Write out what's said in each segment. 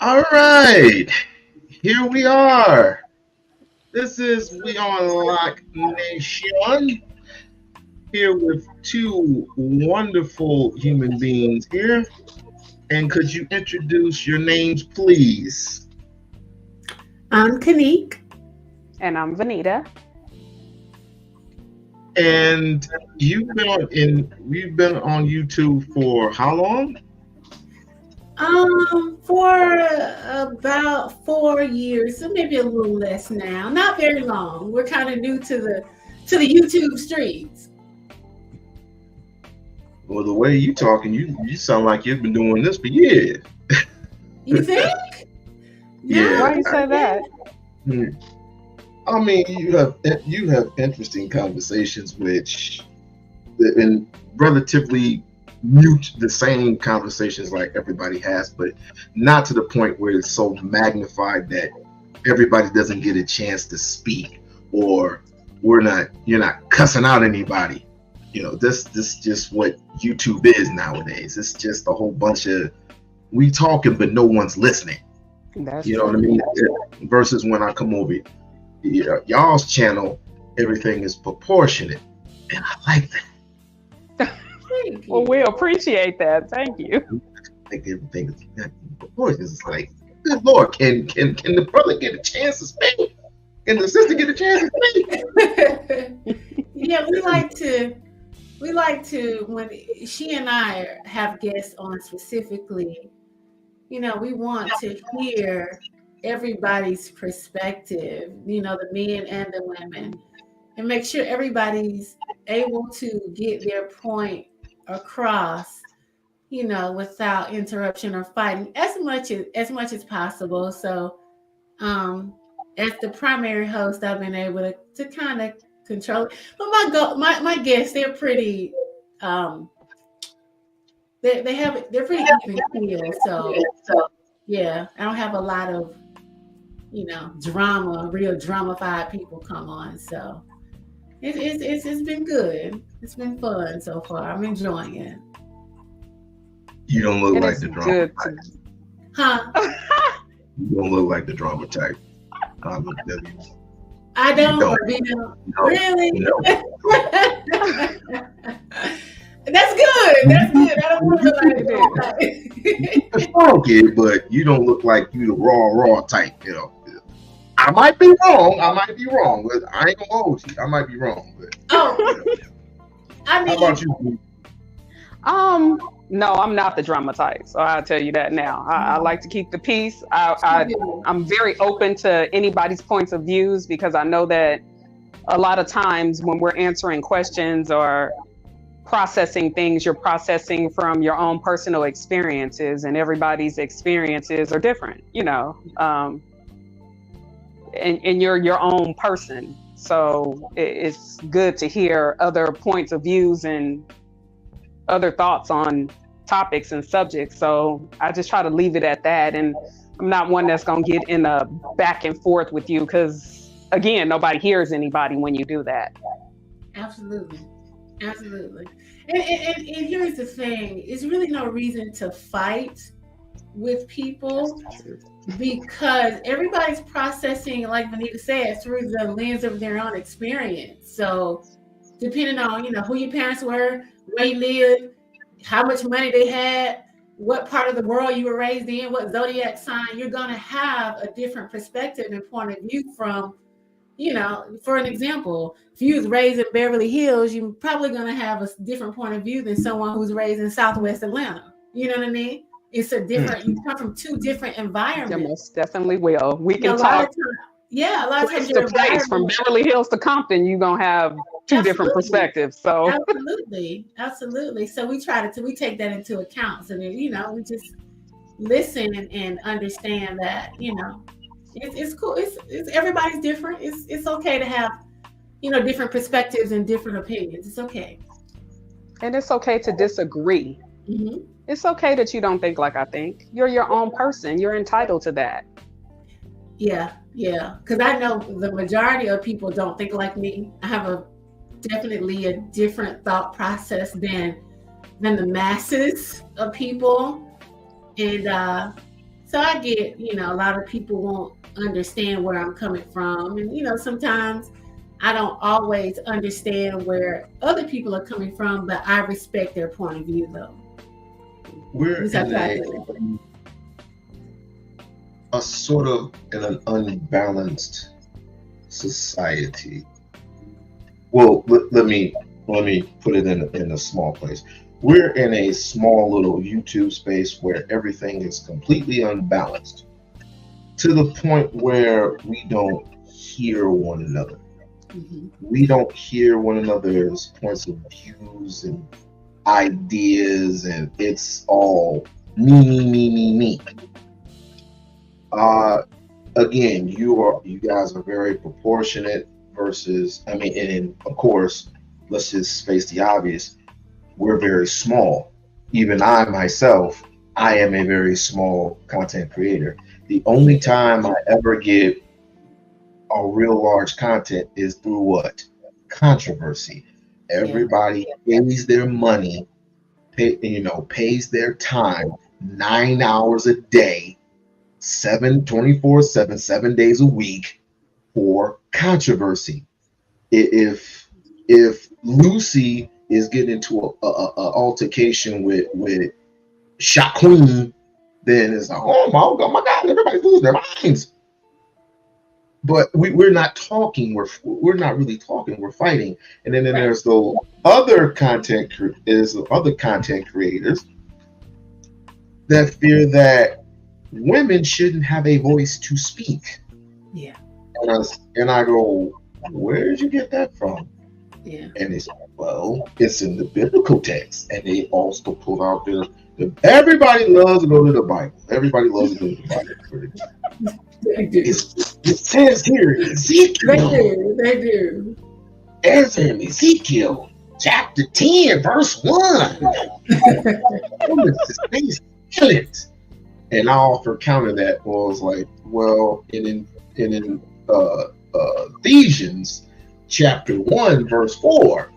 All right, here we are. This is We-On-Loc Nation here with two wonderful human beings here. And could you introduce your names, please? I'm Kennique. And I'm Vanita. And you've been on YouTube for how long? For about 4 years, so maybe a little less now. Not very long. We're kind of new to the YouTube streets. Well, the way you talking, you sound like you've been doing this for years. You think? Yeah. Why you say that? I mean, you have interesting conversations which and relatively mute the same conversations like everybody has, but not to the point where it's so magnified that everybody doesn't get a chance to speak, or you're not cussing out anybody. This just what YouTube is nowadays. It's just a whole bunch of we talking but no one's listening. That's You know what I mean? Versus when I come over y'all's channel, everything is proportionate, and I like that. Well, we appreciate that. Thank you. I think everything is proportionate. It's like, good Lord, can the brother get a chance to speak? Can the sister get a chance to speak? Yeah, we like to when she and I have guests on specifically, we want to hear everybody's perspective, the men and the women, and make sure everybody's able to get their point across, without interruption or fighting as much as possible. So as the primary host, I've been able to kind of control it. But my guests, they're pretty they're pretty even keel. So yeah, I don't have a lot of real drama-fied people come on. So it's been good. It's been fun so far. I'm enjoying it. You don't look And like it's the drama good type. Huh? You don't look like the drama type. I look at you. I don't. don't. No. No, Really? no. That's good. That's good. I don't want to look like a drama type. It's funky, but you don't look like you the raw type. I might be wrong, but I ain't gonna hold you. I might be wrong, but Oh, I mean, how about you? No, I'm not the drama type, so I'll tell you that now. I like to keep the peace. I'm very open to anybody's points of views, because I know that a lot of times when we're answering questions or processing things, you're processing from your own personal experiences, and everybody's experiences are different, and you're your own person. So it's good to hear other points of views and other thoughts on topics and subjects. So I just try to leave it at that. And I'm not one that's going to get in a back and forth with you, because again, nobody hears anybody when you do that. Absolutely. And here's the thing: it's really no reason to fight with people, because everybody's processing, like Vanita said, through the lens of their own experience. So depending on who your parents were, where you live, how much money they had, what part of the world you were raised in, what zodiac sign, you're going to have a different perspective and point of view from, for an example, if you was raised in Beverly Hills, you're probably going to have a different point of view than someone who's raised in Southwest Atlanta. You know what I mean? It's a different, you come from two different environments. Yeah, most definitely will. We can a talk lot of times to place, from Beverly Hills to Compton, you're going to have two different perspectives. So Absolutely. So we take that into account. So then, we just listen and understand that, it's cool. It's everybody's different. It's okay to have, different perspectives and different opinions. It's okay. And it's okay to disagree. Mm-hmm. It's okay that you don't think like I think. You're your own person. You're entitled to that. Yeah. Because I know the majority of people don't think like me. I have definitely a different thought process than the masses of people. And so I get, a lot of people won't understand where I'm coming from. And, sometimes I don't always understand where other people are coming from, but I respect their point of view, though. We're in a sort of in an unbalanced society. Well, let me put it in a small place. We're in a small little YouTube space where everything is completely unbalanced to the point where we don't hear one another. Mm-hmm. We don't hear one another's points of views and ideas, and it's all me. Again, you guys are very proportionate versus, I mean, and of course, let's just face the obvious, we're very small. Even I myself, I am a very small content creator. The only time I ever get a real large content is through what? Controversy. Everybody pays their money, pays their time 9 hours a day, 24/7, 7 days a week for controversy. If Lucy is getting into a altercation with Shot Queen, then it's like, oh my God, everybody's losing their minds. But we're not talking. We're not really talking. We're fighting. And then there's the other content creators that fear that women shouldn't have a voice to speak. Yeah. And I go, where did you get that from? Yeah. And it's, well, it's in the biblical text. And they also pull out everybody loves to go to the Bible. Everybody loves to go to the Bible. It says here in Ezekiel. They do. As in Ezekiel chapter 10, verse 1. And I offer counter that was like, well, in Ephesians chapter 1, verse 4,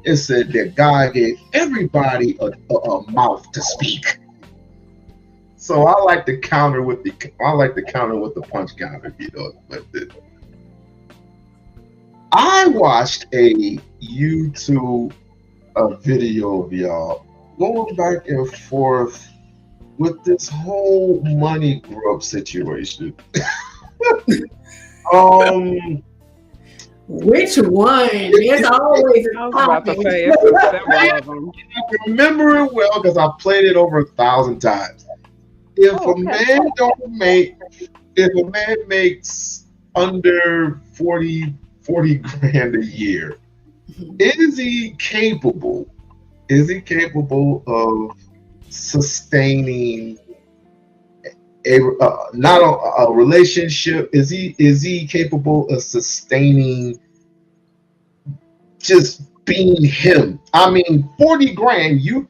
it said that God gave everybody a mouth to speak. So I like to counter with the punch counter, But I watched a YouTube video of y'all going back and forth with this whole money grub situation. Which one? There's always a topic. I remember it well because I played it over 1,000 times. If a man makes under 40 grand a year, is he capable of sustaining a relationship? Is he capable of sustaining just being him? I mean, 40 grand, you're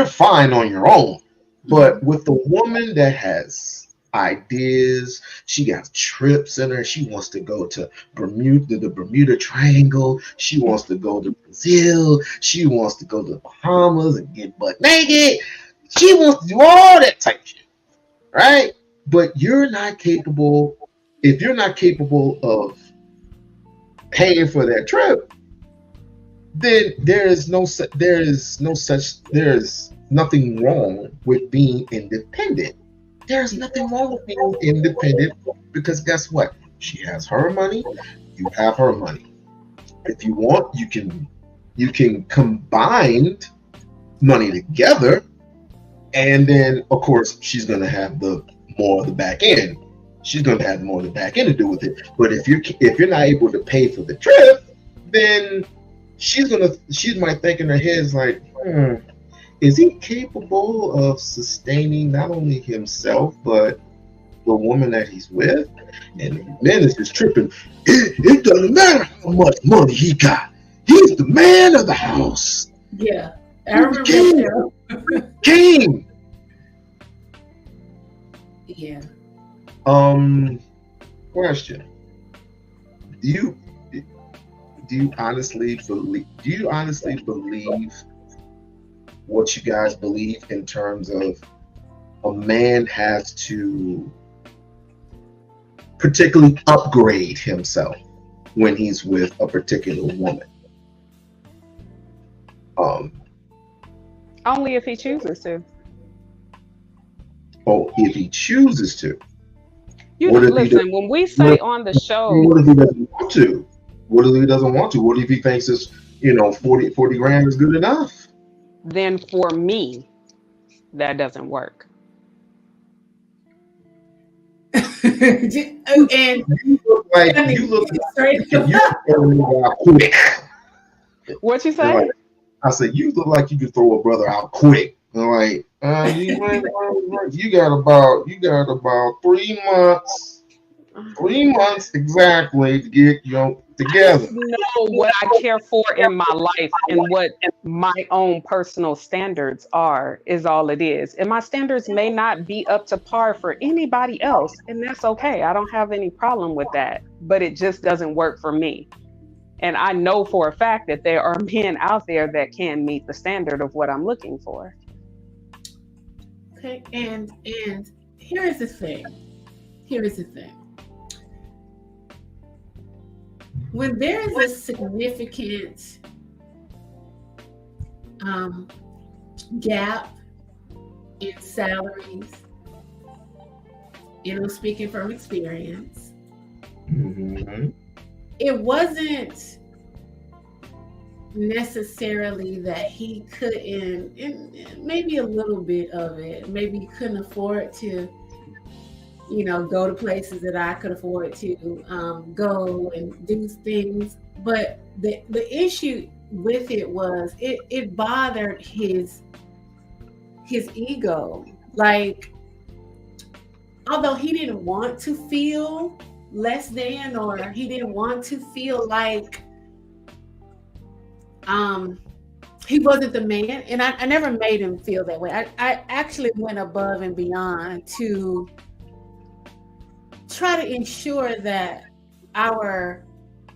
fine on your own. But with a woman that has ideas, she got trips in her. She wants to go to Bermuda, the Bermuda Triangle. She wants to go to Brazil. She wants to go to the Bahamas and get butt naked. She wants to do all that type of shit, right? But you're not capable. If you're not capable of paying for that trip, then there's nothing wrong with being independent. There's nothing wrong with being independent because guess what? She has her money, you have her money. If you want, you can combine money together, and then of course she's gonna have more of the back end. She's gonna have more of the back end to do with it. But if you're not able to pay for the trip, then she might think in her head like, is he capable of sustaining not only himself but the woman that he's with? And the man is just tripping. It doesn't matter how much money he got. He's the man of the house. Yeah, I remember King. Yeah. Question: Do you honestly believe what you guys believe in terms of a man has to particularly upgrade himself when he's with a particular woman. Only if he chooses to. Oh, if he chooses to. You What know, if he listen, when we say on the show, what if he doesn't want to? What if he doesn't want to? What if he thinks it's, 40 grand is good enough? then for me, that doesn't work. And You look like out quick. What you say? Like, I said, you look like you could throw a brother out quick. I'm like, you got about 3 months exactly to get together. I know what I care for in my life and what my own personal standards are is all it is. And my standards may not be up to par for anybody else, and that's okay. I don't have any problem with that, but it just doesn't work for me. And I know for a fact that there are men out there that can meet the standard of what I'm looking for. Okay, and here is the thing. When there is a significant gap in salaries, speaking from experience, Mm-hmm. it wasn't necessarily that he couldn't, and maybe a little bit of it, maybe he couldn't afford to go to places that I could afford to go and do things. But the issue with it was it bothered his ego. Like, although he didn't want to feel less than, or he didn't want to feel like he wasn't the man, and I never made him feel that way. I actually went above and beyond to try to ensure that our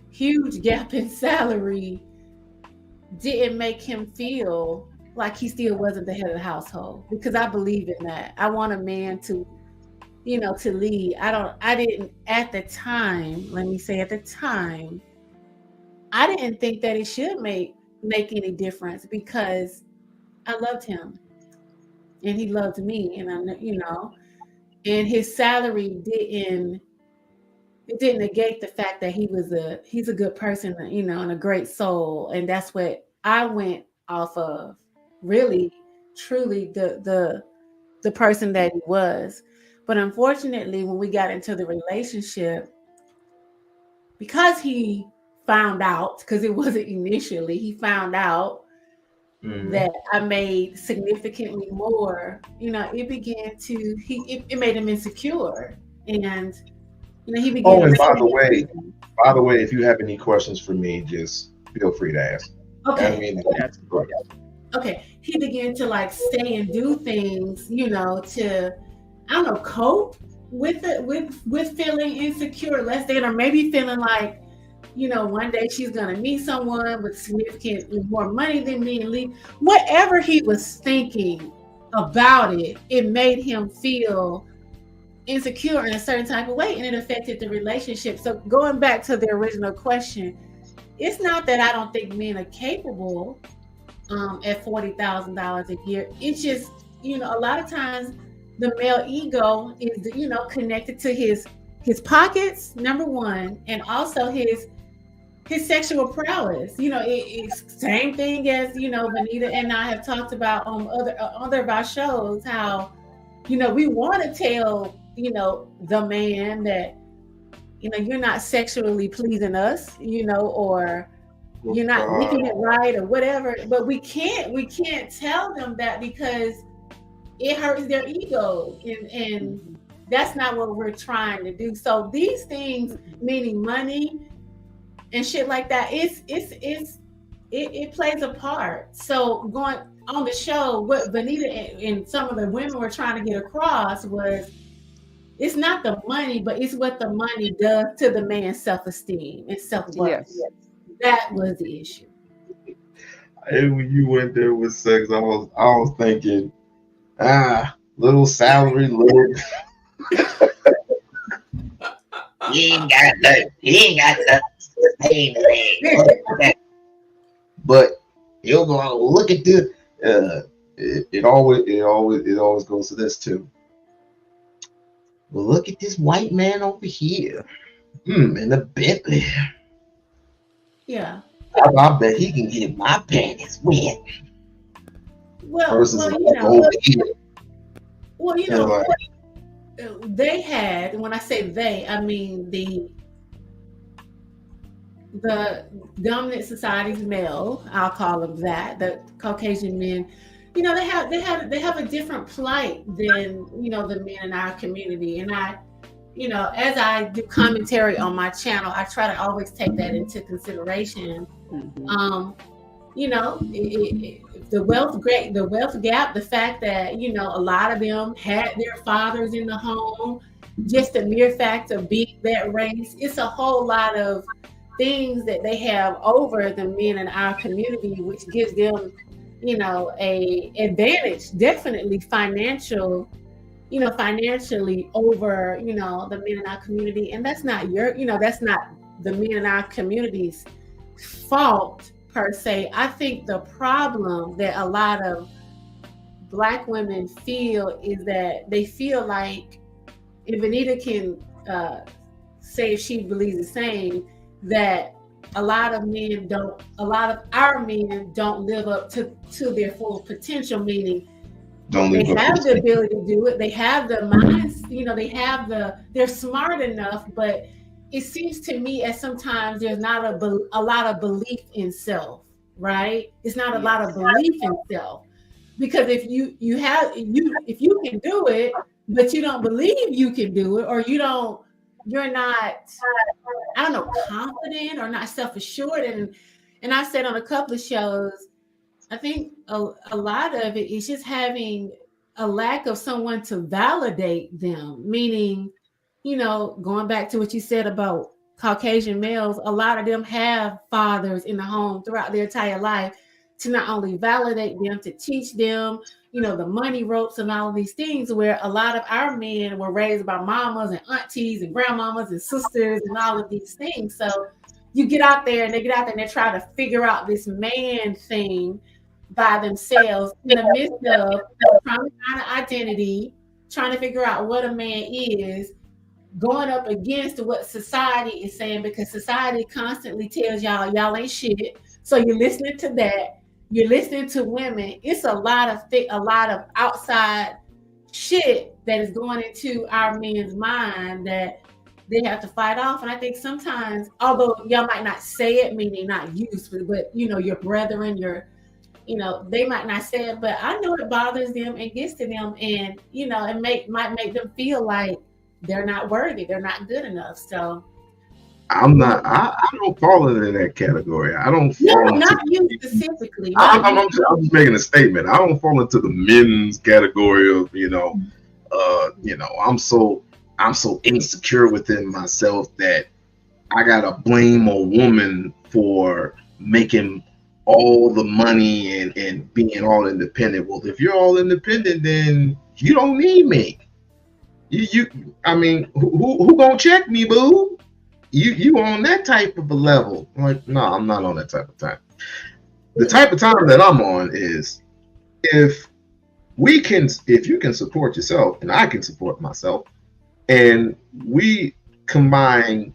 huge gap in salary didn't make him feel like he still wasn't the head of the household, because I believe in that. I want a man to lead. I didn't at the time, let me say at the time, I didn't think that it should make any difference, because I loved him and he loved me, and and his salary didn't negate the fact that he's a good person, and a great soul. And that's what I went off of, really, truly, the person that he was. But unfortunately, when we got into the relationship, because he found out, because it wasn't initially, he found out that I made significantly more, it began to, it made him insecure. And, he began and by the way, if you have any questions for me, just feel free to ask. Okay. Okay. He began to stay and do things, to, I don't know, cope with it, with feeling insecure, less than, or maybe feeling like, one day she's going to meet someone with significantly more money than me and leave. Whatever he was thinking about it, it made him feel insecure in a certain type of way, and it affected the relationship. So going back to the original question, it's not that I don't think men are capable at $40,000 a year. It's just, a lot of times the male ego is, connected to his pockets, number one, and also his sexual prowess. It's same thing as, Vanita and I have talked about on other of our shows, how, we want to tell, the man that, you're not sexually pleasing us, or you're not licking it right or whatever. But we can't tell them that, because it hurts their ego, and that's not what we're trying to do. So these things, meaning money and shit like that, it plays a part. So going on the show, what Vanita and some of the women were trying to get across was, it's not the money, but it's what the money does to the man's self-esteem and self-worth. Yes. That was the issue. And when you went there with sex, I was thinking, little salary, little. He ain't got nothing. pain in. But he'll go out and look at this. It always goes to this too. Well, look at this white man over here. In the Bentley. Yeah. I bet he can get my panties wet. Well, they had, when I say they, I mean the dominant society's male, I'll call them that, the Caucasian men, they have a different plight than, the men in our community. And as I do commentary on my channel, I try to always take that into consideration. Mm-hmm. The wealth gap, the fact that, a lot of them had their fathers in the home, just the mere fact of being that race, it's a whole lot of things that they have over the men in our community, which gives them, a advantage, definitely financially over, the men in our community. And that's not that's not the men in our community's fault per se. I think the problem that a lot of Black women feel is that they feel like, if Anita can say if she believes the same, that a lot of our men don't live up to their full potential, meaning they have the ability to do it. They have the minds, they're smart enough, but it seems to me as sometimes there's not a lot of belief in self, right? It's not a lot of belief in self, because if you can do it, but you don't believe you can do it, or you're not, confident or not self-assured. And I said on a couple of shows, I think a lot of it is just having a lack of someone to validate them, meaning, going back to what you said about Caucasian males, a lot of them have fathers in the home throughout their entire life to not only validate them, to teach them, the money ropes and all of these things, where a lot of our men were raised by mamas and aunties and grandmamas and sisters and all of these things. So they get out there and they try to figure out this man thing by themselves in the midst of trying to find an identity, trying to figure out what a man is, going up against what society is saying, because society constantly tells y'all ain't shit. So you're listening to that. You're listening to women. It's a lot of outside shit that is going into our men's mind that they have to fight off. And I think sometimes, although y'all might not say it, meaning not used, but your brethren, they might not say it, but I know it bothers them and gets to them, and it might make them feel like they're not worthy, they're not good enough. So I don't fall into that category. I don't fall no, into not you specifically. I'm just making a statement. I don't fall into the men's category of, I'm so insecure within myself that I gotta blame a woman for making all the money and being all independent. Well, if you're all independent, then you don't need me. Who gonna check me, boo? You on that type of a level. I'm like, no, I'm not on that type of time. The type of time that I'm on is if you can support yourself and I can support myself, and we combine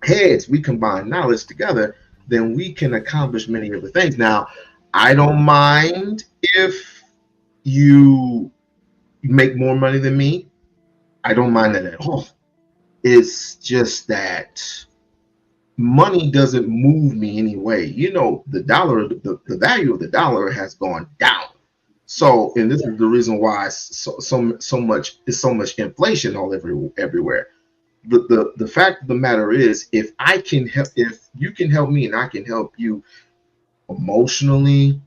heads, we combine knowledge together, then we can accomplish many of the things. Now, I don't mind if you make more money than me. I don't mind that at all. It's just that money doesn't move me anyway. The dollar, the value of the dollar has gone down. So, and this is the reason why so much inflation everywhere. The fact of the matter is, if you can help me and I can help you emotionally,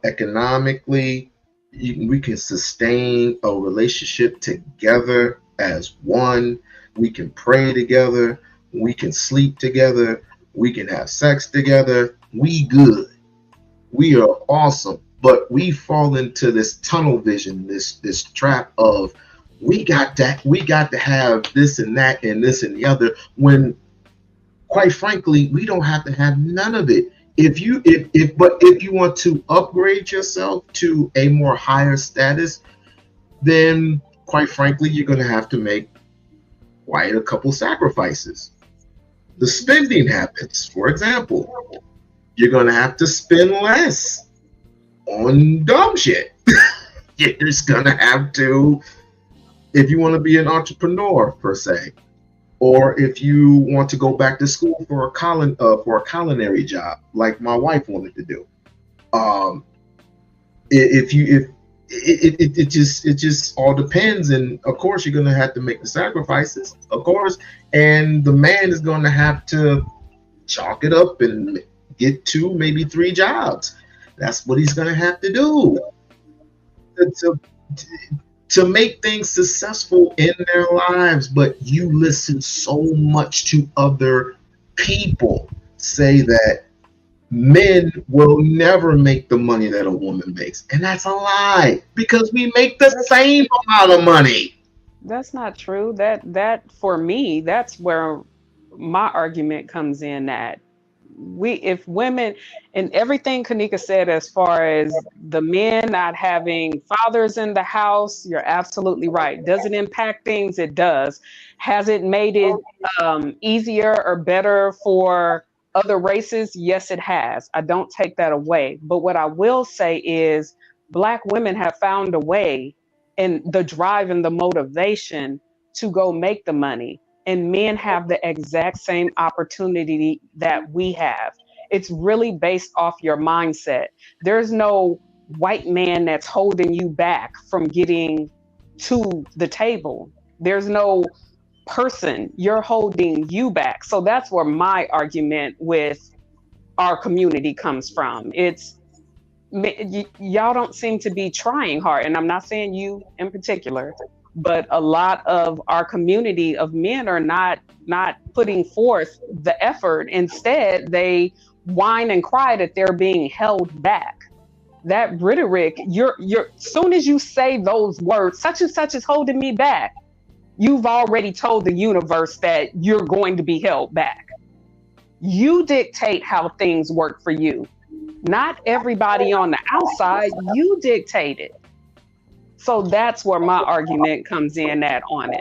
economically, we can sustain a relationship together as one. We can pray together. We can sleep together. We can have sex together. We good. We are awesome. But we fall into this tunnel vision, this trap of we got to have this and that and this and the other, when quite frankly, we don't have to have none of it. If you want to upgrade yourself to a more higher status, then quite frankly, you're going to have to make quite a couple sacrifices. The spending habits, for example, you're going to have to spend less on dumb shit. You're just going to have to, if you want to be an entrepreneur per se, or if you want to go back to school for a culinary job, like my wife wanted to do. It just all depends, and of course you're gonna have to make the sacrifices, of course, and the man is gonna have to chalk it up and get 2, maybe 3 jobs. That's what he's gonna have to do to make things successful in their lives. But you listen so much to other people say that men will never make the money that a woman makes. And that's a lie, because we make the same amount of money. That's not true. That for me, that's where my argument comes in, that if women, and everything Kennique said as far as the men not having fathers in the house, you're absolutely right. Does it impact things? It does. Has it made it easier or better for other races? Yes, it has. I don't take that away. But what I will say is Black women have found a way, and the drive and the motivation to go make the money. And men have the exact same opportunity that we have. It's really based off your mindset. There's no white man that's holding you back from getting to the table. There's no person you're holding you back. So that's where my argument with our community comes from. It's y'all don't seem to be trying hard, and I'm not saying you in particular, but a lot of our community of men are not putting forth the effort. Instead, they whine and cry that they're being held back. That rhetoric, you're soon as you say those words, such and such is holding me back, you've already told the universe that you're going to be held back. You dictate how things work for you. Not everybody on the outside, you dictate it. So that's where my argument comes in at on it.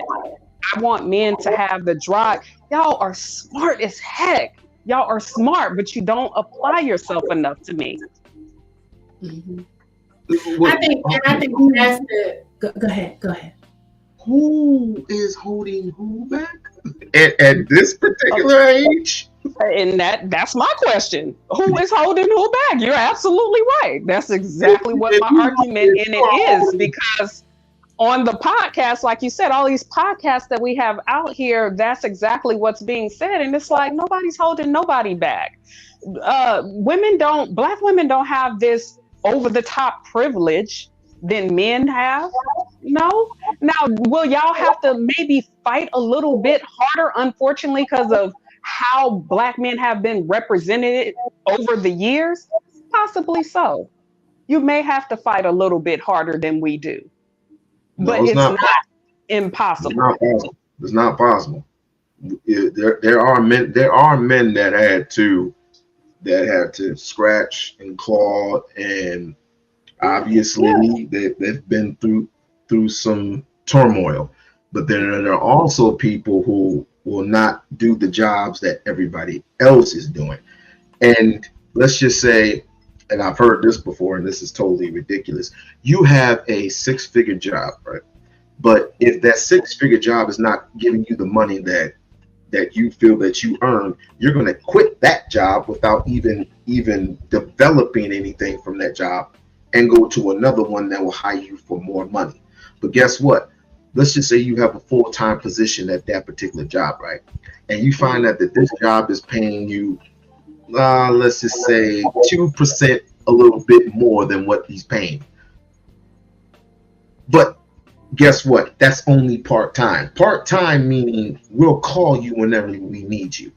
I want men to have the drive. Y'all are smart as heck. Y'all are smart, but you don't apply yourself enough to me. Mm-hmm. I think that's the. Go ahead. Who is holding who back at this particular age? And that's my question. Who is holding who back? You're absolutely right. That's exactly what my argument in it is. Because on the podcast, like you said, all these podcasts that we have out here, that's exactly what's being said. And it's like, nobody's holding nobody back. Black women don't have this over the top privilege than men have. No. Now, will y'all have to maybe fight a little bit harder, unfortunately, because of how Black men have been represented over the years? Possibly so. You may have to fight a little bit harder than we do. But it's not impossible. It's not possible. There are men that had to scratch and claw, and obviously they've been through some turmoil. But there are also people who will not do the jobs that everybody else is doing. And let's just say, and I've heard this before, and this is totally ridiculous. You have a 6-figure job, right? But if that 6-figure job is not giving you the money that you feel that you earn, you're going to quit that job without even developing anything from that job and go to another one that will hire you for more money. But guess what? Let's just say you have a full-time position at that particular job, right? And you find out that this job is paying you, let's just say 2%, a little bit more than what he's paying. But guess what? That's only part-time. Part-time meaning we'll call you whenever we need you.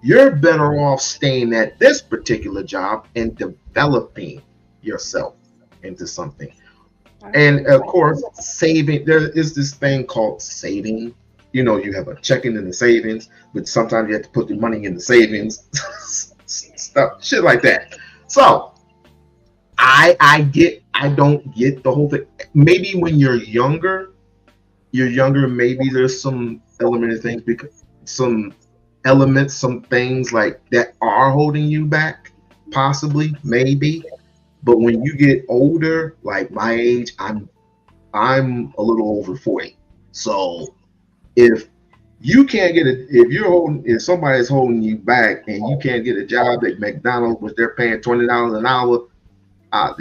You're better off staying at this particular job and developing yourself into something. And of course, saving. There is this thing called saving you have a checking and a savings, but sometimes you have to put the money in the savings, stuff, shit like that. So I don't get the whole thing. Maybe when you're younger, maybe there's some elementary things, because some elements, some things like that are holding you back, possibly, maybe. But when you get older, like my age, I'm a little over 40. So if you can't get it, if somebody's holding you back and you can't get a job at McDonald's, which they're paying $20 an hour, I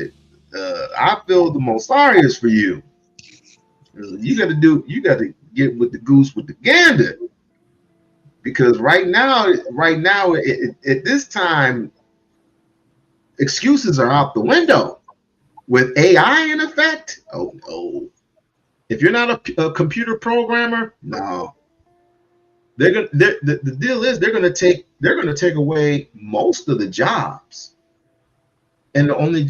feel the most sorriest for you. You got to get with the goose with the gander, because right now, at this time, excuses are out the window with AI in effect. Oh no! If you're not a computer programmer, no. The deal is they're gonna take away most of the jobs, and the only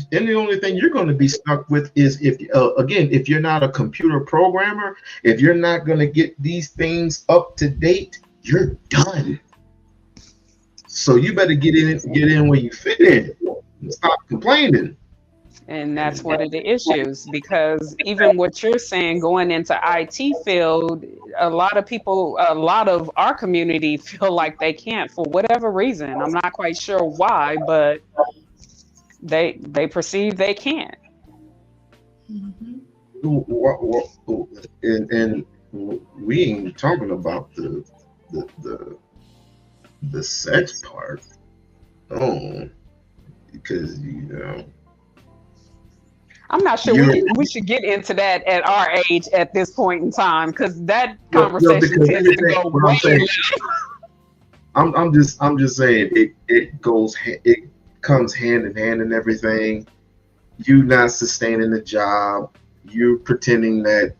thing you're going to be stuck with is if you're not a computer programmer, if you're not going to get these things up to date, you're done. So you better get in where you fit in and stop complaining. And that's one of the issues, because even what you're saying, going into IT field, a lot of our community feel like they can't for whatever reason. I'm not quite sure why, but they perceive they can't. Mm-hmm. And we ain't talking about the sex part. Oh, because I'm not sure we should get into that at our age at this point in time, because that conversation tends to go way. I'm just saying it comes hand in hand and everything. You not sustaining the job, you pretending that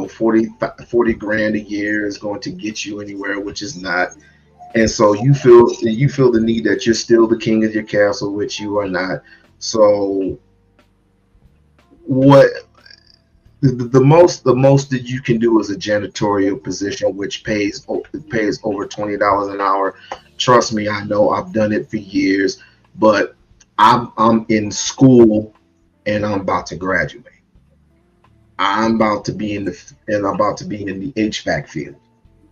40 grand a year is going to get you anywhere, which is not. And so you feel the need that you're still the king of your castle, which you are not. So what the most that you can do is a janitorial position, which pays over $20 an hour. Trust me, I know, I've done it for years, but I'm in school and I'm about to graduate. I'm about to be in the HVAC field.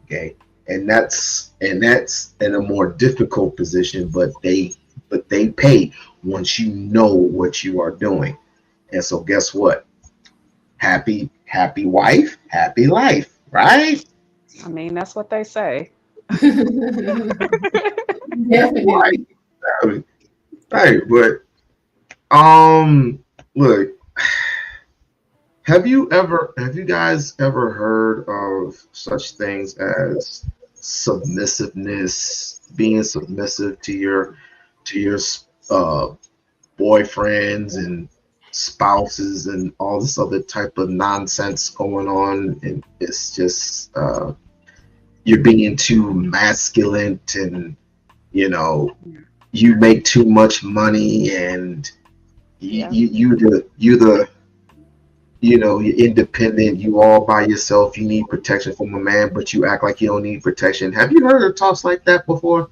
Okay. And that's in a more difficult position, but they pay once you know what you are doing. And so guess what? Happy wife, happy life, right? I mean, that's what they say. Definitely. Right, but look, have you guys ever heard of such things as submissiveness, being submissive to your boyfriends and spouses and all this other type of nonsense going on? And it's just you're being too masculine, and you make too much money, and you're independent, you all by yourself, you need protection from a man, but you act like you don't need protection. Have you heard of talks like that before?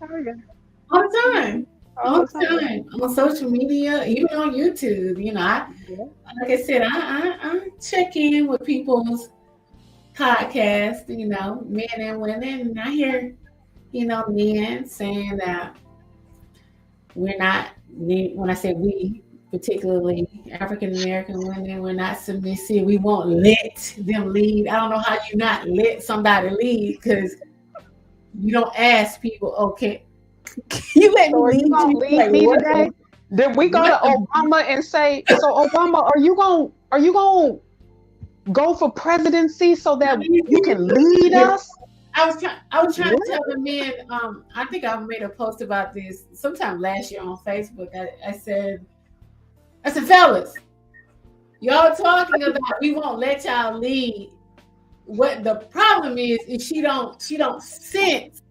All the time. All the time. On social media, even on YouTube. Like I said, I check in with people's podcasts, men and women, and I hear, men saying that we're not, when I say we, particularly African American women, we're not submissive. We won't let them lead. I don't know how you not let somebody lead, because you don't ask people, okay, you let me lead. Lead me today? Did we go to Obama and say, so Obama, are you going go for presidency so that you can lead us? I was trying to tell the men. I think I made a post about this sometime last year on Facebook. I said, fellas, y'all talking about we won't let y'all lead. What the problem is she don't sense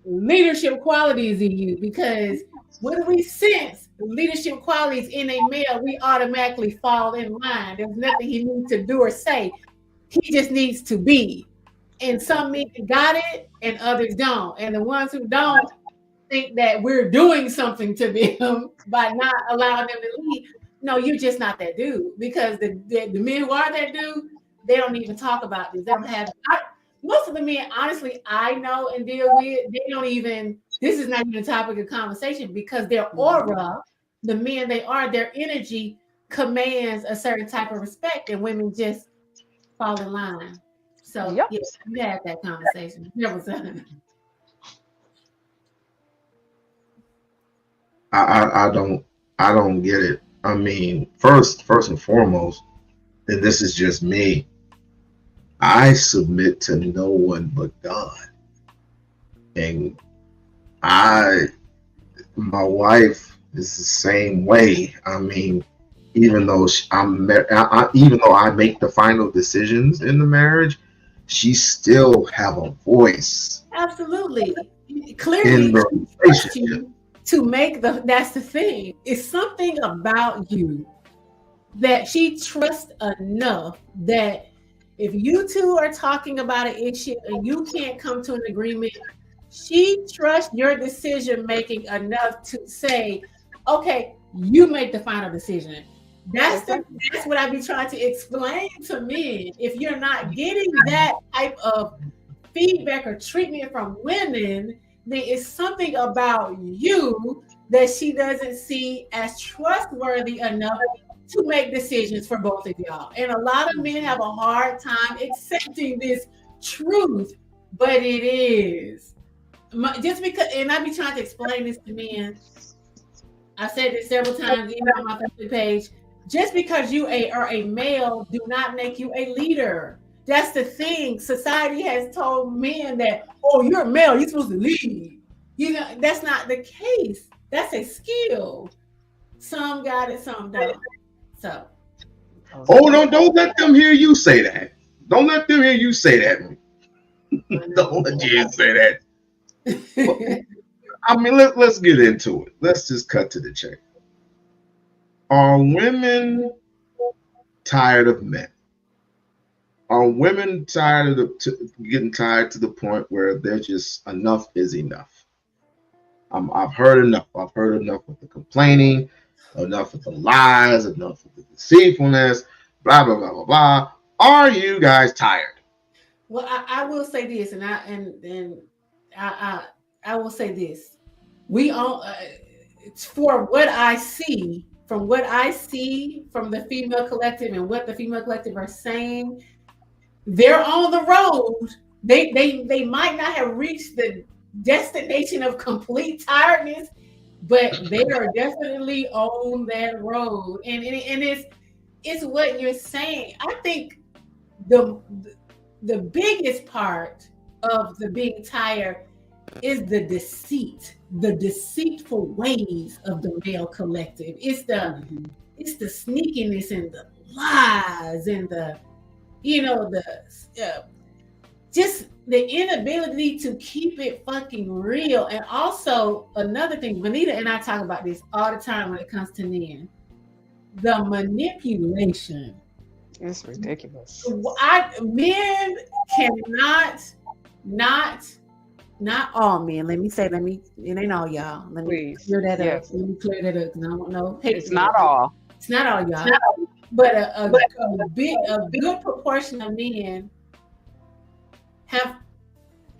leadership qualities in you, because when we sense leadership qualities in a male, we automatically fall in line. There's nothing he needs to do or say. He just needs to be. And some men got it and others don't. And the ones who don't think that we're doing something to them by not allowing them to lead. No, you're just not that dude. Because the men who are that dude, they don't even talk about this. They don't have most of the men, honestly, I know and deal with, they don't even, this is not even a topic of conversation because their aura, the men they are, their energy commands a certain type of respect, and women just fall in line. So Yep. yeah, we had that conversation. I don't get it. I mean, first and foremost, and this is just me, I submit to no one but God. And my wife is the same way. I mean, even though even though I make the final decisions in the marriage, she still have a voice. Absolutely. In Clearly, the relationship. to make that's the thing. It's something about you that she trusts enough that if you two are talking about an issue and you can't come to an agreement, she trusts your decision making enough to say, okay, you make the final decision. That's what I be trying to explain to men. If you're not getting that type of feedback or treatment from women, then it's something about you that she doesn't see as trustworthy enough to make decisions for both of y'all. And a lot of men have a hard time accepting this truth, but it is. Just because, and I be trying to explain this to men. I said this several times, even on my Facebook page. Just because you are a male, do not make you a leader. That's the thing. Society has told men that, oh, you're a male, you're supposed to lead. You know, that's not the case. That's a skill. Some got it, some don't. So. Oh, don't let them hear you say that. Don't let them hear you say that. Don't let you say that. I mean, let's get into it. Let's just cut to the chase. Are women tired of men? Are women tired of getting tired to the point where they're just enough is enough? I've heard enough. I've heard enough with the complaining, enough with the lies, enough with the deceitfulness, blah blah blah blah blah. Are you guys tired? Well, I will say this, and I will say this. We all, for what I see, from what I see from the female collective and what the female collective are saying, they're on the road. They might not have reached the destination of complete tiredness, but they are definitely on that road. And it's what you're saying. I think the biggest part of the being tired is the deceit, the deceitful ways of the male collective. It's the sneakiness and the lies and the just the inability to keep it fucking real. And also another thing, Vanita and I talk about this all the time when it comes to men, the manipulation. It's ridiculous. Men cannot not all men. It ain't all y'all. Let me clear that up. Let me clear that up because I don't know. It's not all. It's not all y'all. But a good proportion of men have,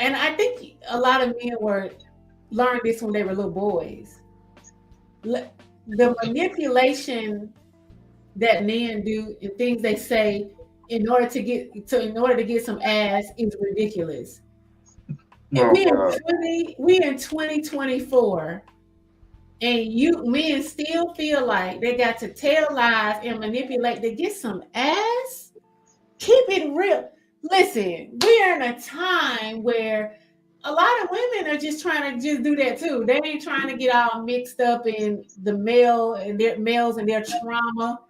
and I think a lot of men learned this when they were little boys. The manipulation that men do and things they say in order to get some ass is ridiculous. And we in 2024, and men still feel like they got to tell lies and manipulate to get some ass. Keep it real. Listen, we are in a time where a lot of women are just trying to just do that too. They ain't trying to get all mixed up in the males and their trauma.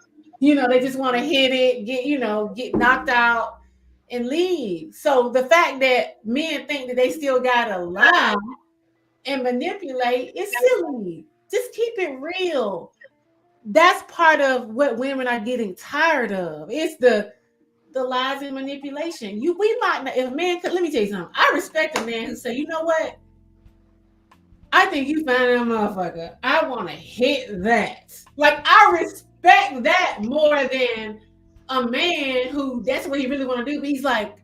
They just want to hit it, get knocked out and leave. So the fact that men think that they still gotta lie and manipulate is silly. Just keep it real. That's part of what women are getting tired of. It's the the lies and manipulation. We might not, if a man could, let me tell you something. I respect a man who say, you know what? I think you find that motherfucker. I want to hit that. Like, I respect that more than a man who that's what he really want to do. But he's like,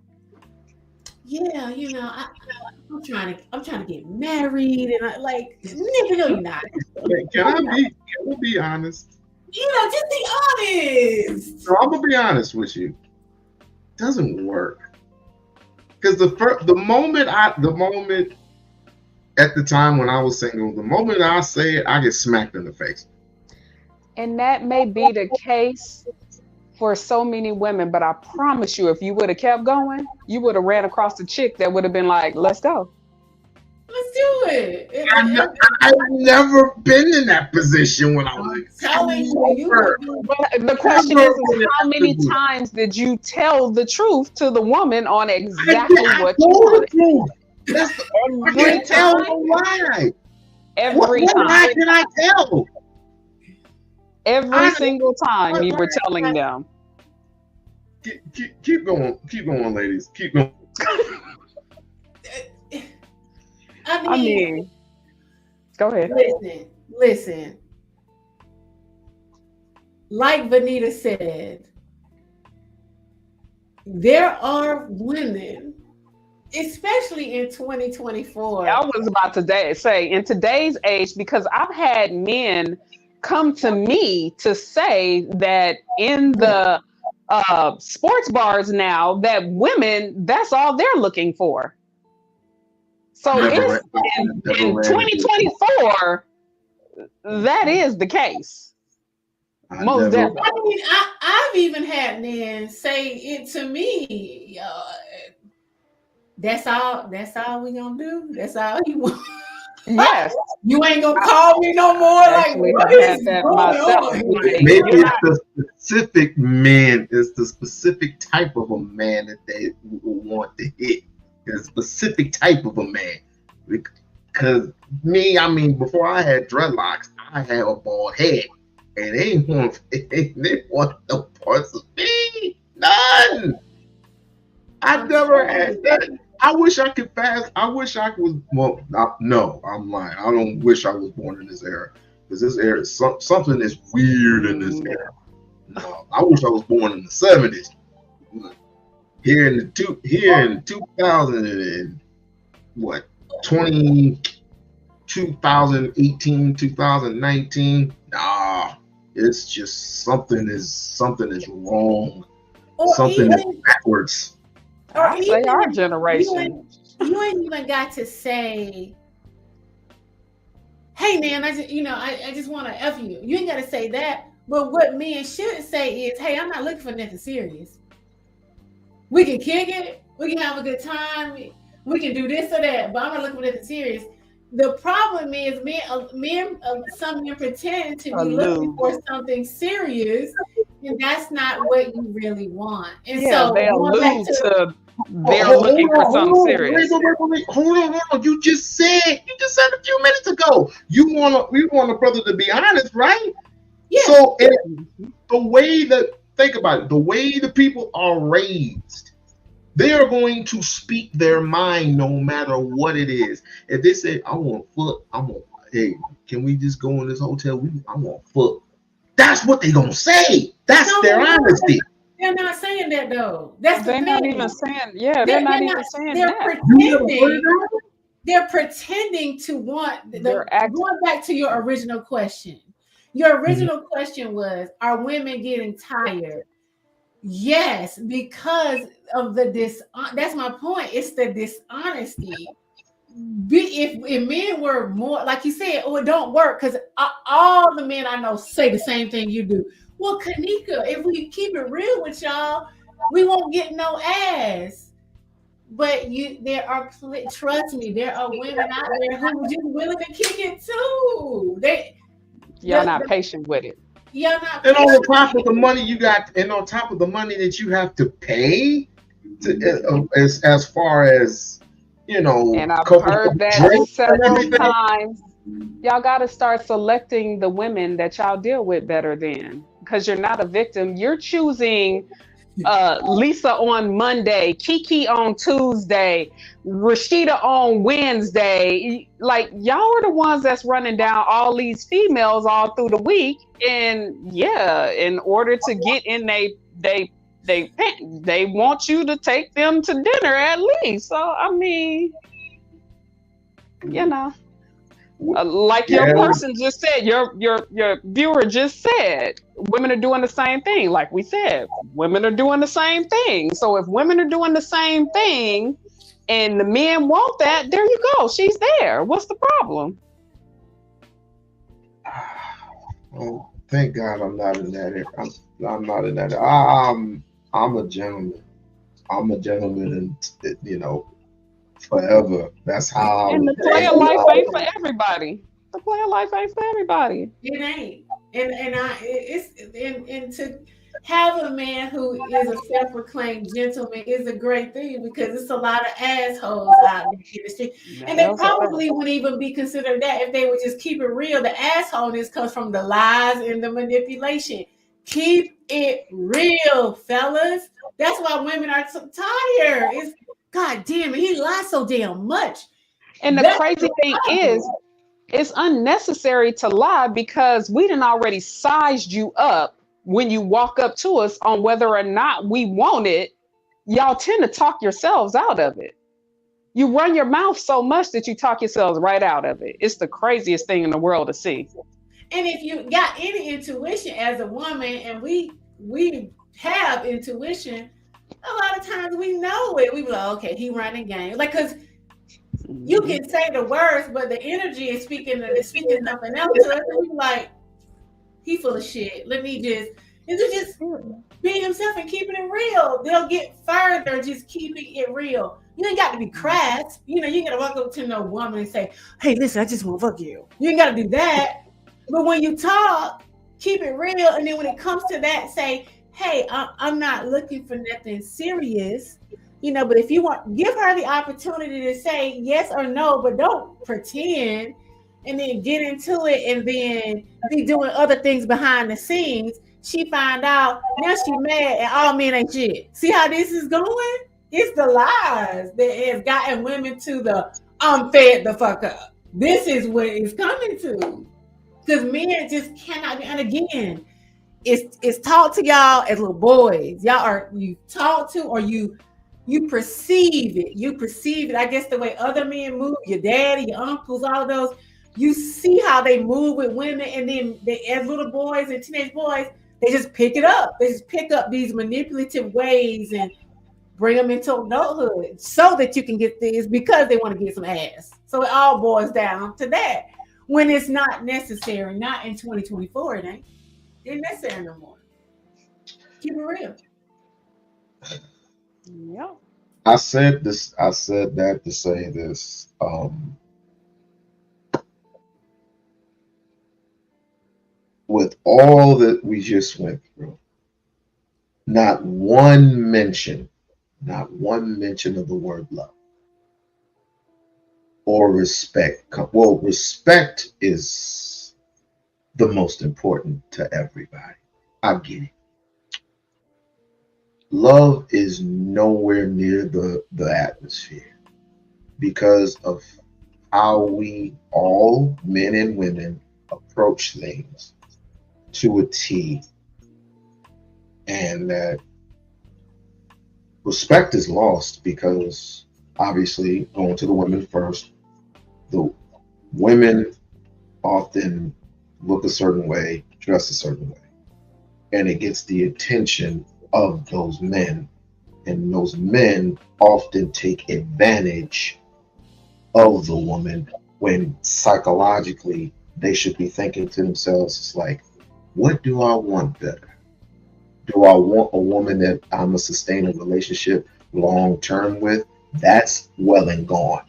yeah, I'm trying to get married, and I like, nigga, no, you're not. Can I be honest? Just be honest. So I'm gonna be honest with you. It doesn't work. Because the moment at the time when I was single, the moment I say it, I get smacked in the face. And that may be the case for so many women, but I promise you, if you would have kept going, you would have ran across a chick that would have been like, let's go. Let's do it. I've never been in that position when I was telling you. The question is how many times did you tell the truth to the woman on exactly what you wanted? That's every time. Why? Every time. Why can I tell? Every single time you were telling them. Keep going, ladies. Keep going. I mean, go ahead. Listen. Like Vanita said, there are women, especially in 2024. I was about to say, in today's age, because I've had men come to me to say that in the sports bars now, that women, that's all they're looking for. So it's in 2024, that is the case. Most definitely. I mean, I've even had men say it to me. That's all we gonna do. That's all you want. Yes. You ain't gonna call me no more. Like, what is going on? Maybe it's the specific man. It's the specific type of a man that they want to hit. A specific type of a man. Because me, I mean, before I had dreadlocks, I had a bald head, and they want no parts of me. None. I never had that. I wish I could fast. I wish I was. Well, no, I'm lying. I don't wish I was born in this era, because this era, something is weird in this era. No, I wish I was born in the 70s. Here in 2000 and what 2018, 2019. Nah, it's just something is wrong. Something is backwards. I say our generation. You ain't even got to say, "Hey, man, I just want to F you." You ain't got to say that. But what men should say is, "Hey, I'm not looking for nothing serious. We can kick it. We can have a good time. We can do this or that. But I'm not looking for nothing serious." The problem is, some men pretend to be looking for something serious, and that's not what you really want. And so they allude to they're looking for something serious. Wait. Hold on. You just said a few minutes ago. We want a brother to be honest, right? Yeah. So the way think about it, the way the people are raised, they are going to speak their mind no matter what it is. If they say, I want foot, hey, can we just go in this hotel? I want foot. That's what they're gonna say. That's their honesty. They're not saying that though. That's the thing. Not even saying, they're not even saying they're that. They're pretending to want going back to your original question. Your original question was, are women getting tired? Yes, because of that's my point. It's the dishonesty. If men were more, like you said, it don't work, because all the men I know say the same thing you do. Well, Kennique, if we keep it real with y'all, we won't get no ass. But trust me, there are women out there who are just willing to kick it too. Y'all not patient with it. And on top of the money you got, and on top of the money that you have to pay, as far as, and I've heard that several times. Y'all got to start selecting the women that y'all deal with better then, because you're not a victim. You're choosing Lisa on Monday, Kiki on Tuesday, Rashida on Wednesday. Like, y'all are the ones that's running down all these females all through the week, and yeah, in order to get in, they want you to take them to dinner at least. So I mean, you know. Like your person just said, your viewer just said, women are doing the same thing. Like we said, women are doing the same thing. So if women are doing the same thing and the men want that, there you go. She's there. What's the problem? Well, thank God I'm not in that. I'm not in that. I'm a gentleman. I'm a gentleman, and forever. That's how. And the play of life ain't for everybody. The play of life ain't for everybody. It ain't. And to have a man who is a self-proclaimed gentleman is a great thing, because it's a lot of assholes out in the street. And they probably wouldn't even be considered that if they would just keep it real. The assholeness comes from the lies and the manipulation. Keep it real, fellas. That's why women are so tired. It's God damn it, he lies so damn much. And the crazy thing is, it's unnecessary to lie, because we done already sized you up when you walk up to us on whether or not we want it. Y'all tend to talk yourselves out of it. You run your mouth so much that you talk yourselves right out of it. It's the craziest thing in the world to see. And if you got any intuition as a woman, and we have intuition, a lot of times we know it. We be like, okay, he running game. Like, because you can say the words, but the energy is speaking something else to us. And we be like, he full of shit. Let me just be himself and keeping it real. They'll get further just keeping it real. You ain't got to be crass. You ain't got to walk up to no woman and say, hey, listen, I just want to fuck you. You ain't got to do that. But when you talk, keep it real. And then when it comes to that, say, hey, I'm not looking for nothing serious, but if you want, give her the opportunity to say yes or no, but don't pretend and then get into it and then be doing other things behind the scenes. She find out, now she mad and all men ain't shit. See how this is going? It's the lies that has gotten women to the I'm fed the fuck up. This is what it's coming to. Because men just cannot be, and again, it's taught to y'all as little boys. You talk to, or you perceive it. You perceive it. I guess the way other men move, your daddy, your uncles, all of those, you see how they move with women, and then as little boys and teenage boys, they just pick it up. They just pick up these manipulative ways and bring them into adulthood so that you can get this, because they want to get some ass. So it all boils down to that. When it's not necessary, not in 2024, it ain't. It's necessary no more. Keep it real. Yeah. I said that to say this. With all that we just went through, not one mention of the word love or respect. Well, respect is the most important to everybody. I get it. Love is nowhere near the atmosphere, because of how we all, men and women, approach things to a T, and that respect is lost because, obviously, going to the women first, the women often look a certain way, dress a certain way, and it gets the attention of those men, and those men often take advantage of the woman, when psychologically they should be thinking to themselves, it's like, what do I want better? Do I want a woman that I'm a sustain a relationship long term with? That's well and gone.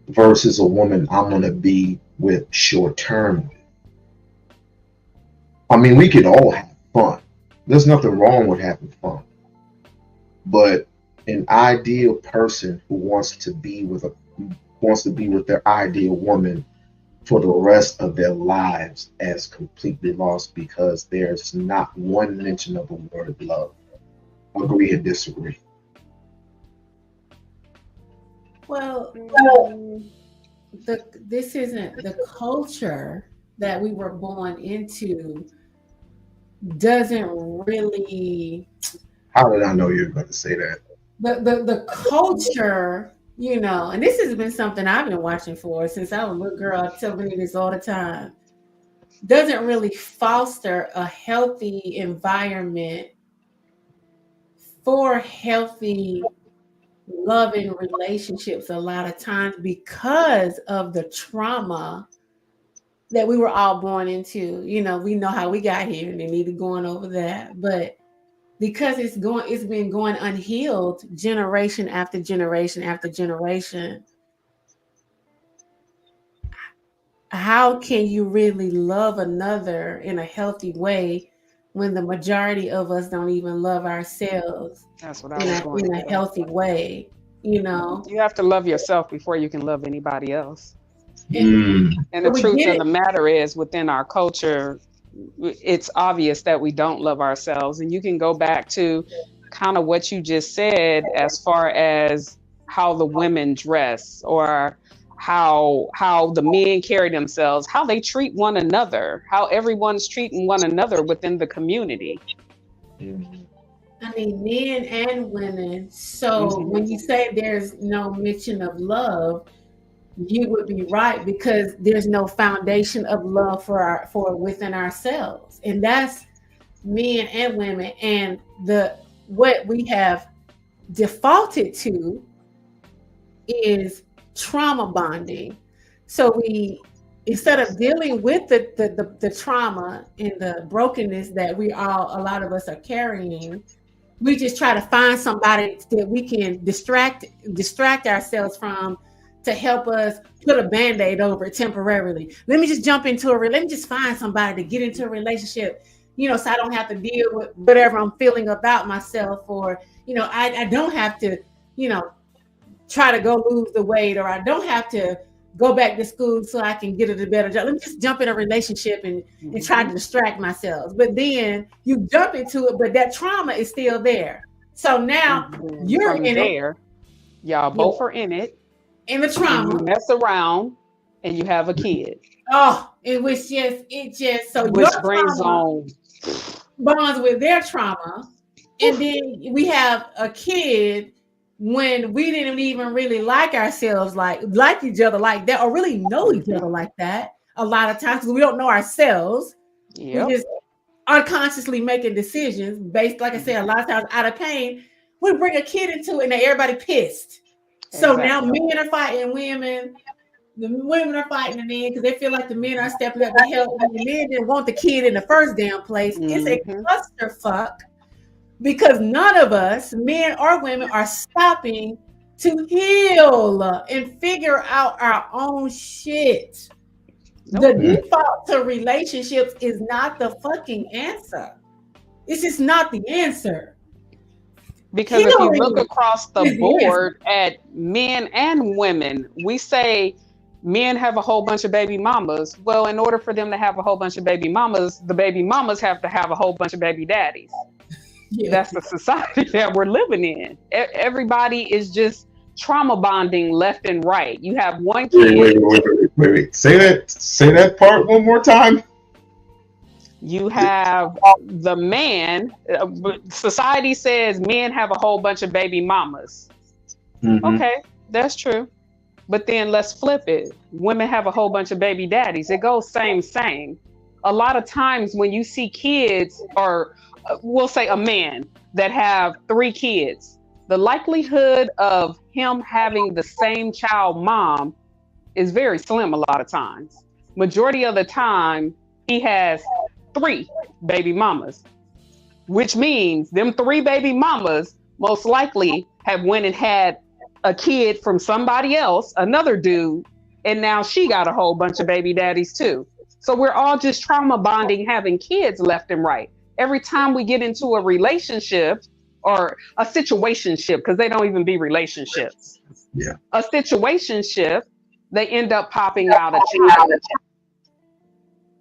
Versus a woman I'm going to be with short term with. I mean, we could all have fun. There's nothing wrong with having fun. But an ideal person who wants to be with their ideal woman for the rest of their lives as completely lost, because there's not one mention of the word love. agree or disagree? Well, this isn't the culture that we were born into. Doesn't really. How did I know you were going to say that? The culture, and this has been something I've been watching for since I was a little girl. I tell me this all the time. Doesn't really foster a healthy environment for healthy, loving relationships a lot of times because of the trauma that we were all born into. We know how we got here and they need to go on over that. But because it's been going unhealed generation after generation after generation, how can you really love another in a healthy way when the majority of us don't even love ourselves That's what I was going in a healthy way? You have to love yourself before you can love anybody else. Mm. And the truth of the matter is, within our culture, it's obvious that we don't love ourselves. And you can go back to kind of what you just said as far as how the women dress, or how the men carry themselves, how they treat one another, how everyone's treating one another within the community. I mean, men and women. So when you say there's no mention of love, you would be right, because there's no foundation of love for within ourselves, and that's men and women. And what we have defaulted to is trauma bonding. So we, instead of dealing with the trauma and the brokenness that a lot of us are carrying, we just try to find somebody that we can distract ourselves from, to help us put a Band-Aid over it temporarily. Let me just jump into let me just find somebody to get into a relationship, so I don't have to deal with whatever I'm feeling about myself, or, I don't have to, try to go lose the weight, or I don't have to go back to school so I can get a better job. Let me just jump in a relationship and try to distract myself. But then you jump into it, but that trauma is still there. So now you're in there. Y'all both are in it. In the trauma. You mess around and you have a kid. Oh, it just so which your brings on bonds with their trauma. And then we have a kid when we didn't even really like ourselves, like each other like that, or really know each other like that. A lot of times, because we don't know ourselves. Yep. We just unconsciously making decisions based, like I said, a lot of times out of pain. We bring a kid into it and everybody pissed. So now men are fighting women. The women are fighting the men because they feel like the men are stepping up to help. And the men didn't want the kid in the first damn place. It's a clusterfuck, because none of us, men or women, are stopping to heal and figure out our own shit. The default to relationships is not the fucking answer. It's just not the answer. Because if you look across the board at men and women, we say men have a whole bunch of baby mamas. Well, in order for them to have a whole bunch of baby mamas, the baby mamas have to have a whole bunch of baby daddies. Yeah. That's the society that we're living in. Everybody is just trauma bonding left and right. You have one kid. Wait. Say that part one more time. You have the man. Society says men have a whole bunch of baby mamas. Okay, that's true. But then let's flip it. Women have a whole bunch of baby daddies. It goes same. A lot of times when you see kids, or we'll say a man that have 3 kids, the likelihood of him having the same child mom is very slim a lot of times. Majority of the time, he has 3 baby mamas, which means them 3 baby mamas most likely have went and had a kid from somebody else, another dude, and now she got a whole bunch of baby daddies too. So we're all just trauma bonding, having kids left and right. Every time we get into a relationship or a situationship, because they don't even be relationships. Yeah. A situationship, they end up popping out a child.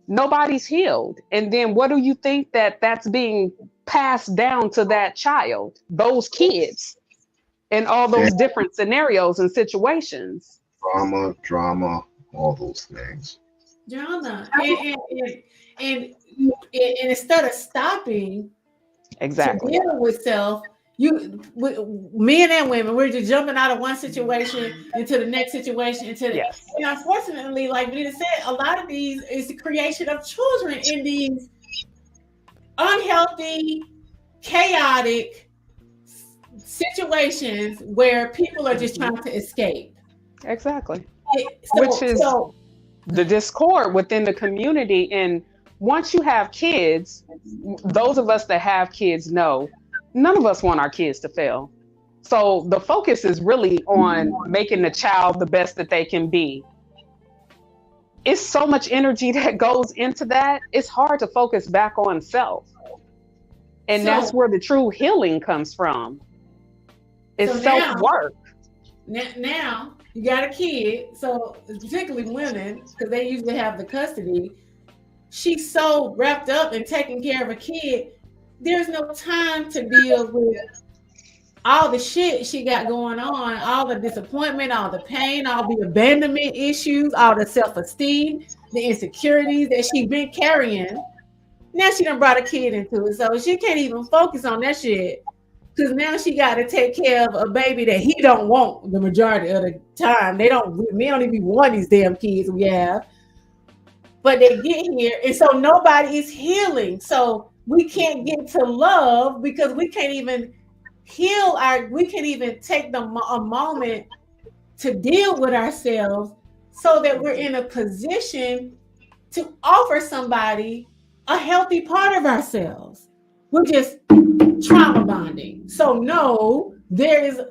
Nobody's healed. And then what do you think that's being passed down to that child, those kids, in all those different scenarios and situations. Drama, all those things. Drama. And instead of stopping Exactly. to deal with self, men and women, we're just jumping out of one situation into the next situation, Yes. and unfortunately, like Benita said, a lot of these is the creation of children in these unhealthy, chaotic situations where people are just trying to escape. Exactly. Which is the discord within the community. And once you have kids, those of us that have kids know none of us want our kids to fail. So the focus is really on making the child the best that they can be. It's so much energy that goes into that. It's hard to focus back on self. And that's where the true healing comes from. It's self-work. Now you got a kid, so particularly women, because they usually have the custody. She's so wrapped up in taking care of a kid, there's no time to deal with all the shit she got going on, all the disappointment, all the pain, all the abandonment issues, all the self-esteem, the insecurities that she's been carrying. Now she done brought a kid into it, so she can't even focus on that shit. Because now she got to take care of a baby that he don't want the majority of the time. Men don't even want these damn kids we have. But they get here, and so nobody is healing. So we can't get to love because we can't even heal we can't even take a moment to deal with ourselves so that we're in a position to offer somebody a healthy part of ourselves. We're just trauma bonding. So no, there is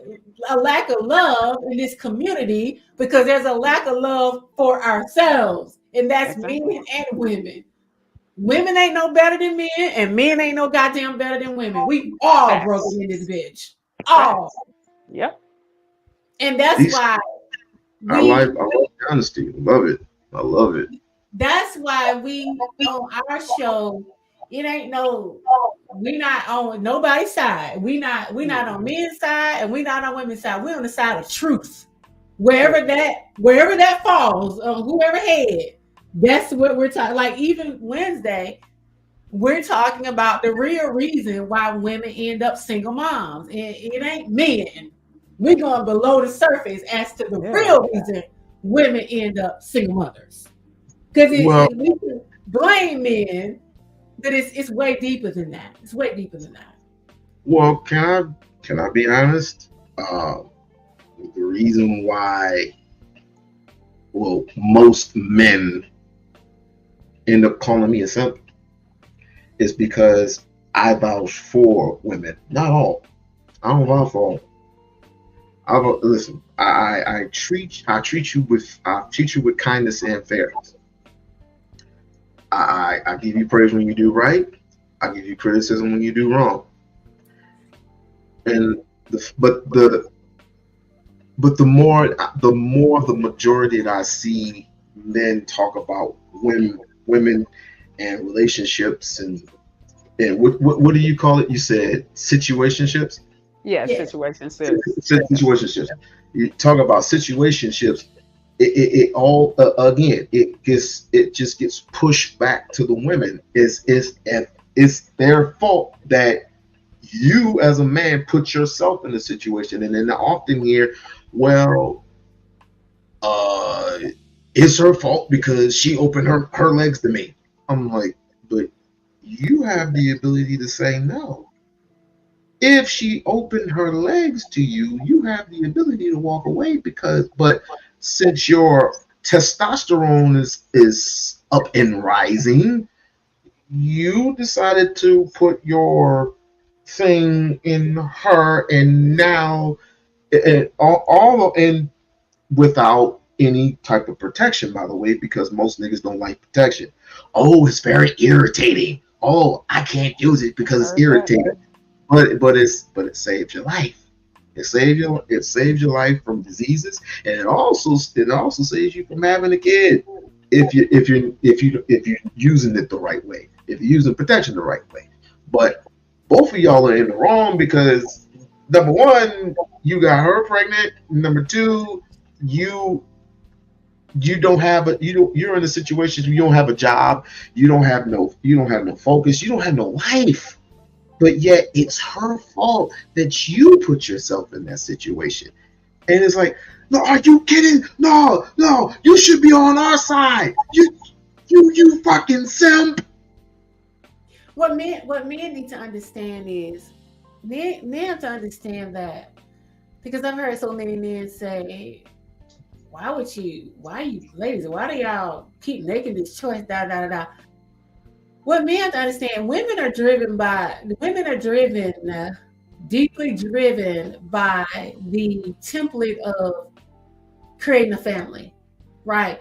a lack of love in this community because there's a lack of love for ourselves. And that's men and women. Women ain't no better than men, and men ain't no goddamn better than women. We all broken in this bitch. All. Yep. And that's why I like honesty. Love it. I love it. That's why we on our show, it ain't we not on nobody's side. We not on men's side and we not on women's side. We're on the side of truth. Wherever that falls on whoever head, that's what we're talking. Like even Wednesday, we're talking about the real reason why women end up single moms. It ain't men. We're going below the surface as to the real reason women end up single mothers. Because we can blame men, but it's way deeper than that. It's way deeper than that. Well, can I be honest? The reason why, most men end up calling me a simp is because I vouch for women. Not all. I don't vouch for all. Listen. I treat you with kindness and fairness. I give you praise when you do right. I give you criticism when you do wrong. And the more the majority that I see men talk about women and relationships and what do you call it? You said situationships? Yeah, situationships. Situationships. You talk about situationships. It all again. It just gets pushed back to the women. It's their fault that you as a man put yourself in the situation, and then I often hear, it's her fault because she opened her legs to me. I'm like, but you have the ability to say no. If she opened her legs to you, you have the ability to walk away but since your testosterone is up and rising, you decided to put your thing in her, and now all without any type of protection, by the way, because most niggas don't like protection. Oh, it's very irritating. Oh, I can't use it because it's irritating. But it saves your life. It saves your life from diseases, and it also saves you from having a kid if you're using it the right way. If you're using protection the right way. But both of y'all are in the wrong because number one, you got her pregnant. Number two, you don't have you're in a situation where you don't have a job, you don't have no focus, you don't have no life. But yet it's her fault that you put yourself in that situation. And it's like, no, are you kidding? No, you should be on our side. You fucking simp. What men need to understand is men have to understand that, because I've heard so many men say, why you ladies, why do y'all keep making this choice? What men have to understand, women are deeply driven by the template of creating a family, right?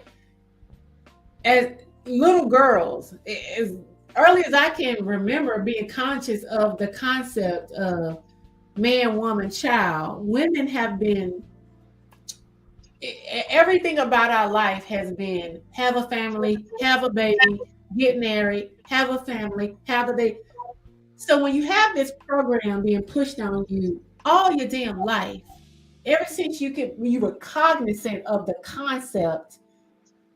As little girls, as early as I can remember being conscious of the concept of man, woman, child, women have been, everything about our life has been have a family, have a baby, get married, have a family, have a baby. So when you have this program being pushed on you all your damn life, ever since you were cognizant of the concept,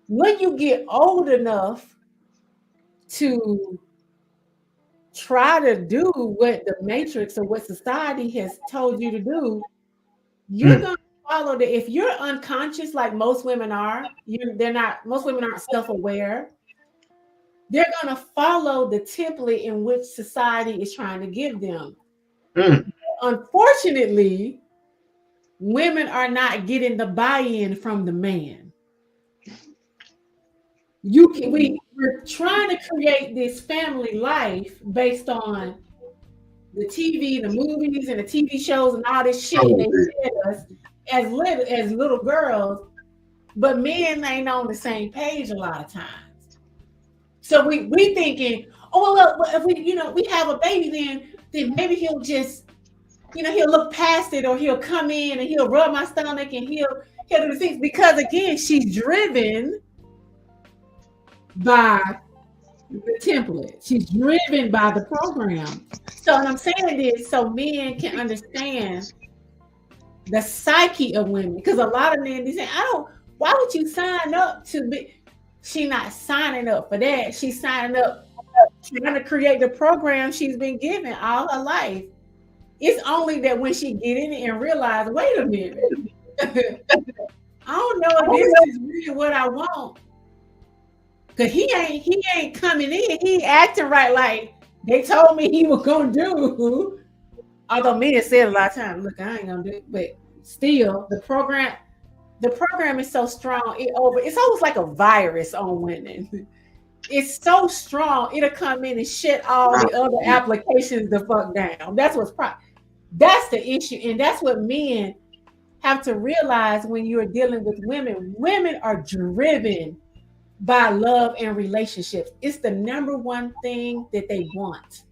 when you get old enough to try to do what the matrix or what society has told you to do, you're going to follow the, if you're unconscious like most women are, most women aren't self-aware, they're going to follow the template in which society is trying to give them. Unfortunately, women are not getting the buy-in from the man. We're trying to create this family life based on the TV, the movies, and the TV shows, and all this shit they fed us as little girls, but men ain't on the same page a lot of times. So we thinking, oh well, if we have a baby, then maybe he'll just, he'll look past it, or he'll come in and he'll rub my stomach and he'll do the things, because again, she's driven by the template. She's driven by the program. So what I'm saying is, so men can understand the psyche of women, because a lot of men, they say, why would you sign up to be? She's not signing up for that. She's signing up trying to create the program she's been given all her life. It's only that when she get in it and realize, wait a minute, I don't know if this is really what I want. Cause he ain't coming in. He ain't acting right like they told me he was gonna do. Although men said a lot of times, look, I ain't gonna do it, but still the program is so strong. It's almost like a virus on women. It's so strong, it'll come in and shut all the other applications the fuck down. That's that's the issue, and that's what men have to realize when you're dealing with women. Women are driven by love and relationships. It's the number one thing that they want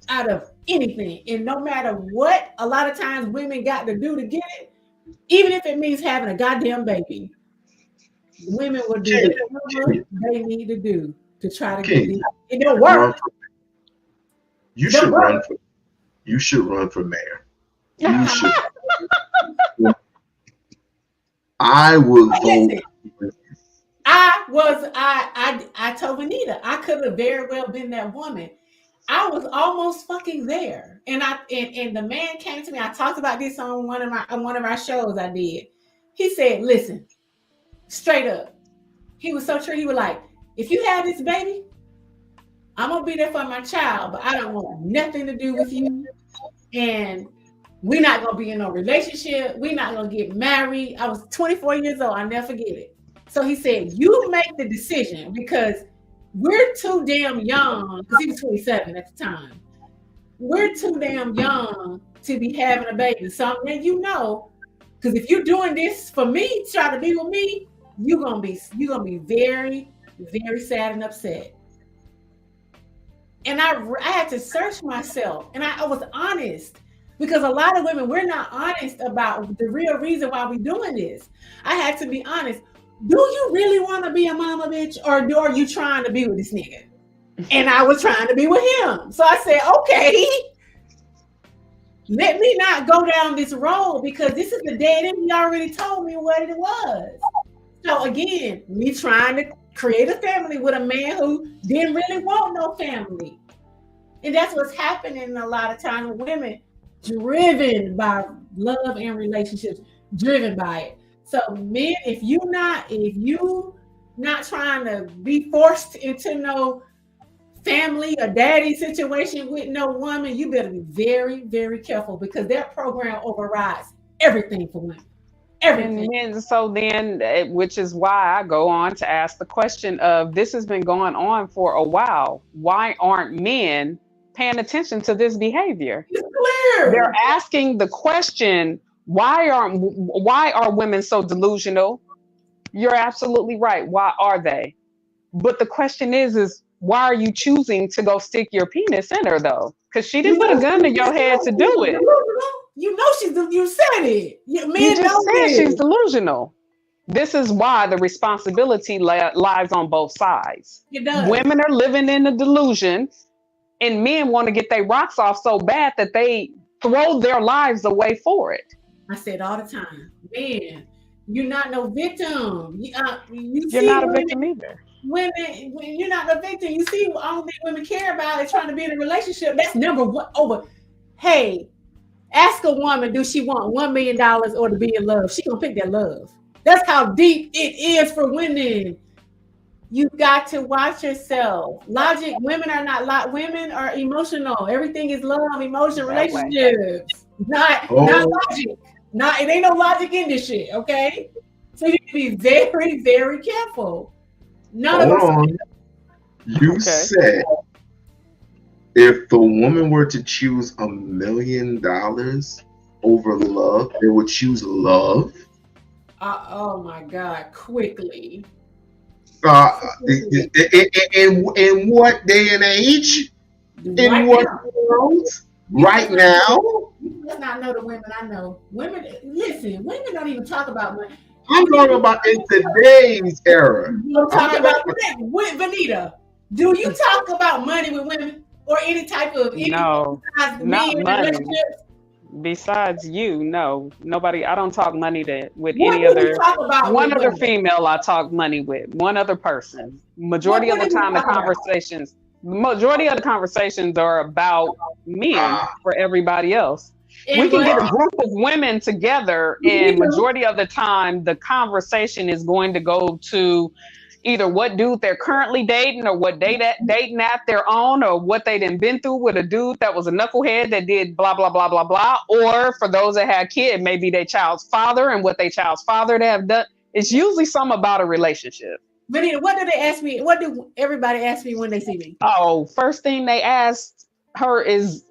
out of anything. And no matter what, a lot of times women got to do to get it, even if it means having a goddamn baby, women will do whatever they need to do to try to get it. It don't work. You should run for mayor. You should. I would vote. I told Anita, I could have very well been that woman. I was almost fucking there. And the man came to me. I talked about this on one of our shows I did. He said, listen, straight up. He was so true. He was like, if you have this baby, I'm gonna be there for my child, but I don't want nothing to do with you. And we're not gonna be in no relationship. We're not gonna get married. I was 24 years old. I'll never forget it. So he said, you make the decision, because we're too damn young, because he was 27 at the time. We're too damn young to be having a baby. So I'm letting you know, because if you're doing this for me, try to be with me, you're gonna be very, very sad and upset. And I had to search myself, and I was honest, because a lot of women, we're not honest about the real reason why we're doing this. I had to be honest. Do you really want to be a mama bitch, or are you trying to be with this nigga? And I was trying to be with him. So I said, okay, Let me not go down this road because this is the dead end. You already told me what it was. So again, me trying to create a family with a man who didn't really want no family. And that's what's happening a lot of times with women, driven by love and relationships, driven by it. So men, if you not trying to be forced into no family or daddy situation with no woman, you better be very, very careful because that program overrides everything for women. Everything. And so then, which is why I go on to ask the question of this has been going on for a while. Why aren't men paying attention to this behavior? It's clear. They're asking the question, why are women so delusional? You're absolutely right. Why are they? But the question is why are you choosing to go stick your penis in her though? Because she didn't put a gun to your head to do it. You know you said it. You just said she's delusional. This is why the responsibility lies on both sides. It does. Women are living in a delusion, and men want to get their rocks off so bad that they throw their lives away for it. I said all the time, man, you're not no victim. You're not a victim either. Women, when you're not a victim, you see, the only thing women care about is trying to be in a relationship. That's number one. Hey, ask a woman, do she want $1 million or to be in love? She gonna pick that love. That's how deep it is for women. You got to watch yourself. Logic, women are emotional. Everything is love, emotion, relationships. Not logic. It ain't no logic in this shit, okay? So you need to be very, very careful. You said if the woman were to choose $1 million over love, they would choose love. Oh my God! Quickly. In what day and age? In what world? Right now? You must not know the women I know. Women don't even talk about money. I'm talking about in today's era. I'm talking about with Vanita. Do you talk about money with women or any type of no, not money? Besides you, no, nobody. I don't talk money with any other. One other female I talk money with. One other person. Majority of the time, the conversations are about men for everybody else. We can get a group of women together, and majority of the time, the conversation is going to go to either what dude they're currently dating, or what dating at their own, or what they done been through with a dude that was a knucklehead that did blah blah blah blah blah. Or for those that had kids, maybe their child's father and what their child's father to have done. It's usually something about a relationship. Vanita, what do they ask me? What do everybody ask me when they see me? Oh, first thing they asked her is,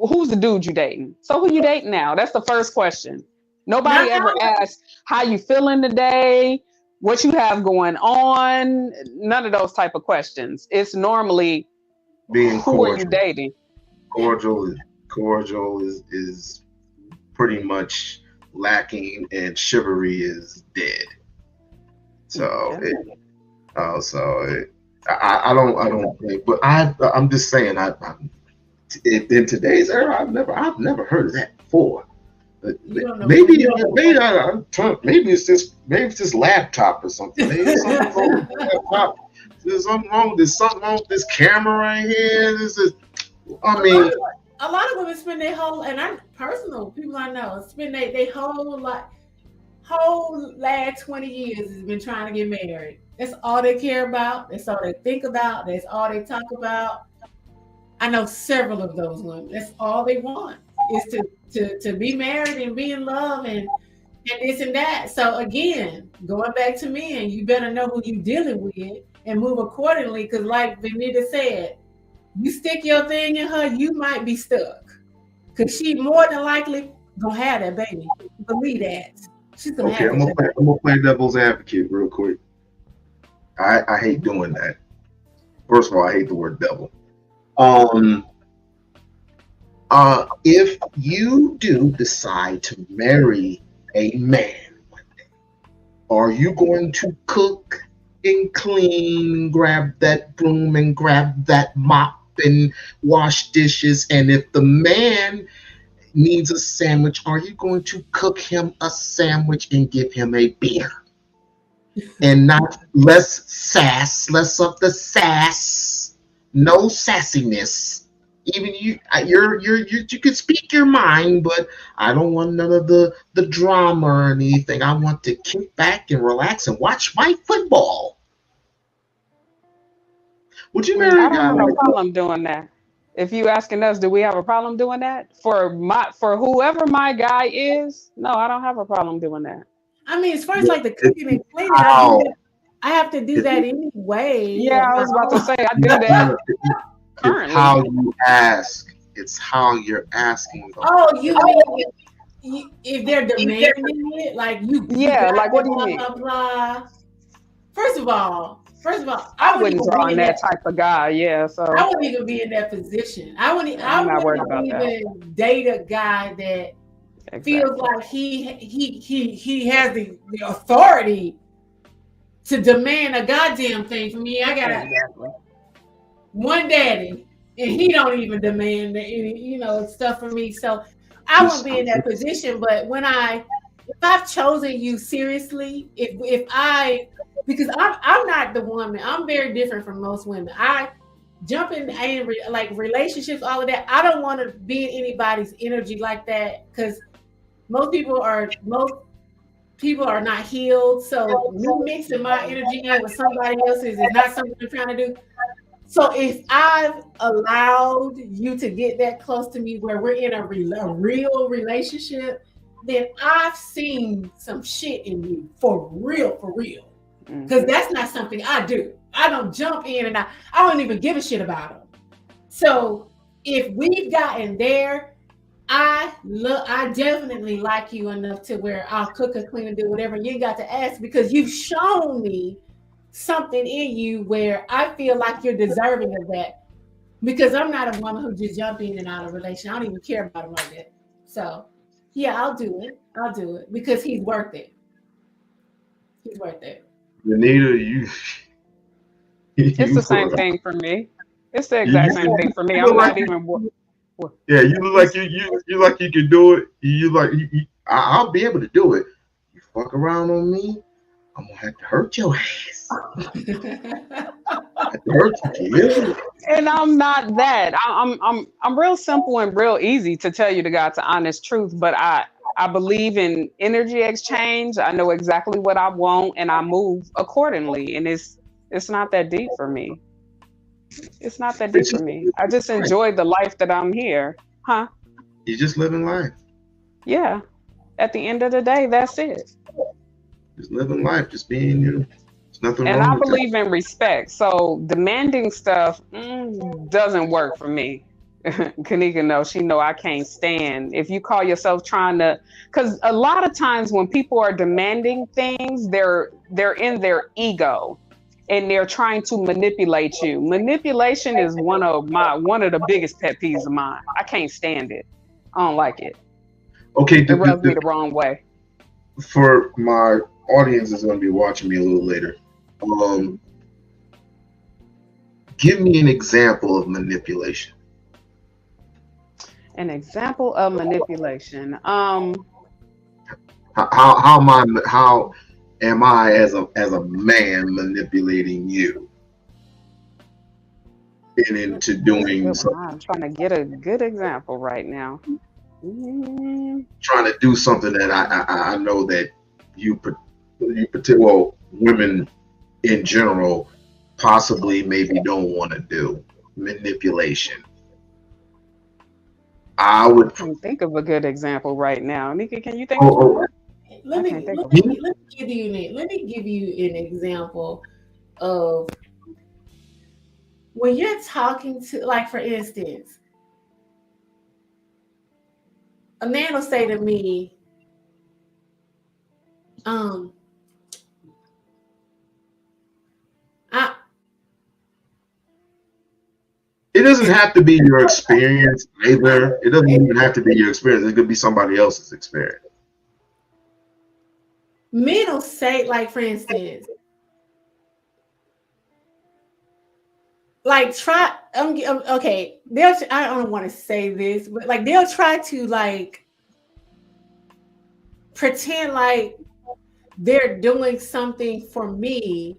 who's the dude you dating? So who you dating now? That's the first question. Nobody ever asked how you feeling today, what you have going on. None of those type of questions. It's normally being who cordial. Are you dating? Cordial is pretty much lacking, and chivalry is dead. So I don't think, but I'm just saying in today's era, I've never heard of that before. Maybe it's just laptop or something. Maybe something wrong with the laptop. There's something wrong with this camera right here. A lot of women spend their whole, and I'm personal people I know spend their whole last 20 years has been trying to get married. That's all they care about. That's all they think about. That's all they talk about. I know several of those women. That's all they want is to be married and be in love and this and that. So again, going back to men, you better know who you're dealing with and move accordingly. Because like Vanita said, you stick your thing in her, you might be stuck. Because she more than likely gonna have that baby. Believe that. She's gonna have I'm gonna play devil's advocate real quick. I hate doing that. First of all, I hate the word devil. If you do decide to marry a man one day, are you going to cook and clean, grab that broom and grab that mop and wash dishes? And if the man needs a sandwich, are you going to cook him a sandwich and give him a beer? And not less sass, less of the sass, no sassiness. Even you can speak your mind, but I don't want none of the drama or anything. I want to kick back and relax and watch my football. Would you marry I a don't guy have no like that? problem doing that. If you asking us, do we have a problem doing that? For whoever my guy is, no, I don't have a problem doing that. I mean, as far as Yeah, like the it's cooking and cleaning, how I have to do it's, that anyway Yeah, of I my was about to own. say I do that it's how currently. you ask. It's how you're asking though. Oh, you mean if they're demanding it, like you Yeah, got like to what do you blah mean? blah blah. First of all, I wouldn't draw on that type of guy. Yeah, I so wouldn't even be in that position. I I'm not worried wouldn't about that. even date a guy that feels Exactly. like he has the authority to demand a goddamn thing from me. I got Exactly. one daddy, and he don't even demand any, stuff from me. So I wouldn't Just be in that position. But if I've chosen you seriously, if I because I'm not the woman. I'm very different from most women. I jump in and like relationships, all of that. I don't want to be in anybody's energy like that because most people are not healed. So me mixing my energy in with somebody else's is not something I'm trying to do. So if I've allowed you to get that close to me where we're in a real relationship, then I've seen some shit in you for real, for real. Because that's not something I do. I don't jump in and I don't even give a shit about them. So if we've gotten there, I definitely like you enough to where I'll cook or clean and do whatever. You ain't got to ask because you've shown me something in you where I feel like you're deserving of that. Because I'm not a woman who just jump in and out of a relation. I don't even care about him like that. So yeah, I'll do it. I'll do it because he's worth it. He's worth it. Anita, It's you the same for thing for me. It's the you, exact same thing for me. you I'm look like not even. yeah, you look like you like you can do it. You like I'll be able to do it. You fuck around on me, I'm gonna have to hurt your ass. I have to hurt you. And I'm not that. I'm real simple and real easy to tell you the God's honest truth. But I believe in energy exchange. I know exactly what I want, and I move accordingly. And it's not that deep for me. It's not that deep It's for just me. I just enjoy the life that I'm here, huh? you're just living life. Yeah. At the end of the day, that's it. Just living life, just being you. There's nothing And wrong I with that. believe in respect. So demanding stuff doesn't work for me. Kennique knows she know I can't stand if you call yourself trying to, because a lot of times when people are demanding things, they're in their ego and they're trying to manipulate you. Manipulation is one of the biggest pet peeves of mine. I can't stand it. I don't like it. Okay, It rubs me the wrong way. for my audience is going to be watching me a little later. Um, give me an example of manipulation. An example of manipulation. How am I as a man manipulating you and into That's a doing good one. something, I'm trying to get a good example right now. Mm, trying to do something that I know that women in general possibly maybe don't want to do manipulation. I I would. can't think of a good example right now. Nika, can you think of one? Oh, I can't think of one. me? Let me give you an example of when you're talking to, like, for instance, a man will say to me, um, I It doesn't have to be your experience either. It doesn't even have to be your experience. It could be somebody else's experience. men will say, like, for instance, like try. Okay, I don't want to say this, but like they'll try to like pretend like they're doing something for me,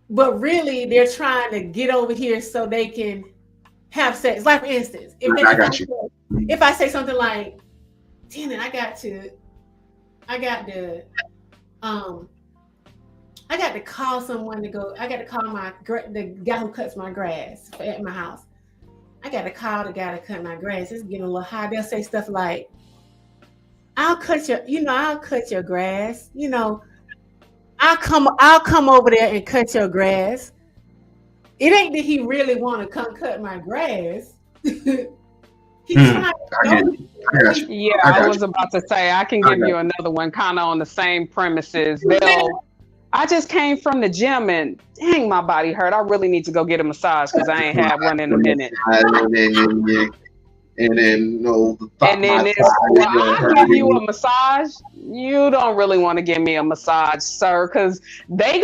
but really they're trying to get over here so they can have sex. Like for instance, if I say something like, "Damn it, I got to call someone to go. I got to call the guy who cuts my grass at my house. I got to call the guy to cut my grass. It's getting a little high." They'll say stuff like, I'll cut your grass. I'll come over there and cut your grass. It ain't that he really want to come cut my grass. He's trying to I was about to say, I can give you another one kind of on the same premises. I just came from the gym and dang, my body hurt. I really need to go get a massage because I ain't had one in a minute. And then I'll give you a massage. You don't really want to give me a massage, sir, because they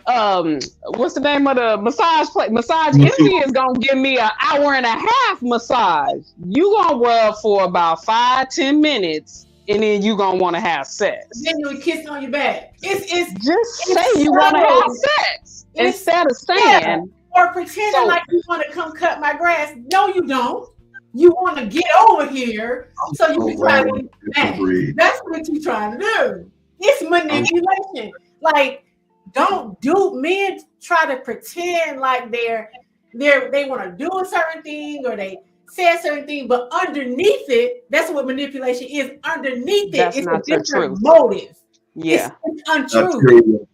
what's the name of the massage place? Massage Envy is gonna give me an hour and a half massage. You gonna rub for about 5-10 minutes, and then you gonna want to have sex. Then you kiss on your back. It's say you want to have sex instead of saying or pretending like you want to come cut my grass. No, you don't. You want to get over here so you can try to get back. That's what you're trying to do. It's manipulation. Like, men try to pretend like they want to do a certain thing or they say a certain thing, but underneath it, that's what manipulation is. Underneath it, it's a different motive. Yeah, it's untrue.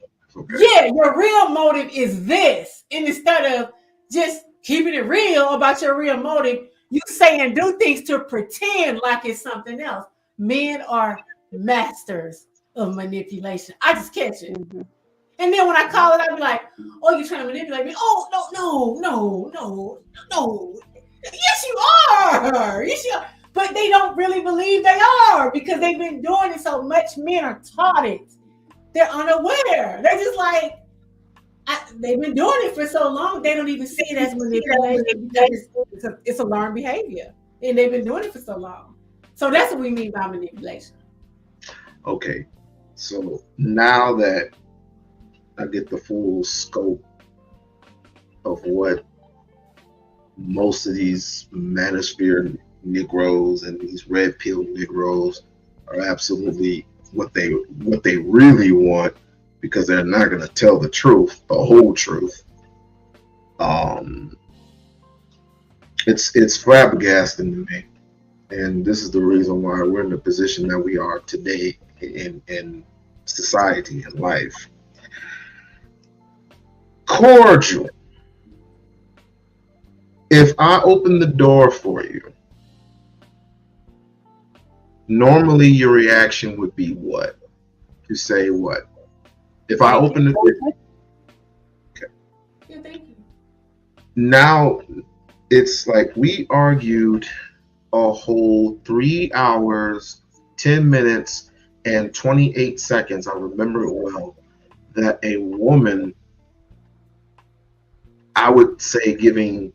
Yeah, your real motive is this, and instead of just keeping it real about your real motive, you say and do things to pretend like it's something else. Men are masters of manipulation. I just catch it. Mm-hmm. And then when I call it, I'll be like, "Oh, you're trying to manipulate me." "Oh, no. Yes, you are. Yes, you are." But they don't really believe they are because they've been doing it so much. Men are taught it. They're unaware. They're just like, they've been doing it for so long, they don't even see it as manipulation because it's a learned behavior. And they've been doing it for so long. So that's what we mean by manipulation. Okay. So now that I get the full scope of what most of these manosphere Negroes and these red pill Negroes are absolutely what they really want, because they're not going to tell the truth, the whole truth. It's flabbergasting to me, and this is the reason why we're in the position that we are today in society and life. Cordial. If I open the door for you, normally your reaction would be what? To say what? If I open the door, okay. Yeah, thank you. Now it's like we argued a whole 3 hours, 10 minutes, and 28 seconds. I remember it well. That a woman, I would say, giving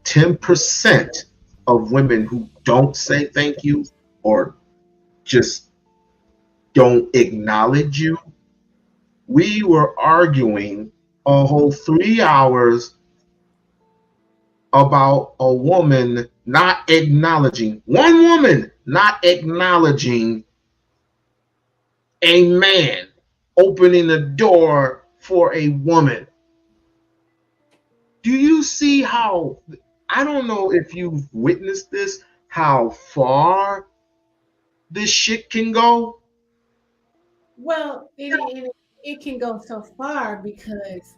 10% of women who don't say thank you or just don't acknowledge you. We were arguing a whole 3 hours about a woman not acknowledging, one woman not acknowledging a man opening the door for a woman. Do you see how, I don't know if you've witnessed this, how far this shit can go? Well, it can go so far because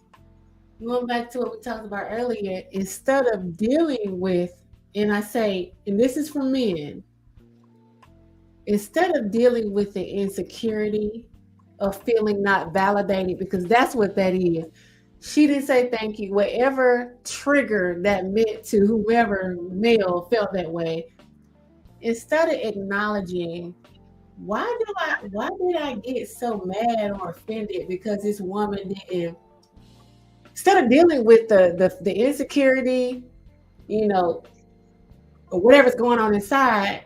going back to what we talked about earlier, instead of dealing with, and I say, and this is for men, instead of dealing with the insecurity of feeling not validated, because that's what that is. She didn't say thank you. Whatever trigger that meant to whoever male felt that way, instead of acknowledging, why did I get so mad or offended because this woman didn't instead of dealing with the insecurity, you know, or whatever's going on inside,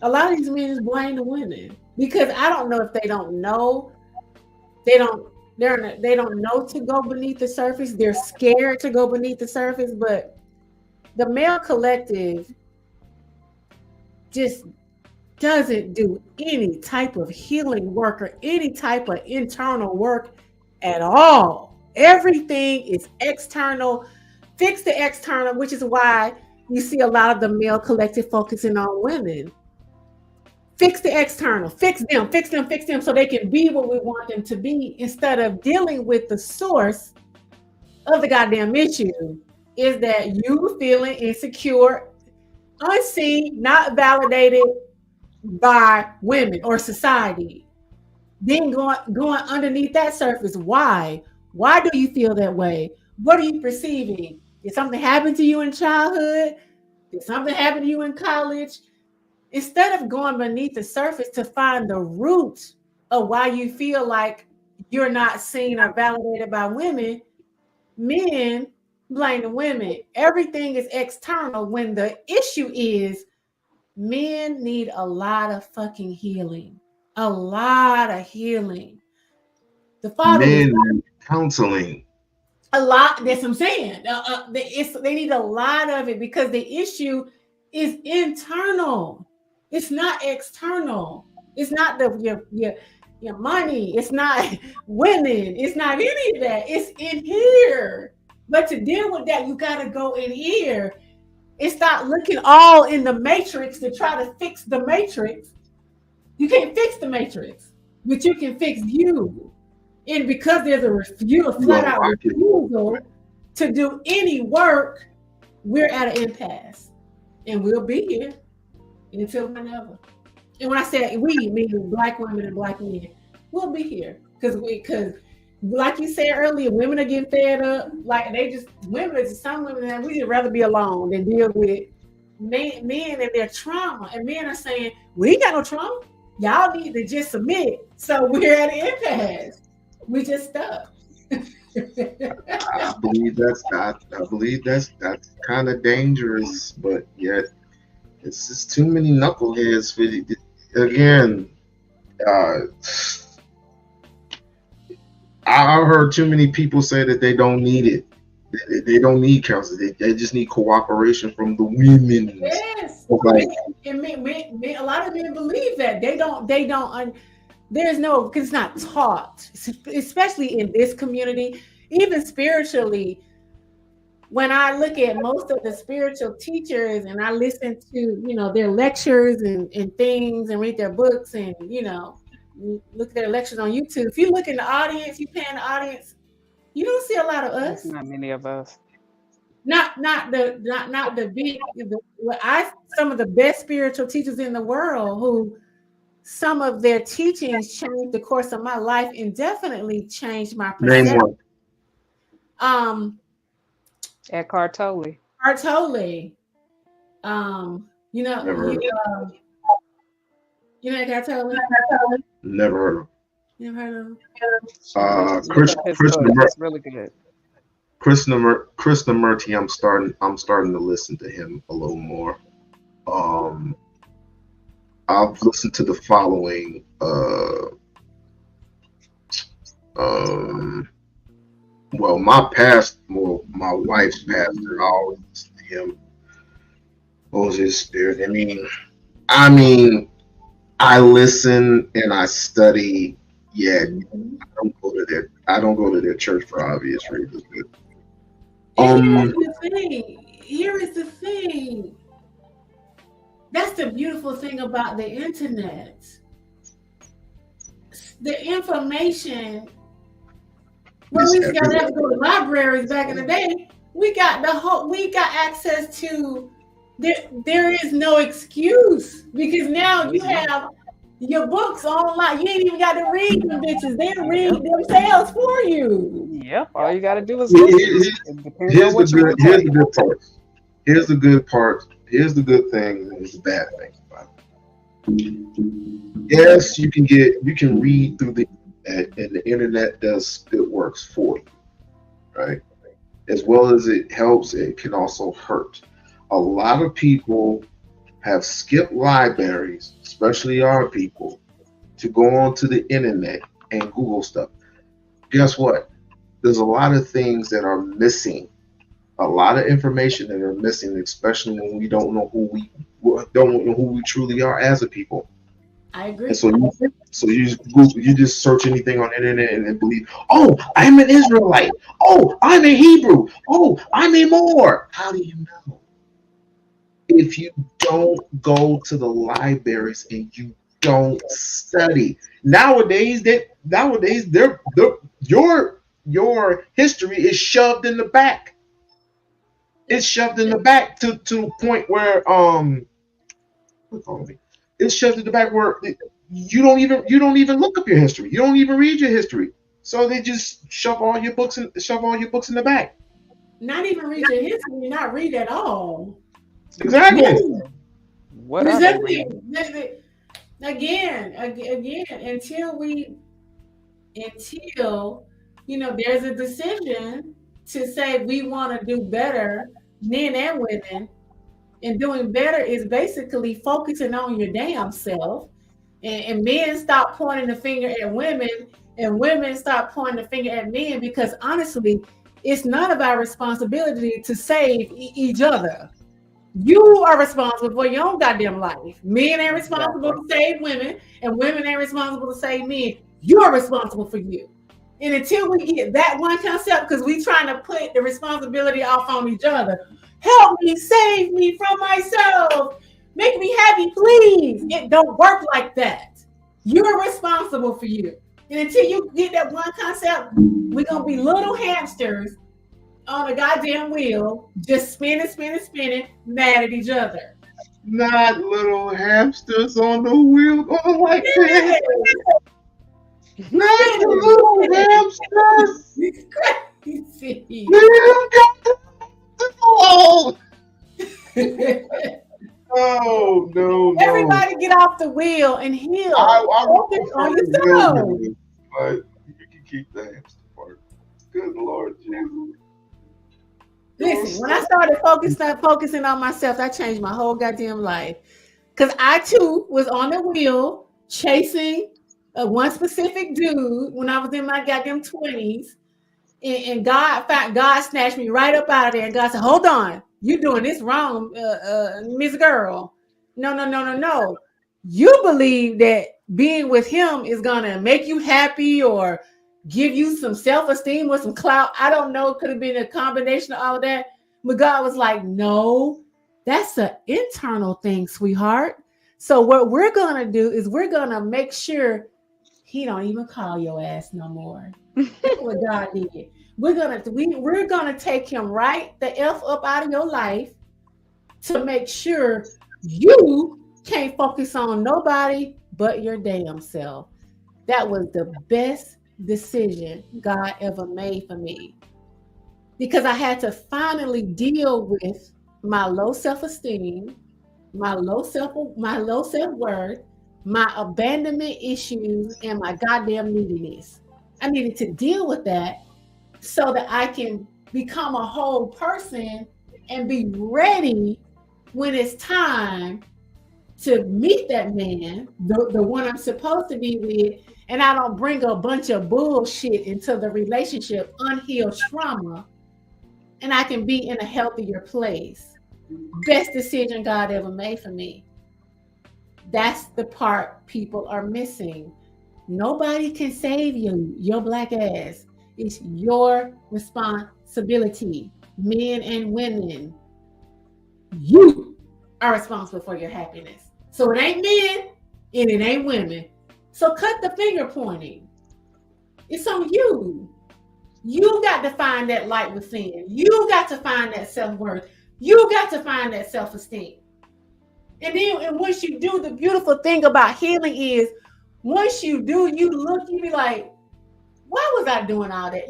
a lot of these men just blame the women because I don't know if they don't know, they don't know to go beneath the surface. They're scared to go beneath the surface, but the male collective just doesn't do any type of healing work or any type of internal work at all. Everything is external. Fix the external, which is why you see a lot of the male collective focusing on women. Fix the external, fix them so they can be what we want them to be instead of dealing with the source of the goddamn issue is that you feeling insecure, unseen, not validated by women or society. Then going underneath that surface, why? Why do you feel that way? What are you perceiving? Did something happen to you in childhood? Did something happen to you in college? Instead of going beneath the surface to find the root of why you feel like you're not seen or validated by women, men blame the women. Everything is external when the issue is men need a lot of fucking healing. A lot of healing. The father Men counseling. a lot. That's what I'm saying. They need a lot of it because the issue is internal. It's not external. It's not your money. It's not women. It's not any of that. It's in here. But to deal with that, you got to go in here and start looking all in the matrix to try to fix the matrix. You can't fix the matrix, but you can fix you. And because there's a flat out refusal to do any work, we're at an impasse. And we'll be here until whenever. And when I say we, meaning black women and black men, we'll be here. Because like you said earlier, women are getting fed up. Like some women, we just rather be alone than deal with men and their trauma. And men are saying, we ain't got no trauma. Y'all need to just submit. So we're at an impasse. We just stuck. I believe that's kind of dangerous, but yet it's just too many knuckleheads for it. Again. I heard too many people say that they don't need it. They don't need counseling. They just need cooperation from the women. Yes. Like, and a lot of men believe that they don't. There's no, because it's not taught, especially in this community, even spiritually. When I look at most of the spiritual teachers and I listen to, their lectures and things and read their books and, look at their lectures on YouTube. If you look in the audience, you pan the audience, you don't see a lot of us. Not many of us. Not the big. Some of the best spiritual teachers in the world who. Some of their teachings changed the course of my life and definitely changed my perception. Eckhart Tolle. Eckhart Tolle. You know Eckhart Tolle? Never heard of him. You never heard of him? That's really good. Krishnamurti, I'm starting to listen to him a little more. I've listened to the following. My wife's pastor, I always listen to him. What was his spirit? I mean, I listen and I study. Yeah, I don't go to their church for obvious reasons. Here is the thing. That's the beautiful thing about the internet. The information. When we used to have to go to libraries back in the day, we got access to. There is no excuse because now you have your books online. You ain't even got to read them bitches. They read themselves for you. Yep. All you got to do is here's the good part. Here's the good part. Here's the good thing and here's the bad thing about it. Yes, you can read through the internet, and the internet does good works for you. right? As well as it helps, it can also hurt. A lot of people have skipped libraries, especially our people, to go onto the internet and Google stuff. Guess what? There's a lot of things that are missing, a lot of information that are missing, especially when we don't know who we truly are as a people. I And agree. you just search anything on the internet and then believe, oh, I'm an Israelite. Oh, I'm a Hebrew. Oh, I'm a Moor. How do you know? If you don't go to the libraries and you don't study. Nowadays your history is shoved in the back. It's shoved in the back to a point where it's shoved in the back where you don't even look up your history. You don't even read your history. So they just shove all your books in the back. Not even read your history, not read at all. Exactly. What are they reading? Again, until there's a decision to say we want to do better, men and women, and doing better is basically focusing on your damn self. And men stop pointing the finger at women, and women stop pointing the finger at men, because honestly, it's none of our responsibility to save each other. You are responsible for your own goddamn life. Men ain't responsible to save women, and women ain't responsible to save men. You are responsible for you. And until we get that one concept, because we trying to put the responsibility off on each other. Help me, save me from myself. Make me happy, please. It don't work like that. You're responsible for you. And until you get that one concept, we're going to be little hamsters on a goddamn wheel, just spinning, mad at each other. Not little hamsters on the wheel going like that. Not little hamsters. It's crazy. Oh no! Everybody get off the wheel and heal. Focus on yourself. But you can keep the hamster part. Good Lord Jesus. Listen, when I started focusing on myself, that changed my whole goddamn life. Because I too was on the wheel chasing one specific dude when I was in my goddamn 20s. And God snatched me right up out of there. And God said, hold on, you're doing this wrong, Miss Girl. No. You believe that being with him is gonna make you happy or give you some self-esteem or some clout. I don't know. It could have been a combination of all of that. But God was like, no, that's an internal thing, sweetheart. So what we're gonna do is we're gonna make sure he don't even call your ass no more. That's what God did. We're gonna take him right the F up out of your life to make sure you can't focus on nobody but your damn self. That was the best decision God ever made for me, because I had to finally deal with my low self-esteem, my low self-worth, my abandonment issues, and my goddamn neediness. I needed to deal with that so that I can become a whole person and be ready when it's time to meet that man, the one I'm supposed to be with, and I don't bring a bunch of bullshit into the relationship, unhealed trauma, and I can be in a healthier place. Best decision God ever made for me. That's the part people are missing. Nobody can save you, your black ass. It's your responsibility, men and women. You are responsible for your happiness. So it ain't men and it ain't women. So cut the finger pointing. It's on you. You got to find that light within. You got to find that self-worth. You got to find that self-esteem. And once you do, the beautiful thing about healing is once you do, you look, you be like, why was I doing all that?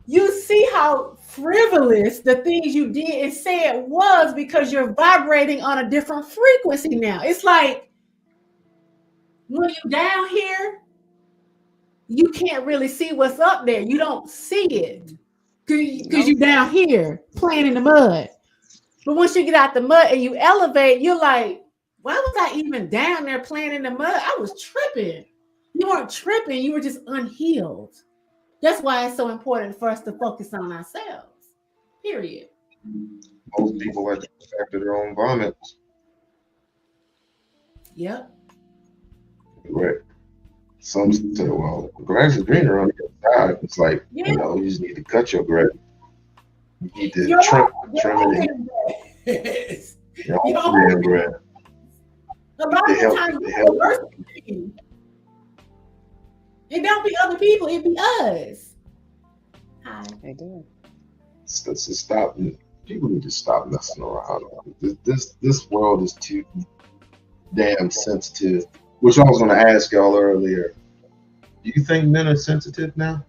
You see how frivolous the things you did and said was, because you're vibrating on a different frequency now. It's like when you're down here you can't really see what's up there. You don't see it because Nope. you're down here playing in the mud. But once you get out the mud and you elevate, you're like, why was I even down there playing in the mud? I was tripping. You weren't tripping, you were just unhealed. That's why it's so important for us to focus on ourselves. Period. Most people like to factor their own vomit. Yep. Right. Some say, well, the grass is greener on the other side. It's like, Yeah. you know, you just need to cut your grass. You need to Your trim own it. grass. Your Your own own damn grass. A lot of They the help. times They it's help. the worst thing. It don't be other people, it be us. Hi. They do. Let's just stop. People need to stop messing around. This world is too damn sensitive. Which I was going to ask y'all earlier. Do you think men are sensitive now?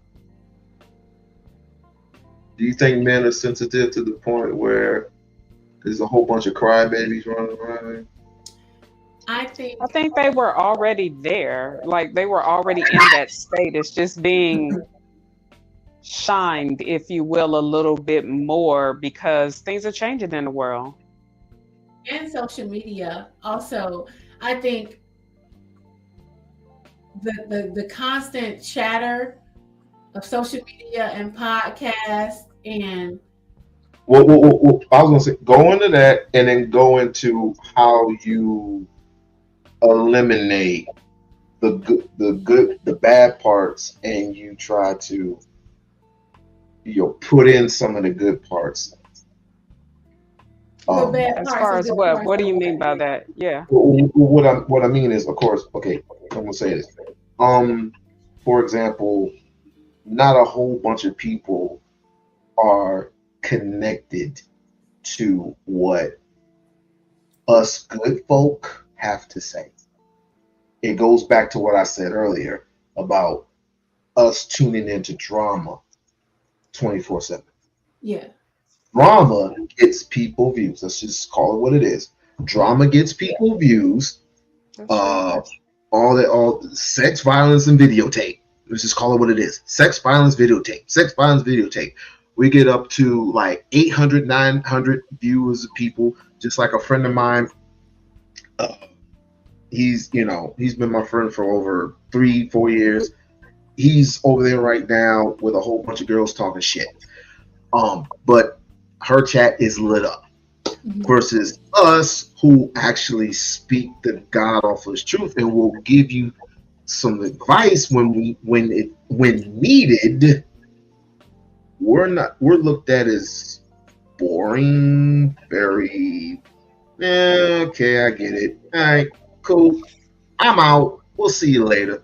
Do you think men are sensitive to the point where there's a whole bunch of crybabies running around? I think I think they were already there. Like they were already in that state. It's just being shined, if you will, a little bit more because things are changing in the world. and social media also, I think the constant chatter of social media and podcasts and Well, I was going to say, go into that and then go into how you eliminate the bad parts, and you try to put in some of the good parts. the bad As parts far and as good what? parts What do of you mean by life. that? Yeah. What I mean is, of course, okay, I'm gonna say this. For example, not a whole bunch of people are connected to what us good folk have to say. It goes back to what I said earlier about us tuning into drama 24/7. Yeah. Drama gets people views. Let's just call it what it is. Drama gets people views. That's true. All sex, violence, and videotape. Let's just call it what it is. Sex, violence, videotape. Sex, violence, videotape. We get up to like 800, 900 viewers of people. Just like a friend of mine. He's been my friend for over 3-4 years. He's over there right now with a whole bunch of girls talking shit. But her chat is lit up. Versus us, who actually speak the God awfulest truth and will give you some advice when needed. We're looked at as boring, very okay, I get it. All right, cool. I'm out. We'll see you later.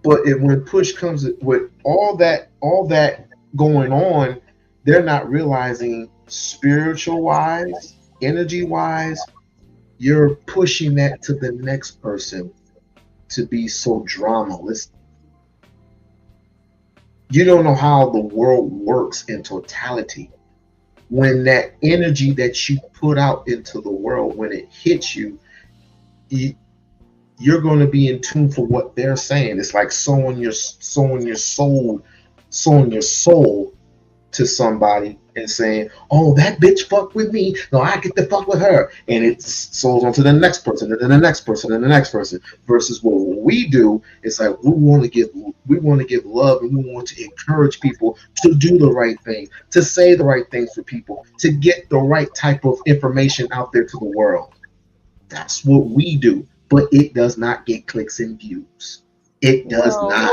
But when push comes with all that going on, they're not realizing spiritual wise, energy wise, you're pushing that to the next person to be so dramaless. You don't know how the world works in totality. When that energy that you put out into the world, when it hits you, you're going to be in tune for what they're saying. It's like sowing your soul to somebody and saying, "Oh, that bitch fucked with me. No, I get to fuck with her," and it souls on to the next person, and then the next person, and the next person. Versus what we do is like we want to give love, and we want to encourage people to do the right thing, to say the right things for people, to get the right type of information out there to the world. That's what we do, but it does not get clicks and views. It does not.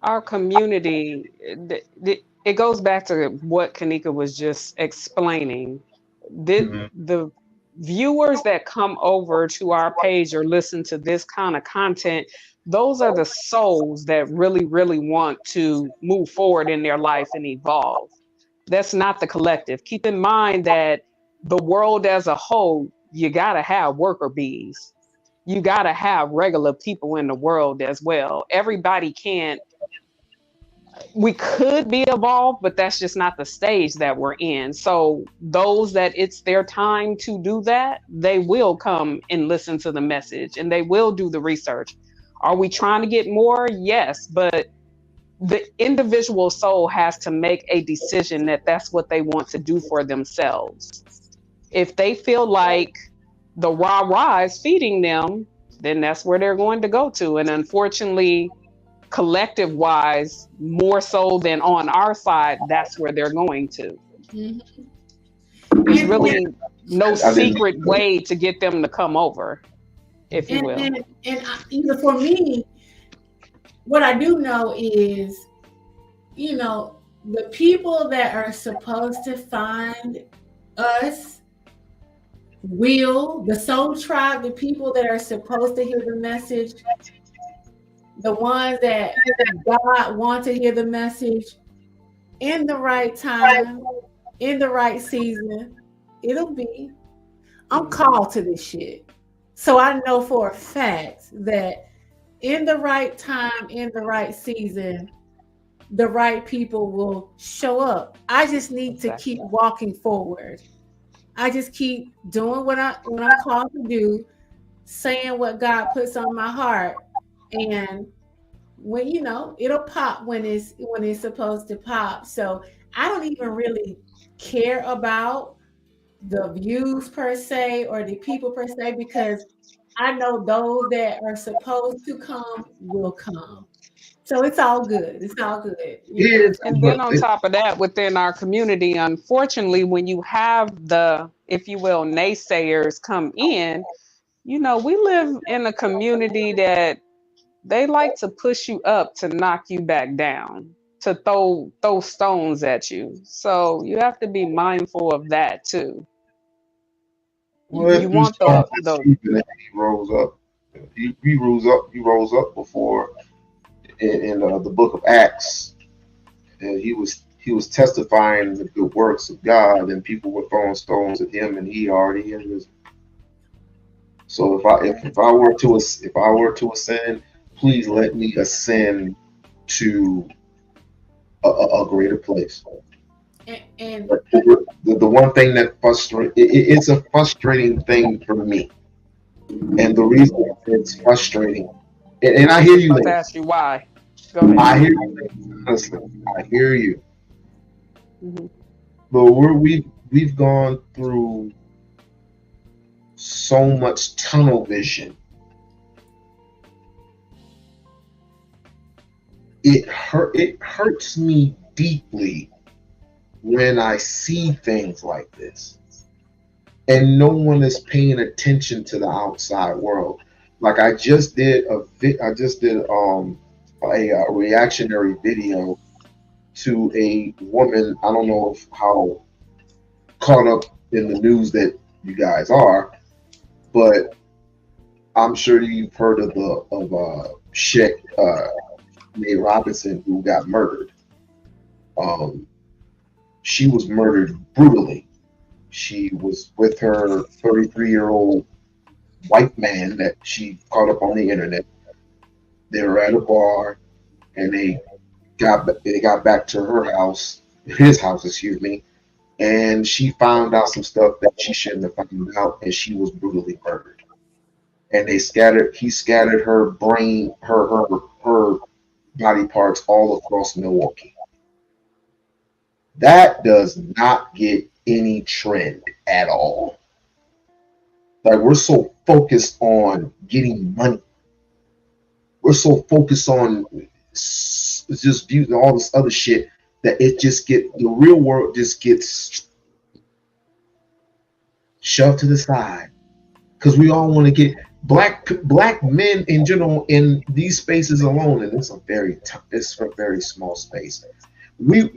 Our community, it goes back to what Kennique was just explaining. The viewers that come over to our page or listen to this kind of content, those are the souls that really, really want to move forward in their life and evolve. That's not the collective. Keep in mind that the world as a whole, you got to have worker bees. You got to have regular people in the world as well. Everybody can't. We could be evolved, but that's just not the stage that we're in. So those that it's their time to do that, they will come and listen to the message and they will do the research. Are we trying to get more? Yes, but the individual soul has to make a decision that that's what they want to do for themselves. If they feel like the rah-rah is feeding them, then that's where they're going to go to. And unfortunately, collective wise, more so than on our side, that's where they're going to. Mhm. There's And, really no I didn't. secret way to get them to come over, if you and, will. for me, what I do know is, the people that are supposed to find us will, the soul tribe, the people that are supposed to hear the message, the ones that God wants to hear the message in the right time, in the right season, it'll be. I'm called to this shit. So I know for a fact that in the right time, in the right season, the right people will show up. I just need to keep walking forward. I just keep doing what I'm called to do, saying what God puts on my heart, and when it'll pop when it's supposed to pop. So I don't even really care about the views per se or the people per se, because I know those that are supposed to come will come. So it's all good. It's all good. And then on top of that, within our community, unfortunately, when you have the, if you will, naysayers come in, we live in a community that they like to push you up to knock you back down, to throw stones at you. So you have to be mindful of that too. Well, You you want start the deceiving and he rose up. He rose up. He rose up before in the book of Acts, and he was testifying the good works of God, and people were throwing stones at him, and he already had risen. So if I were to ascend, please let me ascend to a greater place. And But the one thing that it's a frustrating thing for me, and the reason it's frustrating, and I hear you, let's ladies. ask you why. Go ahead. I hear you, ladies. Honestly, I hear you. Mhm. But we've gone through so much tunnel vision. It hurts me deeply when I see things like this, and no one is paying attention to the outside world. Like I just did a reactionary video to a woman. I don't know how caught up in the news that you guys are, but I'm sure you've heard of Sheck May Robinson, who got murdered. Um, she was murdered brutally. She was with her 33-year-old white man that she caught up on the internet. They were at a bar, and they got back to his house, excuse me, and she found out some stuff that she shouldn't have found out, and she was brutally murdered. And he scattered her brain, her body parts all across Milwaukee. That does not get any trend at all. Like, we're so focused on getting money. We're so focused on just viewing all this other shit that the real world just gets shoved to the side, because we all want to get black men in general in these spaces alone, and it's a very small space. We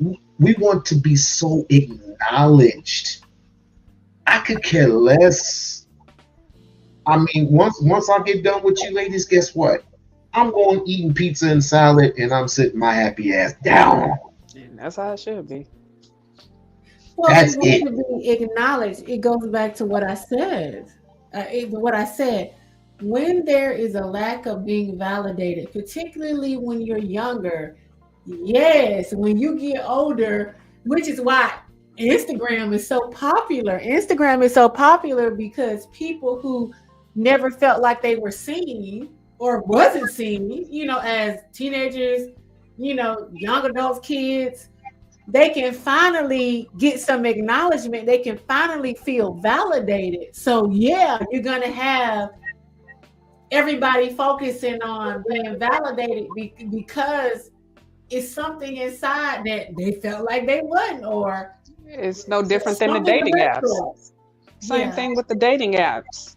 want to be so acknowledged. I could care less. I mean, once I get done with you ladies, guess what? I'm going eating pizza and salad, and I'm sitting my happy ass down. And that's how it should be. well, That's we it. want to be acknowledged. It goes back to what I said. When there is a lack of being validated, particularly when you're younger, yes, when you get older, which is why Instagram is so popular. Instagram is so popular because people who never felt like they were seen or wasn't seen, as teenagers, young adults, kids, they can finally get some acknowledgement. They can finally feel validated. So yeah, you're gonna have everybody focusing on being validated because it's something inside that they felt like they wasn't, or It's no different than the something dating apps. mental. Same Yeah, thing with the dating apps.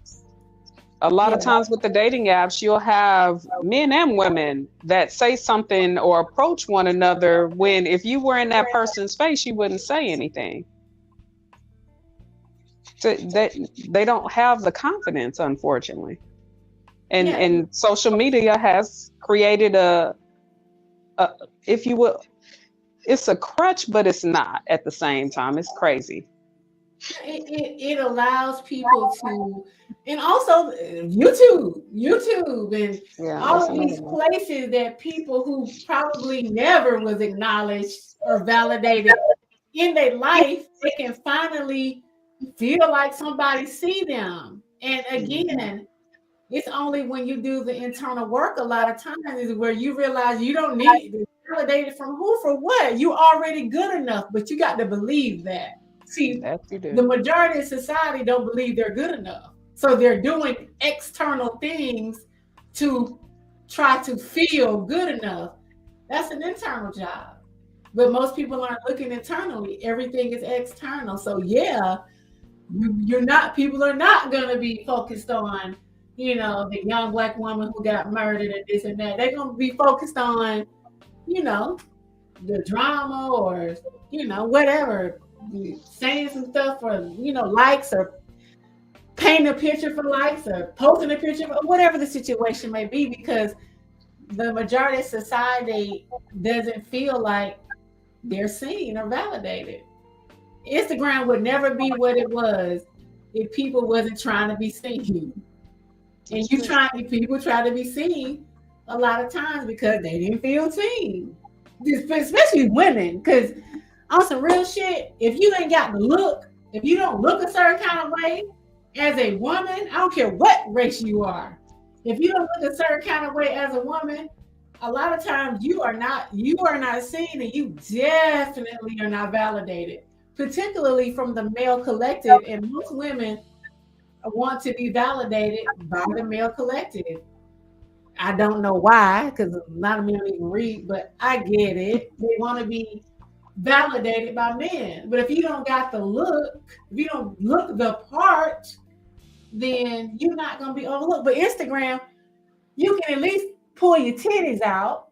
A lot of yeah, times with the dating apps, you'll have men and women that say something or approach one another when if you were in that person's face, you wouldn't say anything. So they don't have the confidence, unfortunately. And yeah. and social media has created a if you will, it's a crutch, but it's not at the same time. It's crazy. It allows people to, and also YouTube, and Yeah, all that's of another these one. places that people who probably never was acknowledged or validated in their life, they can finally feel like somebody see them. And Mhm. again, it's only when you do the internal work a lot of times is where you realize you don't need to validate it from who for what. You already good enough, but you got to believe that. See, That you the do. majority of society don't believe they're good enough. So they're doing external things to try to feel good enough. That's an internal job. But most people aren't looking internally. Everything is external. So yeah, you're not, people are not going to be focused on, the young black woman who got murdered and this and that. They're going to be focused on, you know the drama, or whatever, saying some stuff for likes, or painting a picture for likes, or posting a picture, or whatever the situation may be, because the majority of society doesn't feel like they're seen or validated. Instagram would never be what it was if people wasn't trying to be seen. And That's true. people try to be seen a lot of times because they didn't feel seen. Especially women, because on some real shit, if you ain't got the look, if you don't look a certain kind of way as a woman, I don't care what race you are. If you don't look a certain kind of way as a woman, a lot of times you are not seen, and you definitely are not validated, particularly from the male collective. And most women want to be validated by the male collective. I don't know why, because a lot of men don't even read, but I get it. They want to be validated by men. But if you don't got the look, if you don't look the part, then you're not gonna be overlooked. But Instagram, you can at least pull your titties out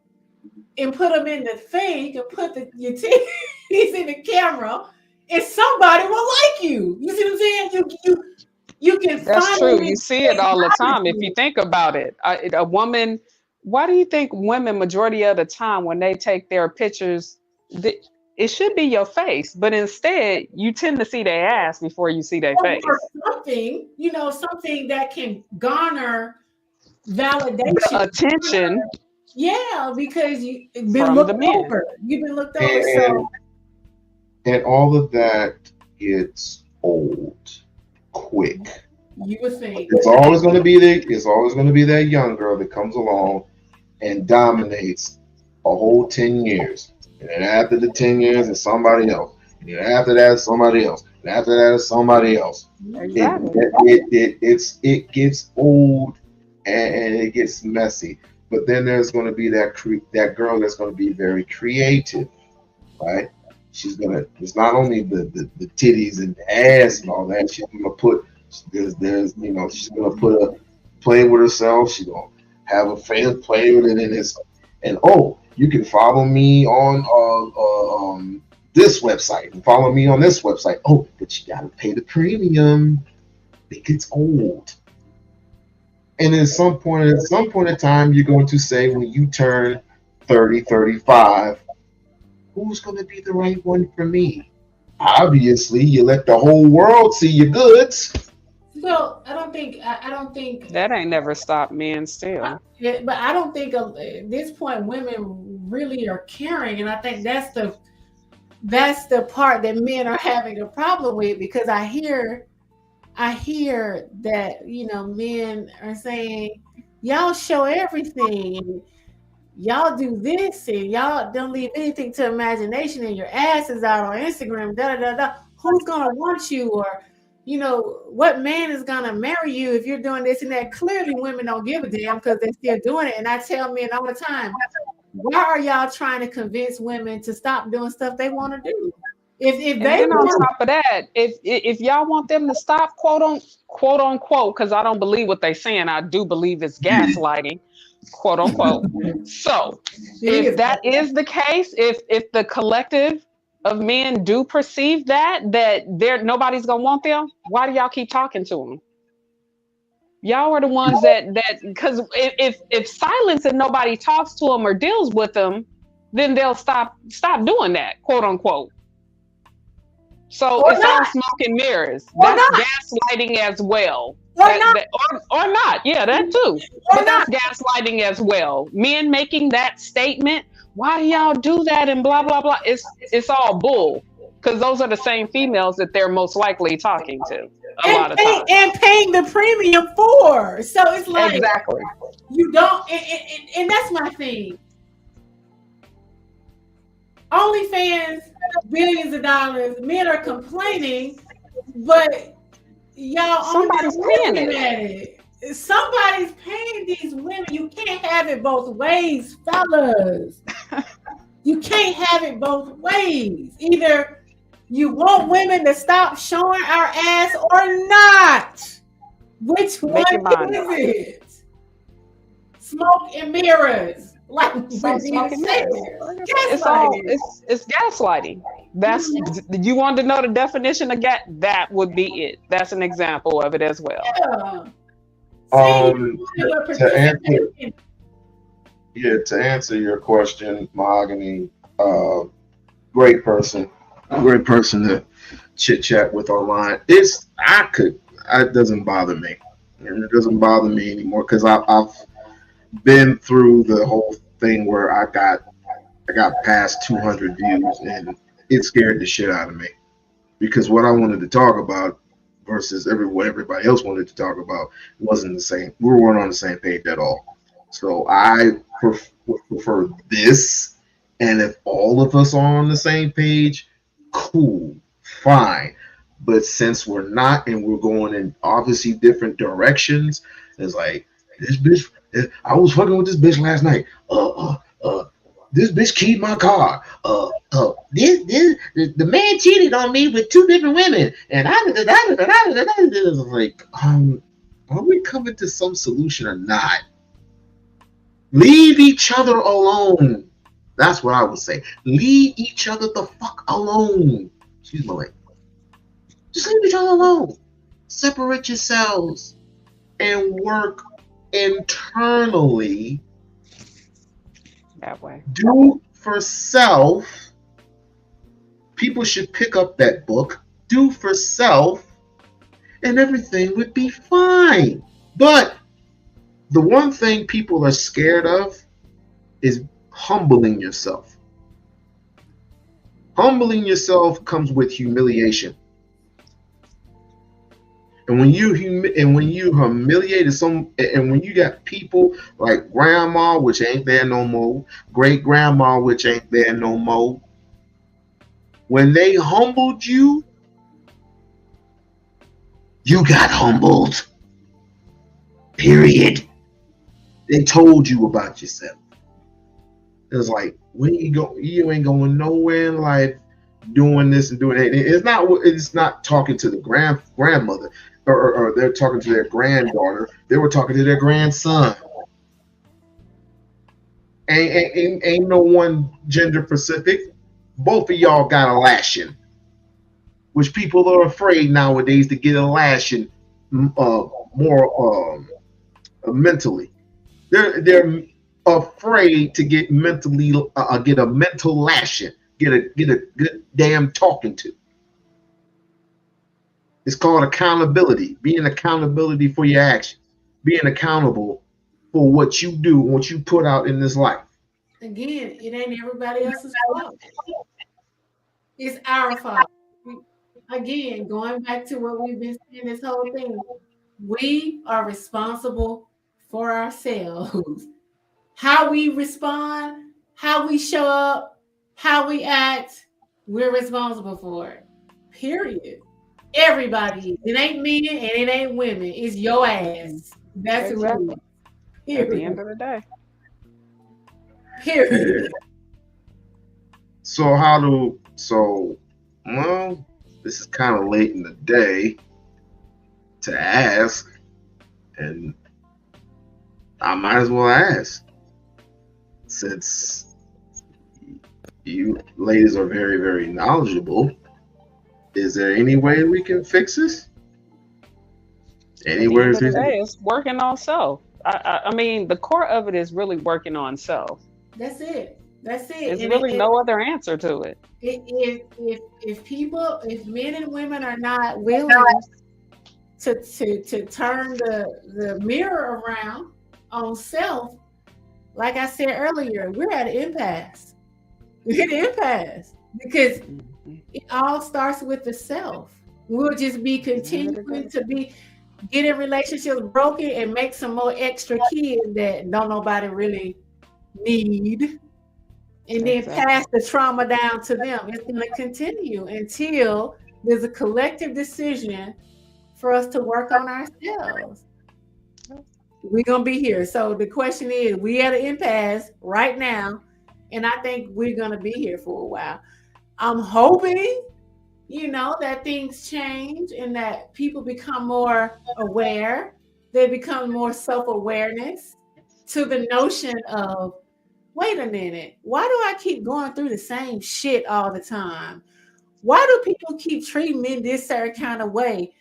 and put them in the thing, and put your titties in the camera, and somebody will like you. You see what I'm saying? You can That's true. finally You see it all the time. If you acknowledge. think about it, a woman. Why do you think women, majority of the time, when they take their pictures, it should be your face, but instead you tend to see their ass before you see their Or face. something, something that can garner The validation. attention Yeah, because you've been from the looked men. over. You've been looked over. and So and all of that gets old quick. you would think, It's always going to be it's always going to be that young girl that comes along and dominates a whole 10 years. And then after the 10 years, it's somebody else. And then after that, it's somebody else. And after that, it's somebody else. It Exactly. it gets old, and it gets messy. But then there's going to be that girl that's going to be very creative, right? She's gonna. It's not only the titties and the ass and all that. She's gonna put. There's she's gonna put a play with herself. She's gonna have a fan play with it, and oh, you can follow me on this website and follow me on this website. Oh, but you gotta pay the premium. It gets old. And at some point in time, you're going to say, when you turn 30, 35, who's going to be the right one for me? Obviously, you let the whole world see your goods. well, I don't think, That ain't never stopped men still. yeah, but I don't think at this point women really are caring, and I think that's the part that men are having a problem with, because I hear that men are saying, y'all show everything. And y'all do this and y'all don't leave anything to imagination and your ass is out on Instagram, da da da da. Who's gonna want you? Or, what man is gonna marry you if you're doing this and that? Clearly women don't give a damn because they're still doing it. And I tell men all the time, why are y'all trying to convince women to stop doing stuff they want to do? If And they then on want, top of that, if y'all want them to stop, quote unquote, because I don't believe what they're saying, I do believe it's gaslighting, quote unquote. So it if is. that is the case, if the collective of men do perceive that they're nobody's gonna want them, why do y'all keep talking to them? Y'all are the ones that because if silence and nobody talks to them or deals with them, then they'll stop doing that, quote unquote. So Or it's not, all smoke and mirrors. or That's not, gaslighting as well. or not, Or not. Yeah, that too. or But not. that's gaslighting as well. Men making that statement, why do y'all do that and blah blah blah. It's all bull. Because those are the same females that they're most likely talking to a lot of times. And paying the premium for. So it's like Exactly. you don't, and that's my thing. OnlyFans, billions of dollars. Men are complaining, but y'all only Somebody's paying looking it. at it. Somebody's paying these women. You can't have it both ways, fellas. You can't have it both ways. Either you want women to stop showing our ass or not. Which one Make your mind is up. it? Smoke and mirrors. Like Some smoke and mirrors. It's all gaslighting. it's gaslighting. That's you wanted to know the definition of that would be it. That's an example of it as well. Yeah. To answer, to answer your question, Mahogany, great person to chit chat with online. It doesn't bother me. It doesn't bother me anymore because I've been through the whole thing where I got past 200 views and it scared the shit out of me because what I wanted to talk about versus what everybody else wanted to talk about wasn't the same. We weren't on the same page at all. So I would prefer this, and if all of us are on the same page, cool, fine. But since we're not, and we're going in obviously different directions, it's like this bitch. I was fucking with this bitch last night. This bitch keyed my car. The man cheated on me with two different women, and like, are we coming to some solution or not? Leave each other alone. That's what I would say. Leave each other the fuck alone. Excuse my language. Just leave each other alone. Separate yourselves and work internally. That way. Do for self. People should pick up that book. Do for self, and everything would be fine. But the one thing people are scared of is humbling yourself. Humbling yourself comes with humiliation. And when you humiliate some, and when you got people like grandma, which ain't there no more, great grandma, which ain't there no more, when they humbled you, you got humbled. Period. They told you about yourself. It's like, when you go, you ain't going nowhere in life doing this and doing that. It's not talking to the grandmother or they're talking to their granddaughter. They were talking to their grandson. Ain't no one gender specific. Both of y'all got a lashing, which people are afraid nowadays to get a lashing more mentally. They're afraid to get mentally get a mental lashing, get a good damn talking to. It's called accountability. Being accountability for your actions. Being accountable for what you do, what you put out in this life. Again, it ain't everybody else's fault. It's our fault. Again, going back to what we've been saying this whole thing, we are responsible for ourselves. How we respond, how we show up, how we act, we're responsible for it. Period. Everybody. It ain't men and it ain't women. It's your ass. That's who it Exactly. is. At the end of the day. Period. So well, this is kind of late in the day to ask, and I might as well ask, since you ladies are very, very knowledgeable. Is there any way we can fix this? At the end of the day, it's working on self. I mean, the core of it is really working on self. That's it. That's it. There's And really no other answer to it. If men and women are not willing to turn the mirror around on self, like I said earlier, we're at an impasse. We're at an impasse because it all starts with the self. We'll just be continuing to be getting relationships broken and make some more extra kids that don't nobody really need, and then pass the trauma down to them. It's going to continue until there's a collective decision for us to work on ourselves. We're going to be here. So the question is, we at an impasse right now, and I think we're going to be here for a while. I'm hoping, that things change and that people become more aware. They become more self-awareness to the notion of, wait a minute, why do I keep going through the same shit all the time? Why do people keep treating me this certain kind of way?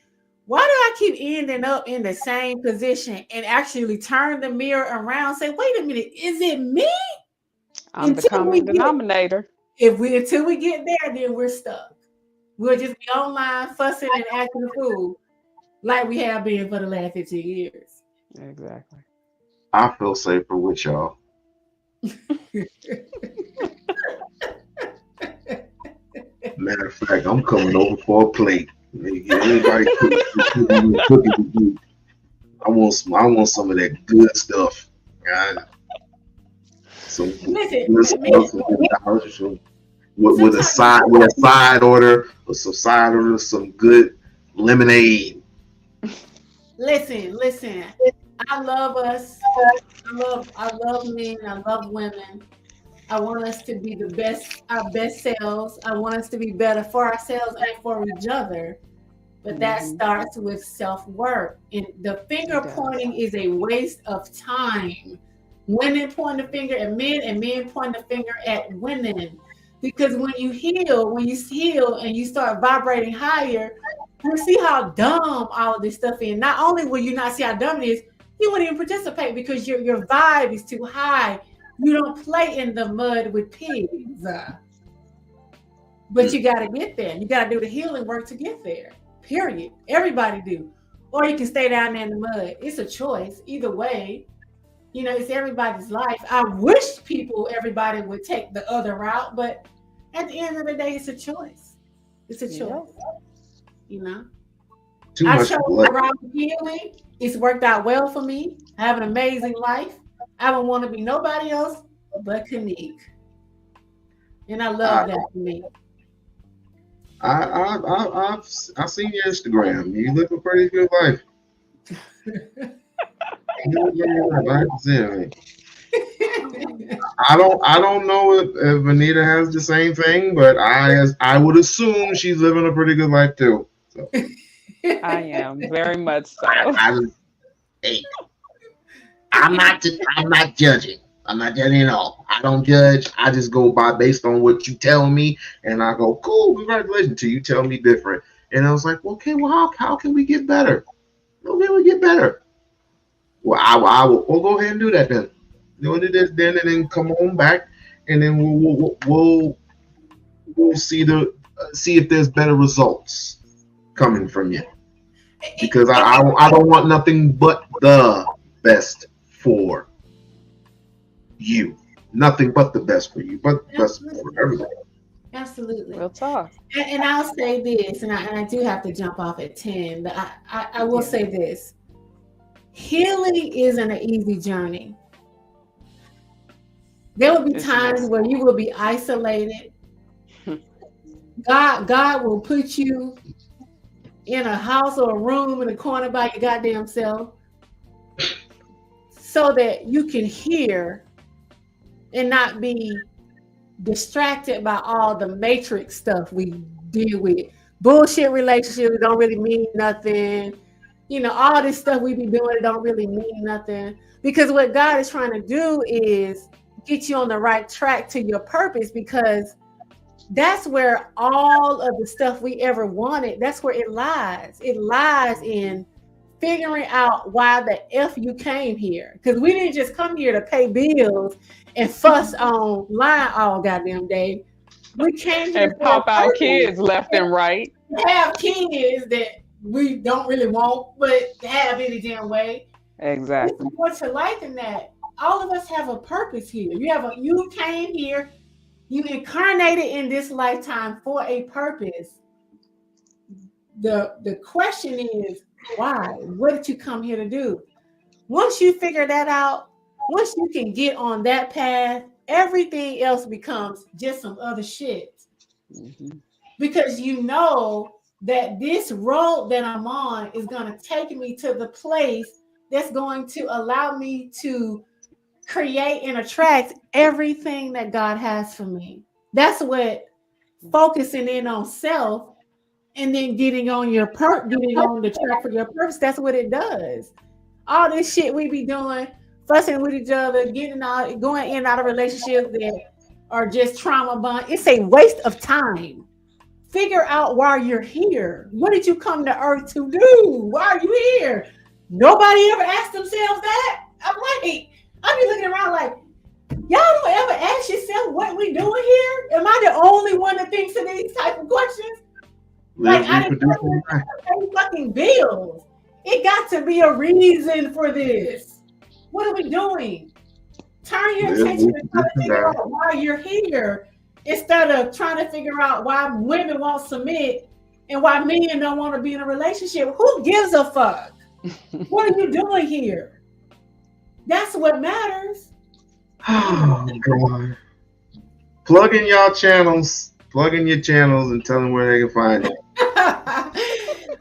Why do I keep ending up in the same position? And actually turn the mirror around and say, wait a minute, is it me? I'm the common denominator. Until we get there, then we're stuck. We'll just be online fussing and acting a fool like we have been for the last 15 years. Exactly. I feel safer with y'all. Matter of fact, I'm coming over for a plate. Anybody cooking with me? I want some of that good stuff. Some good stuff with a side order, or some good lemonade. Listen. I love us. I love men. I love women. I want us to be our best selves. I want us to be better for ourselves and for each other. But that starts with self-work. And the finger pointing is a waste of time. Women point the finger at men and men point the finger at women. Because when you heal and you start vibrating higher, you'll see how dumb all of this stuff is. Not only will you not see how dumb it is, you wouldn't even participate because your vibe is too high. You don't play in the mud with pigs. But you got to get there. You got to do the healing work to get there. Period. Everybody do. Or you can stay down there in the mud. It's a choice. Either way, it's everybody's life. I wish everybody would take the other route, but at the end of the day, it's a choice. It's a choice. I chose the route of healing. It's worked out well for me. I have an amazing life. I don't want to be nobody else but Kennique. And I love that for me. I've seen your Instagram. You live a pretty good life. I don't know if Anita has the same thing, but I would assume she's living a pretty good life too. So. I am very much so. I'm not judging. I'm not judging at all. I don't judge. I just go based on what you tell me, and I go, cool, congratulations. Till you tell me different, and I was like, okay, well, how can we get better? How can we get better? Well, I will. We'll go ahead and do that then. We'll do this then, and then come on back, and then we'll see if there's better results coming from you. Because I don't want nothing but the best for you. Nothing but the best for you, but the best for everybody. Absolutely. Real talk. And I'll say this, and I do have to jump off at 10, but I will say this. healing isn't an easy journey. There will be times where you will be isolated. God will put you in a house or a room in a corner by your goddamn self so that you can hear and not be distracted by all the matrix stuff we deal with. Bullshit relationships don't really mean nothing. You know, all this stuff we be doing, it don't really mean nothing. Because what God is trying to do is get you on the right track to your purpose, because that's where all of the stuff we ever wanted, that's where it lies. It lies in figuring out why the F you came here. Because we didn't just come here to pay bills and fuss online all goddamn day. We came here and pop out kids left and right. Have kids that we don't really want, but have any damn way. Exactly. There's more to life than that. All of us have a purpose here. You came here, you incarnated in this lifetime for a purpose. The question is, why? What did you come here to do? Once you figure that out, once you can get on that path, everything else becomes just some other shit. Mm-hmm. Because you know that this road that I'm on is going to take me to the place that's going to allow me to create and attract everything that God has for me. That's what focusing in on self and then getting on the track for your purpose. That's what it does. All this shit we be doing, fussing with each other, going in and out of relationships that are just trauma bond. It's a waste of time. Figure out why you're here. What did you come to earth to do? Why are you here? Nobody ever asked themselves that. I'm like, I be looking around like, y'all don't ever ask yourself what we doing here? Am I the only one that thinks of these type of questions? Like, I didn't pay fucking bills. It got to be a reason for this. What are we doing? Turn your attention to try to figure out why you're here, instead of trying to figure out why women won't submit and why men don't want to be in a relationship. Who gives a fuck? What are you doing here? That's what matters. Oh, God. Plug in y'all channels. Plug in your channels and tell them where they can find you.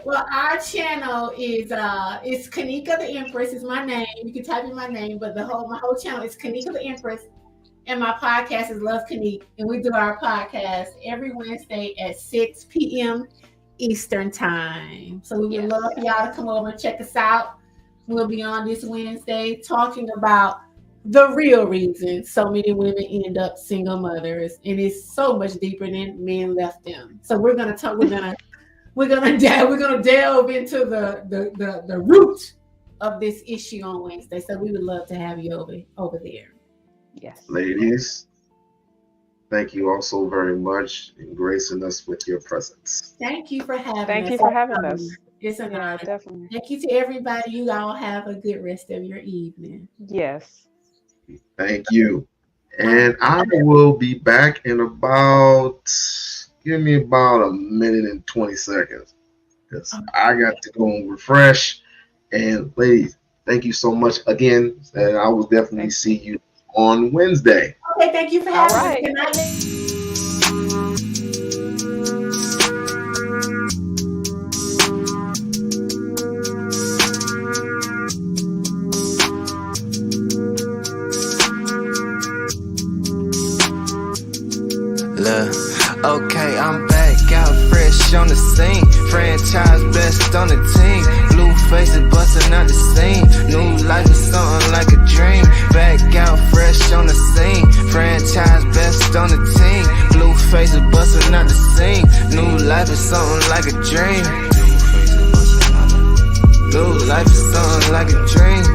Well, our channel is it's Kennique the Empress is my name. You can type in my name, but my whole channel is Kennique the Empress, and my podcast is Love Kennique, and we do our podcast every Wednesday at 6 p.m. Eastern time. So we would love for y'all to come over and check us out. We'll be on this Wednesday talking about the real reason so many women end up single mothers, and it's so much deeper than men left them. So we're gonna delve into the root of this issue on Wednesday. So we would love to have you over there. Yes, ladies, thank you all so very much in gracing us with your presence. Thank you for having us. Thank you for having us. It's an honor. Definitely. Thank you to everybody. You all have a good rest of your evening. Yes. Thank you. And I will be back in give me about a minute and 20 seconds. Because I got to go and refresh. And ladies, thank you so much again. And I will definitely see you on Wednesday. Okay, thank you for having me. Good night. Okay, I'm back out fresh on the scene. Franchise best on the team. Blue faces busting out the scene. New life is something like a dream. Back out fresh on the scene. Franchise best on the team. Blue faces busting out the scene. New life is something like a dream. New life is something like a dream.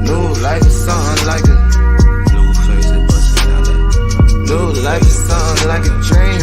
New life is something like a New life is something like a dream.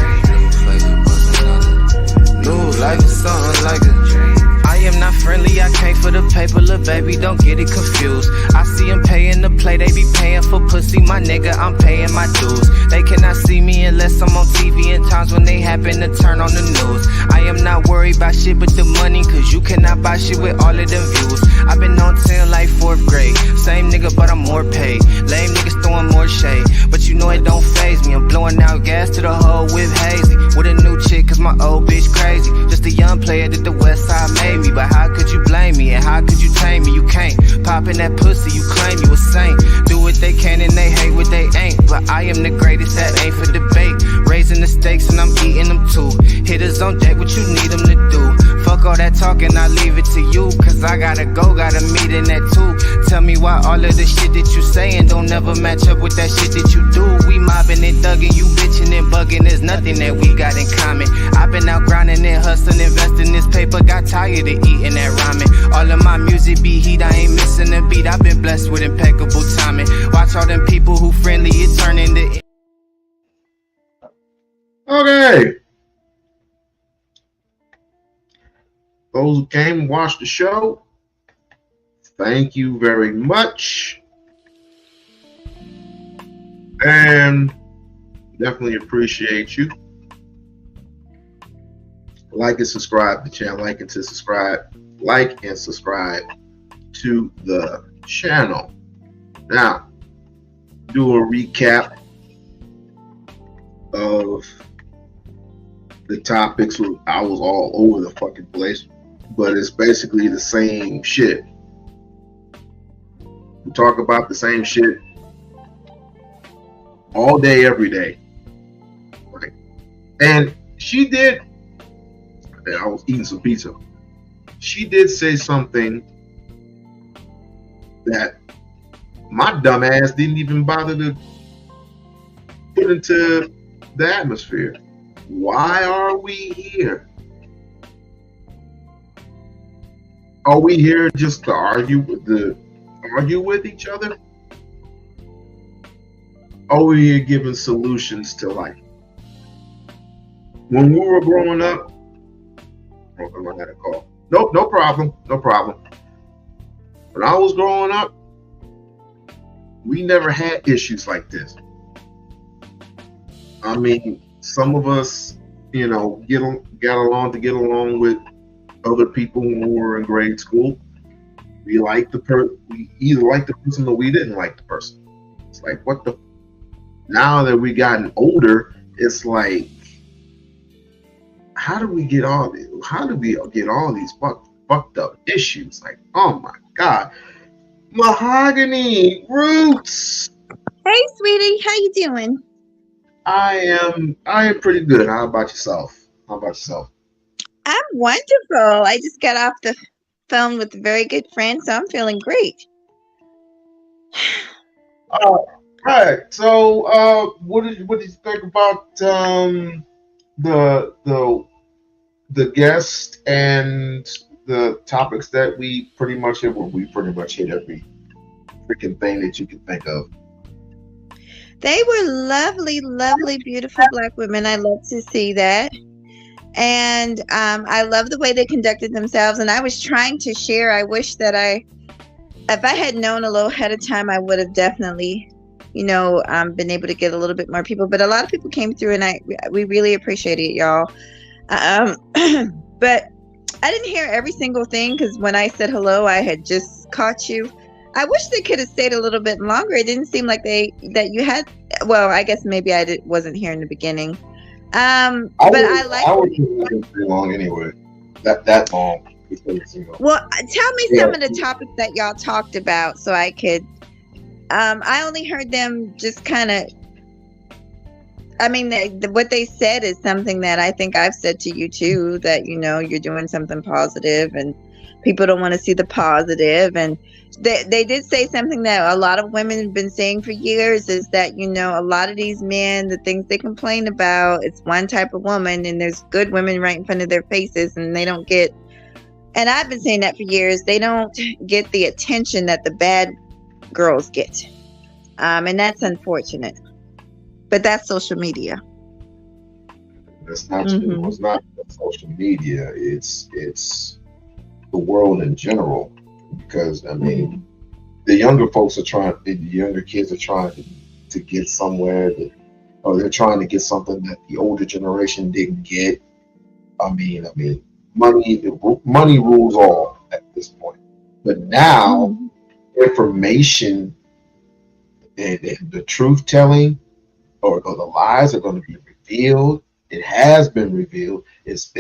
New life is something like a dream. I am not friendly, I came for the paper, little baby, don't get it confused. I see them paying to play, they be paying for pussy, my nigga, I'm paying my dues. They cannot see me unless I'm on TV in times when they happen to turn on the news. I am not worried about shit but the money, cause You cannot buy shit with all of them views. I've been on 10 like 4th grade. Same nigga, but I'm more paid. Lame niggas throwing more shade, but you know it don't faze me. I'm blowing out gas to the hole with hazy. With a new chick, cause my old bitch crazy. Just a young player that the west side made me. But how could you blame me? And how could you tame me? You can't. Poppin' that pussy, you claim you a saint. Do what they can and they hate what they ain't. But I am the greatest, that ain't for debate. Raising the stakes and I'm eating them too. Hitters on deck, what you need them to do. Fuck all that talking, I leave it to you. Cause I gotta go, got a meeting at 2. Tell me why all of the shit that you saying don't never match up with that shit that you do. We mobbing and thugging, you bitching and bugging. There's nothing that we got in common. I've been out grinding and hustling, investing this paper. Got tired of eating that ramen. All of my music be heat, I ain't missing a beat. I've been blessed with impeccable timing. Watch all them people who friendly, it turn into... Okay. Those who came and watched the show, thank you very much. And definitely appreciate you. Like and subscribe to the channel. Like and subscribe to the channel. Now, do a recap of the topics. I was all over the fucking place, but it's basically the same shit. We talk about the same shit all day, every day. Right? And she did, I was eating some pizza. She did say something that my dumb ass didn't even bother to put into the atmosphere. Why are we here? Are we here just to argue with each other? Are we here giving solutions to life? When we were growing up, I had a call. Nope, no problem. When I was growing up, we never had issues like this. I mean, some of us, you know, got along with other people when we were in grade school. We either liked the person or we didn't like the person. It's like, what the? Now that we gotten older, it's like, how do we get all these fucked up issues? Like, oh my God, mahogany roots. Hey, sweetie, how you doing? I am pretty good. How about yourself? I'm wonderful. I just got off the phone with a very good friend, so I'm feeling great. All right. So, what did you think about the guest and the topics that we pretty much hit? Well, we pretty much hit every freaking thing that you can think of. They were lovely, lovely, beautiful Black women. I love to see that. And I love the way they conducted themselves. And I was trying to share. I wish that if I had known a little ahead of time, I would have definitely, been able to get a little bit more people. But a lot of people came through, and we really appreciate it, y'all. But I didn't hear every single thing, because when I said hello, I had just caught you. I wish they could have stayed a little bit longer. It didn't seem like that you had. Well, I guess maybe wasn't here in the beginning. I wasn't too long anyway. That long. Well, tell me some of the topics that y'all talked about, so I could. I only heard them just kind of. I mean, what they said is something that I think I've said to you too. That you're doing something positive, and people don't want to see the positive. And they did say something that a lot of women have been saying for years, is that a lot of these men, the things they complain about, it's one type of woman, and there's good women right in front of their faces, and they don't get. And I've been saying that for years. They don't get the attention that the bad girls get, and that's unfortunate. But that's social media. That's not. It's not social media. It's the world in general. Because I mean, the younger kids are trying to get somewhere, or they're trying to get something that the older generation didn't get. I mean, money rules all at this point. But now, information and the truth telling or the lies are going to be revealed. It has been revealed. It's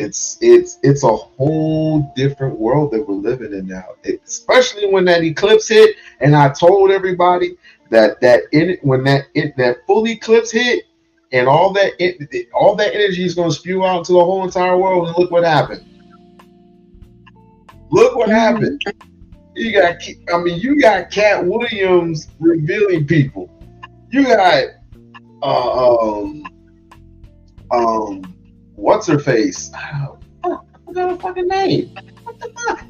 a whole different world that we're living in now. Especially when that eclipse hit, and I told everybody that that full eclipse hit, and all that energy is going to spew out into the whole entire world. And look what happened. Look what happened. You got Cat Williams revealing people. You got what's her face? I forgot her fucking name. What the fuck?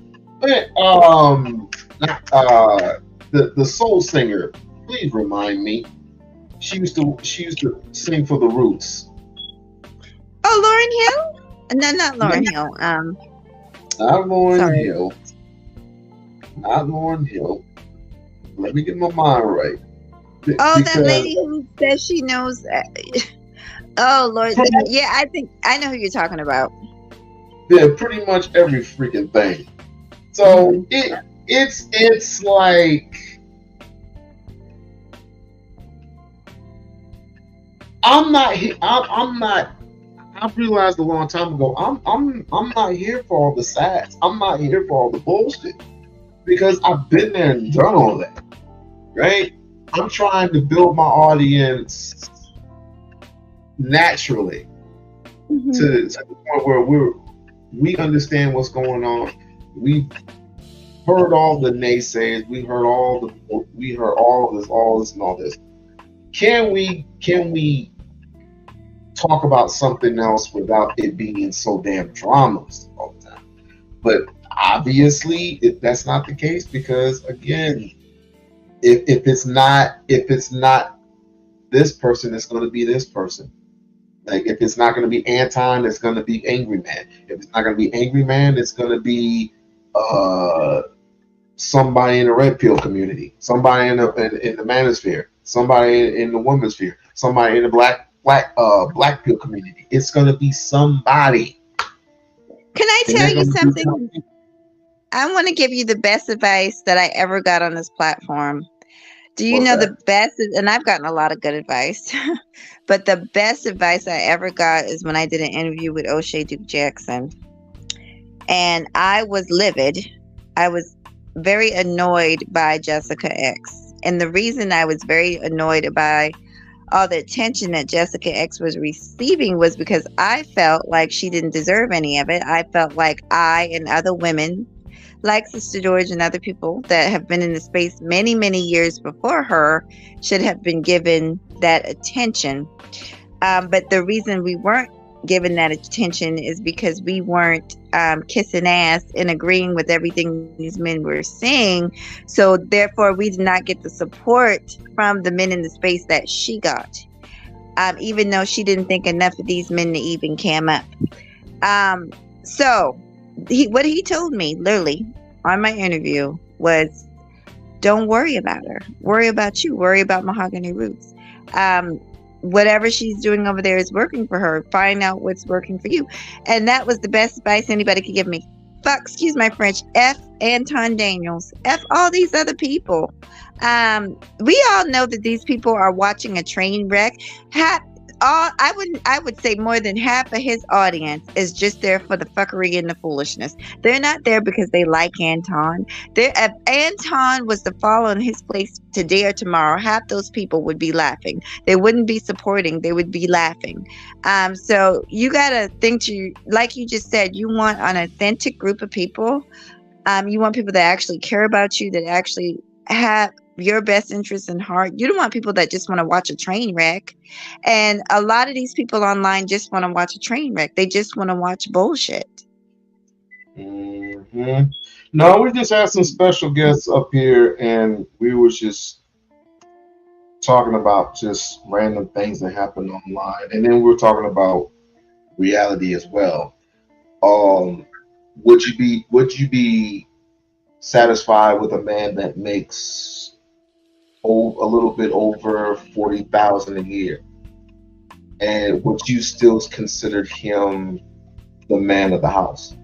The soul singer. Please remind me. She used to sing for the Roots. Oh, Lauryn Hill? No, not Lauryn Hill. Not Lauryn Hill. Not Lauryn Hill. Let me get my mind right. That lady who says she knows. Oh Lord, yeah, I think I know who you're talking about. Yeah, pretty much every freaking thing. So it's like I'm not. I realized a long time ago. I'm not here for all the sass. I'm not here for all the bullshit because I've been there and done all that. Right? I'm trying to build my audience naturally to the point where we understand what's going on. We've heard all the naysayers. We heard all this and all this. Can we talk about something else without it being so damn dramatized all the time? But obviously, that's not the case because again, if it's not this person, it's going to be this person. Like if it's not going to be Anton, it's going to be Angry Man. If it's not going to be Angry Man, it's going to be somebody in the red pill community, somebody in the manosphere, somebody in the women's sphere, somebody in the black pill community. It's going to be somebody. Can I tell you something? I want to give you the best advice that I ever got on this platform. Do you know the best? And I've gotten a lot of good advice, but the best advice I ever got is when I did an interview with O'Shea Duke Jackson. And I was livid. I was very annoyed by Jessica X. And the reason I was very annoyed by all the attention that Jessica X was receiving was because I felt like she didn't deserve any of it. I felt like I and other women, like Sister George and other people that have been in the space many, many years before her, should have been given that attention. But the reason we weren't given that attention is because we weren't kissing ass and agreeing with everything these men were saying. So therefore, we did not get the support from the men in the space that she got, even though she didn't think enough of these men to even cam up. So what he told me literally on my interview was, don't worry about her. Worry about you. Worry about Mahogany Roots. Whatever she's doing over there is working for her. Find out what's working for you. And that was the best advice anybody could give me. Fuck, excuse my French. F Anton Daniels. F all these other people. We all know that these people are watching a train wreck. I would say more than half of his audience is just there for the fuckery and the foolishness. They're not there because they like Anton. If Anton was to fall in his place today or tomorrow, half those people would be laughing. They wouldn't be supporting. They would be laughing. So you gotta think like you just said, you want an authentic group of people. You want people that actually care about you, that actually have your best interests in heart. You don't want people that just want to watch a train wreck. And a lot of these people online just want to watch a train wreck. They just want to watch bullshit. Mm-hmm. No, we just had some special guests up here, and we were just talking about just random things that happen online, and then we were talking about reality as well. Would you be satisfied with a man that makes a little bit over 40,000 a year, and would you still consider him the man of the house?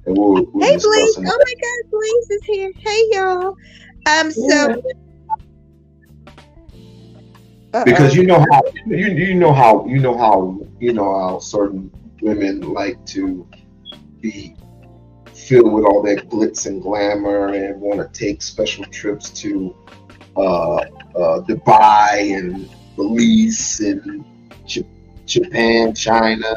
and we'll Hey, discuss Blaze. some Oh of my God, Blaze is here. Hey, y'all. So, because you know how certain women like to be filled with all that glitz and glamour and want to take special trips to Dubai and Belize and Japan, China.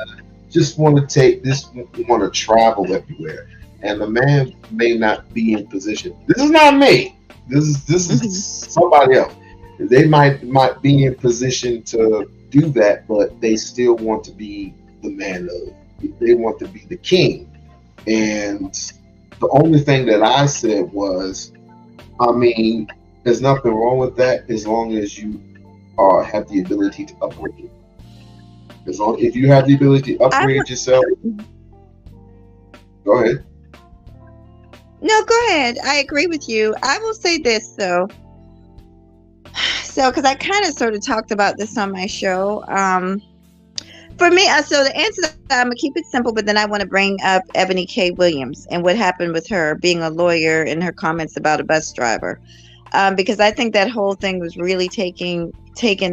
Just want to travel everywhere, and the man may not be in position. This is not me. This is somebody else. They might be in position to do that, but they still want to be the man of. They want to be the king. And the only thing that I said was, I mean, there's nothing wrong with that as long as you have the ability to upgrade. If you have the ability to upgrade yourself, go ahead. No, go ahead. I agree with you. I will say this though. So, because I kind of sort of talked about this on my show. For me, so the answer that I'm gonna keep it simple, but then I want to bring up Ebony K. Williams and what happened with her being a lawyer and her comments about a bus driver, because I think that whole thing was really taken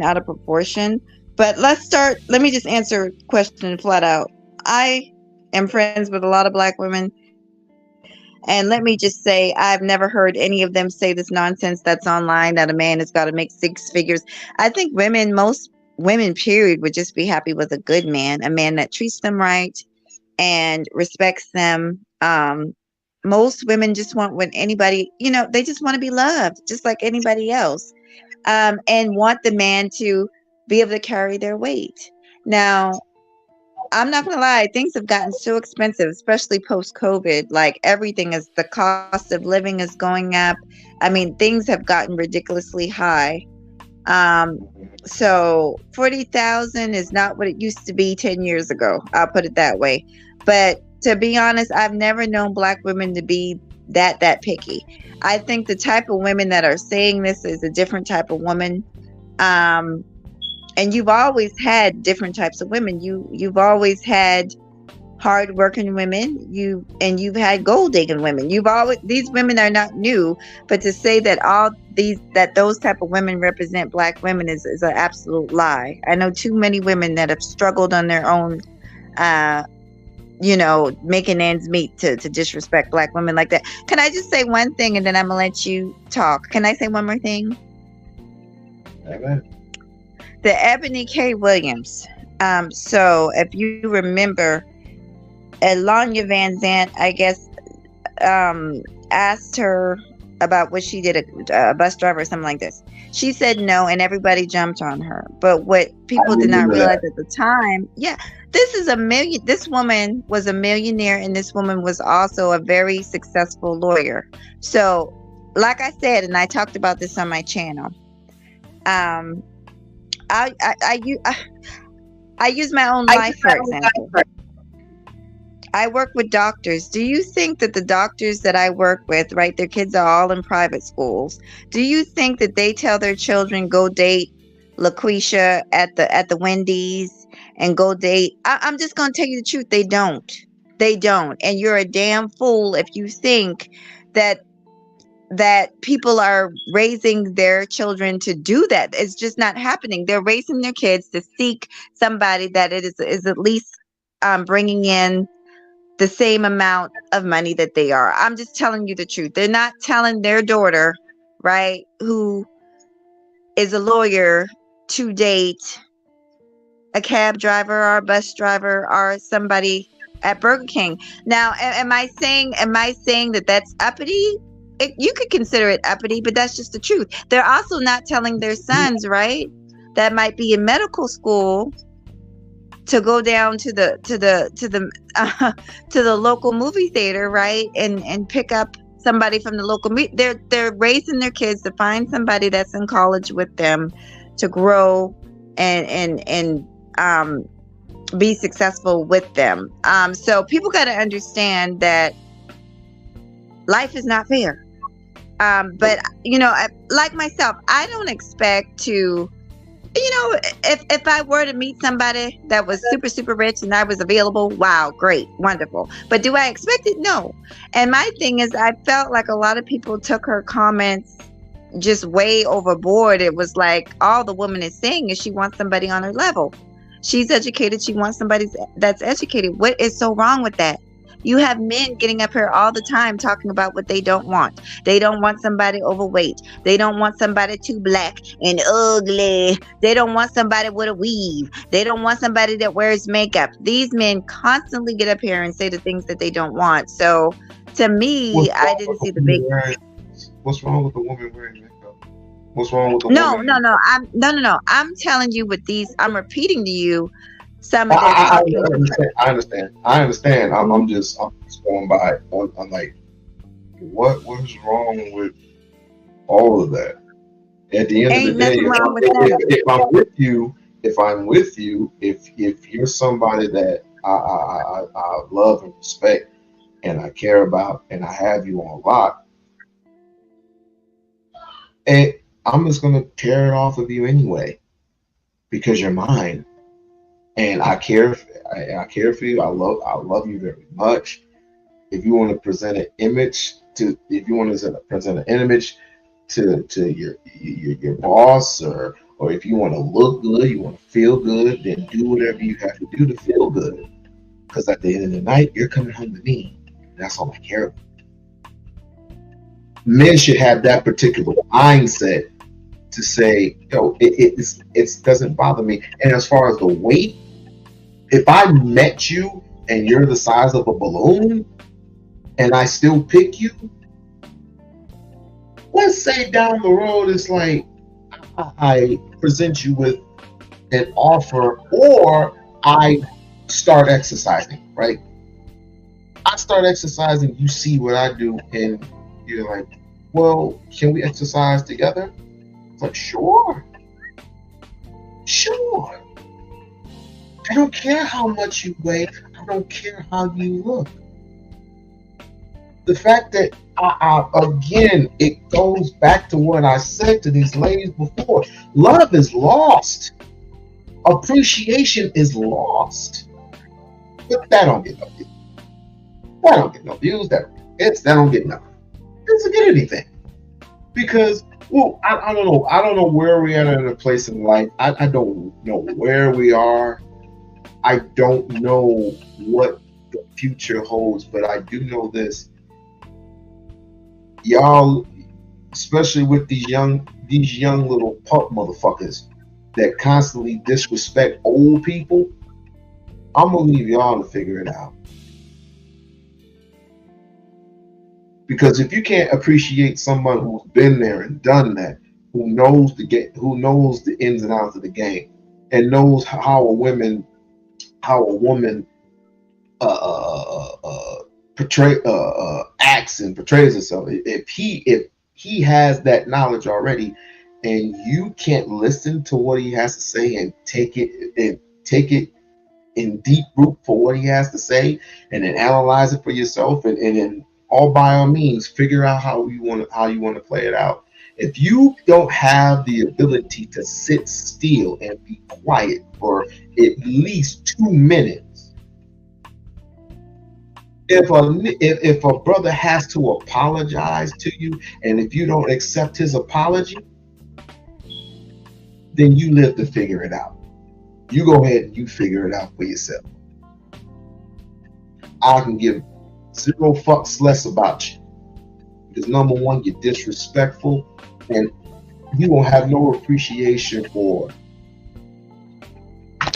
out of proportion. But let me just answer a question flat out. I am friends with a lot of Black women. And let me just say, I've never heard any of them say this nonsense that's online that a man has got to make 6 figures. I think most women, period, would just be happy with a good man, a man that treats them right and respects them. Most women just want they just want to be loved, just like anybody else, and want the man to be able to carry their weight. Now, I'm not gonna lie, things have gotten so expensive, especially post-COVID. Like the cost of living is going up. I mean, things have gotten ridiculously high. So 40,000 is not what it used to be 10 years ago. I'll put it that way. But to be honest, I've never known Black women to be that picky. I think the type of women that are saying this is a different type of woman. And you've always had different types of women. You've always had hardworking women. You've had gold digging women. These women are not new, but to say that those type of women represent Black women is an absolute lie. I know too many women that have struggled on their own, making ends meet to disrespect Black women like that. Can I just say one thing and then I'm gonna let you talk? Can I say one more thing? Amen. The Ebony K. Williams. So if you remember, Elanya Van Zant, I guess, asked her about what she did, a bus driver or something like this. She said no, and everybody jumped on her. But what people did not realize at the time, this woman was a millionaire, and this woman was also a very successful lawyer. So, like I said, and I talked about this on my channel, I use my own life, for example. I work with doctors. Do you think that the doctors that I work with, right, their kids are all in private schools. Do you think that they tell their children go date LaQuisha at the Wendy's and go date? I'm just going to tell you the truth. They don't. They don't. And you're a damn fool if you think that people are raising their children to do that. It's just not happening. They're raising their kids to seek somebody that is at least bringing in the same amount of money that they are. I'm just telling you the truth. They're not telling their daughter, right, who is a lawyer, to date a cab driver or a bus driver or somebody at Burger King. Now, am I saying that that's uppity? You could consider it uppity, but that's just the truth. They're also not telling their sons, right, that might be in medical school, to go down to the local movie theater, right, and pick up somebody from the local. They're raising their kids to find somebody that's in college with them, to grow and be successful with them. So people got to understand that life is not fair. But like myself, I don't expect to You know, if I were to meet somebody that was super, super rich and I was available, wow, great, wonderful. But do I expect it? No. And my thing is, I felt like a lot of people took her comments just way overboard. It was like all the woman is saying is she wants somebody on her level. She's educated. She wants somebody that's educated. What is so wrong with that? You have men getting up here all the time talking about what they don't want. They don't want somebody overweight. They don't want somebody too black and ugly. They don't want somebody with a weave. They don't want somebody that wears makeup. These men constantly get up here and say the things that they don't want. So to me, I didn't see the big. What's wrong with the woman wearing makeup? What's wrong with the woman? No. I'm telling you with these. I'm repeating to you. Some of I understand. I'm just going by. I'm like, what is wrong with all of that? At the end of the day, if I'm with you, if you're somebody that I love and respect and I care about and I have you on lock, and I'm just gonna tear it off of you anyway because you're mine. And I care for you. I love you very much. If you want to present an image to your boss, or if you want to look good, you want to feel good, then do whatever you have to do to feel good. Because at the end of the night, you're coming home to me. That's all I care about. Men should have that particular mindset to say, yo, it doesn't bother me. And as far as the weight, if I met you and you're the size of a balloon and I still pick you, let's say down the road it's like I present you with an offer or I start exercising, right? I start exercising, you see what I do, and you're like, well, can we exercise together? It's like, sure. I don't care how much you weigh. I don't care how you look. The fact that, again, it goes back to what I said to these ladies before. Love is lost. Appreciation is lost. But that don't get no views. That don't get no views. That don't get nothing. It doesn't get anything. Because, well, I don't know. I don't know where we are in a place in life. I don't know where we are. I don't know what the future holds, but I do know this. Y'all, especially with these young little punk motherfuckers that constantly disrespect old people, I'm gonna leave y'all to figure it out. Because if you can't appreciate someone who's been there and done that, who knows the ins and outs of the game, and knows how a woman acts and portrays herself. If he has that knowledge already, and you can't listen to what he has to say and take it in deep root for what he has to say, and then analyze it for yourself, and then all by all means figure out how you want to play it out. If you don't have the ability to sit still and be quiet for at least 2 minutes, if a brother has to apologize to you, and if you don't accept his apology, then you live to figure it out. You go ahead and you figure it out for yourself. I can give 0 fucks less about you. Because number one, you're disrespectful, and you won't have no appreciation for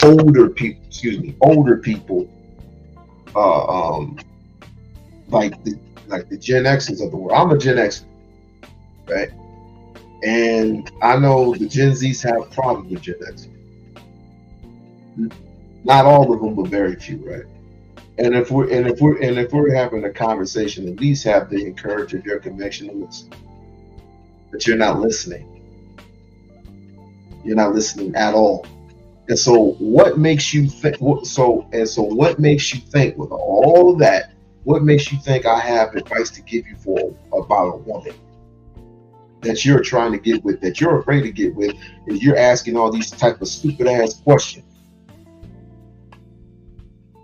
older people, like the Gen Xers of the world. I'm a Gen X, right? And I know the Gen Zs have problems with Gen X. Not all of them, but very few, right? And if we're having a conversation, at least have the encourage of your connection to listen. But you're not listening. You're not listening at all. And so what makes you think what makes you think with all of that, what makes you think I have advice to give you about a woman? that you're trying to get with, that you're afraid to get with, is you're asking all these type of stupid ass questions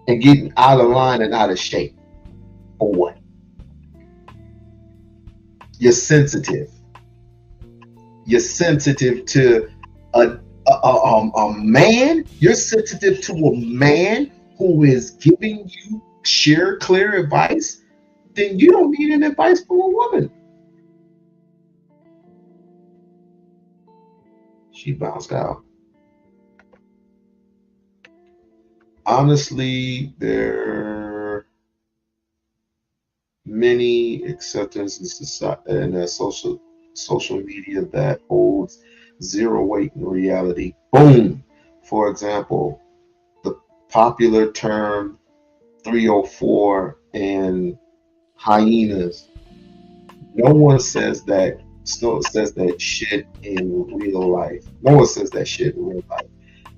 and getting out of line and out of shape. For what? You're sensitive. You're sensitive to a man. You're sensitive to a man who is giving you sheer, clear advice. Then you don't need an advice from a woman. She bounced out. Honestly, there are many acceptance in society and social media that holds zero weight in reality. Boom. For example, the popular term 304 and hyenas. No one says that. Still says that shit in real life. No one says that shit in real life.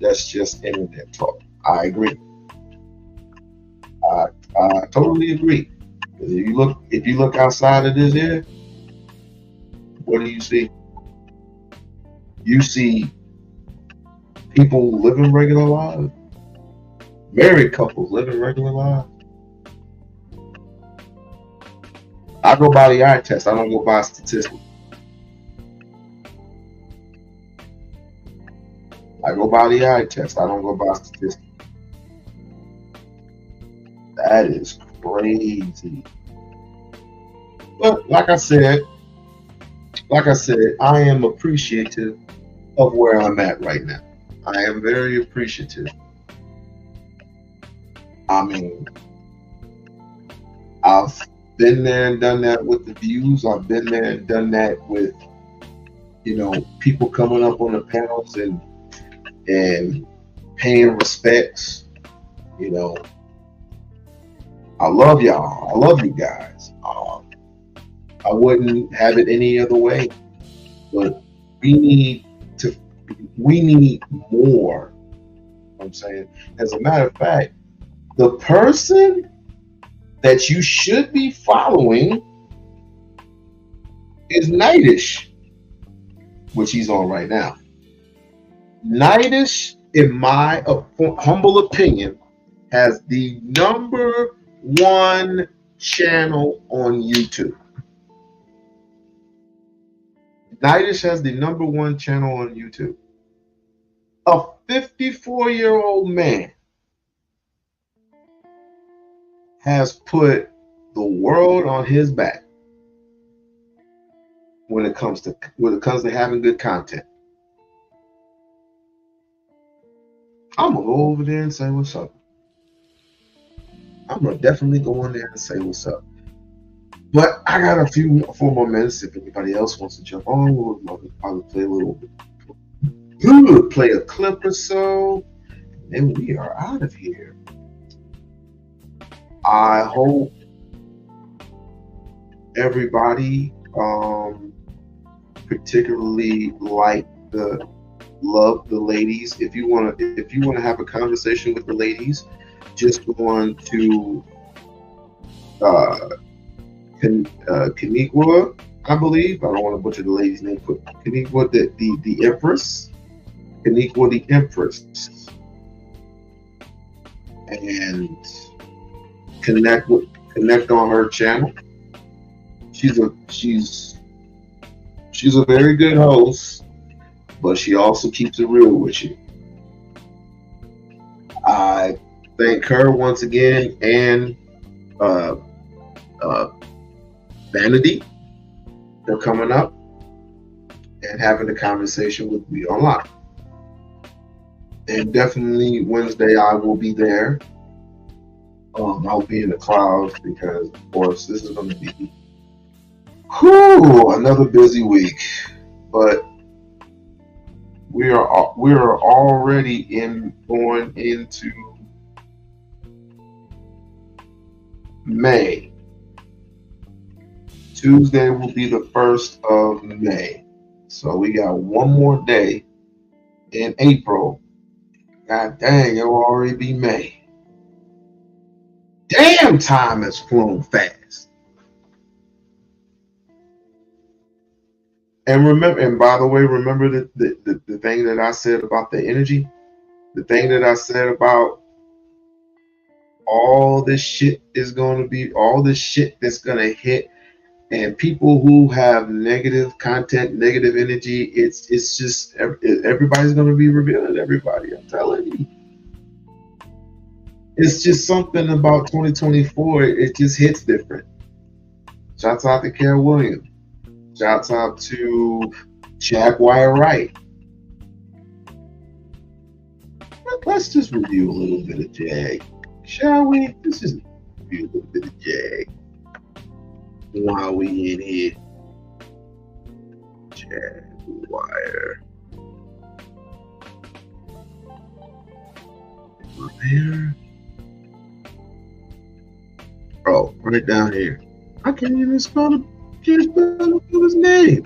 That's just internet talk. I agree. I totally agree. If you look outside of this here, what do you see? You see people living regular lives, married couples living regular lives. I go by the eye test. I don't go by statistics. I go by the eye test. I don't go by statistics. That is crazy. But like I said, I am appreciative of where I'm at right now. I am very appreciative. I mean, I've been there and done that with the views. I've been there and done that with, people coming up on the panels and paying respects. I love y'all. I love you guys. I wouldn't have it any other way. But we need more. I'm saying, as a matter of fact, the person that you should be following is Nightish, which he's on right now. Nightish, in my humble opinion, has the number one channel on YouTube. Nightish has the number one channel on YouTube. A 54-year-old man has put the world on his back when it comes to having good content. I'm gonna go over there and say what's up. I'm gonna definitely go in there and say what's up. But I got a few 4 more minutes. If anybody else wants to jump on, I'll play a little bit. Play a clip or so, and we are out of here. I hope everybody, particularly love the ladies. If you want to have a conversation with the ladies, just go on to Kennique, I believe. I don't want to butcher the lady's name, but Kennique, the Empress. Kennique, the Empress, and connect on her channel. She's a very good host, but she also keeps it real with you. I thank her once again, and Vanity for coming up and having a conversation with We-On-Loc. And definitely Wednesday I will be there. I'll be in the clouds because, of course, this is going to be another busy week. But we are already going into May. Tuesday will be the 1st of May. So we got one more day in April. God dang, it will already be May. Damn, time has flown fast. And remember, and by the way, remember the thing that I said about the energy, the thing that I said about all this shit is going to be, all this shit that's going to hit, and people who have negative content, negative energy, it's just everybody's going to be revealing everybody. I'm telling you, it's just something about 2024. It just hits different. Shouts out to Kara Williams. Shouts out to Jack Wire Wright. Let's just review a little bit of Jag, shall we? Let's just review a little bit of Jag while we in here. Jaguar. Up here. Oh, right down here. I can't even spell his name.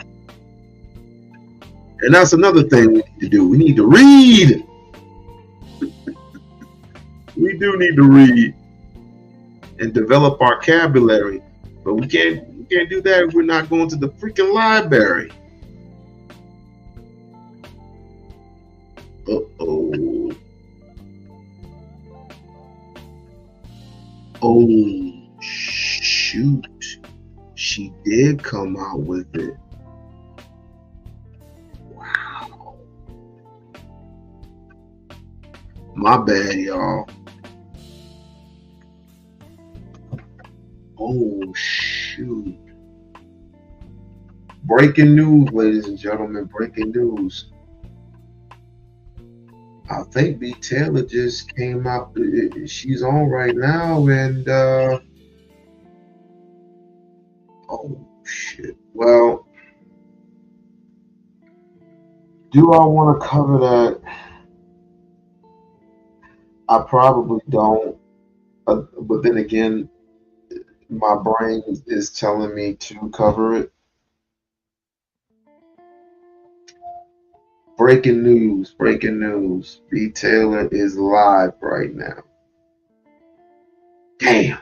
And that's another thing we need to do. We need to read. We do need to read and develop our vocabulary. But we can't do that if we're not going to the freaking library. Uh-oh. Oh, shoot. She did come out with it. Wow. My bad, y'all. Oh, shoot. Breaking news, ladies and gentlemen. Breaking news. I think B. Taylor just came out. She's on right now, and oh shit. Well, do I want to cover that? I probably don't. But then again, my brain is telling me to cover it. Breaking news, breaking news. B. Taylor is live right now. Damn.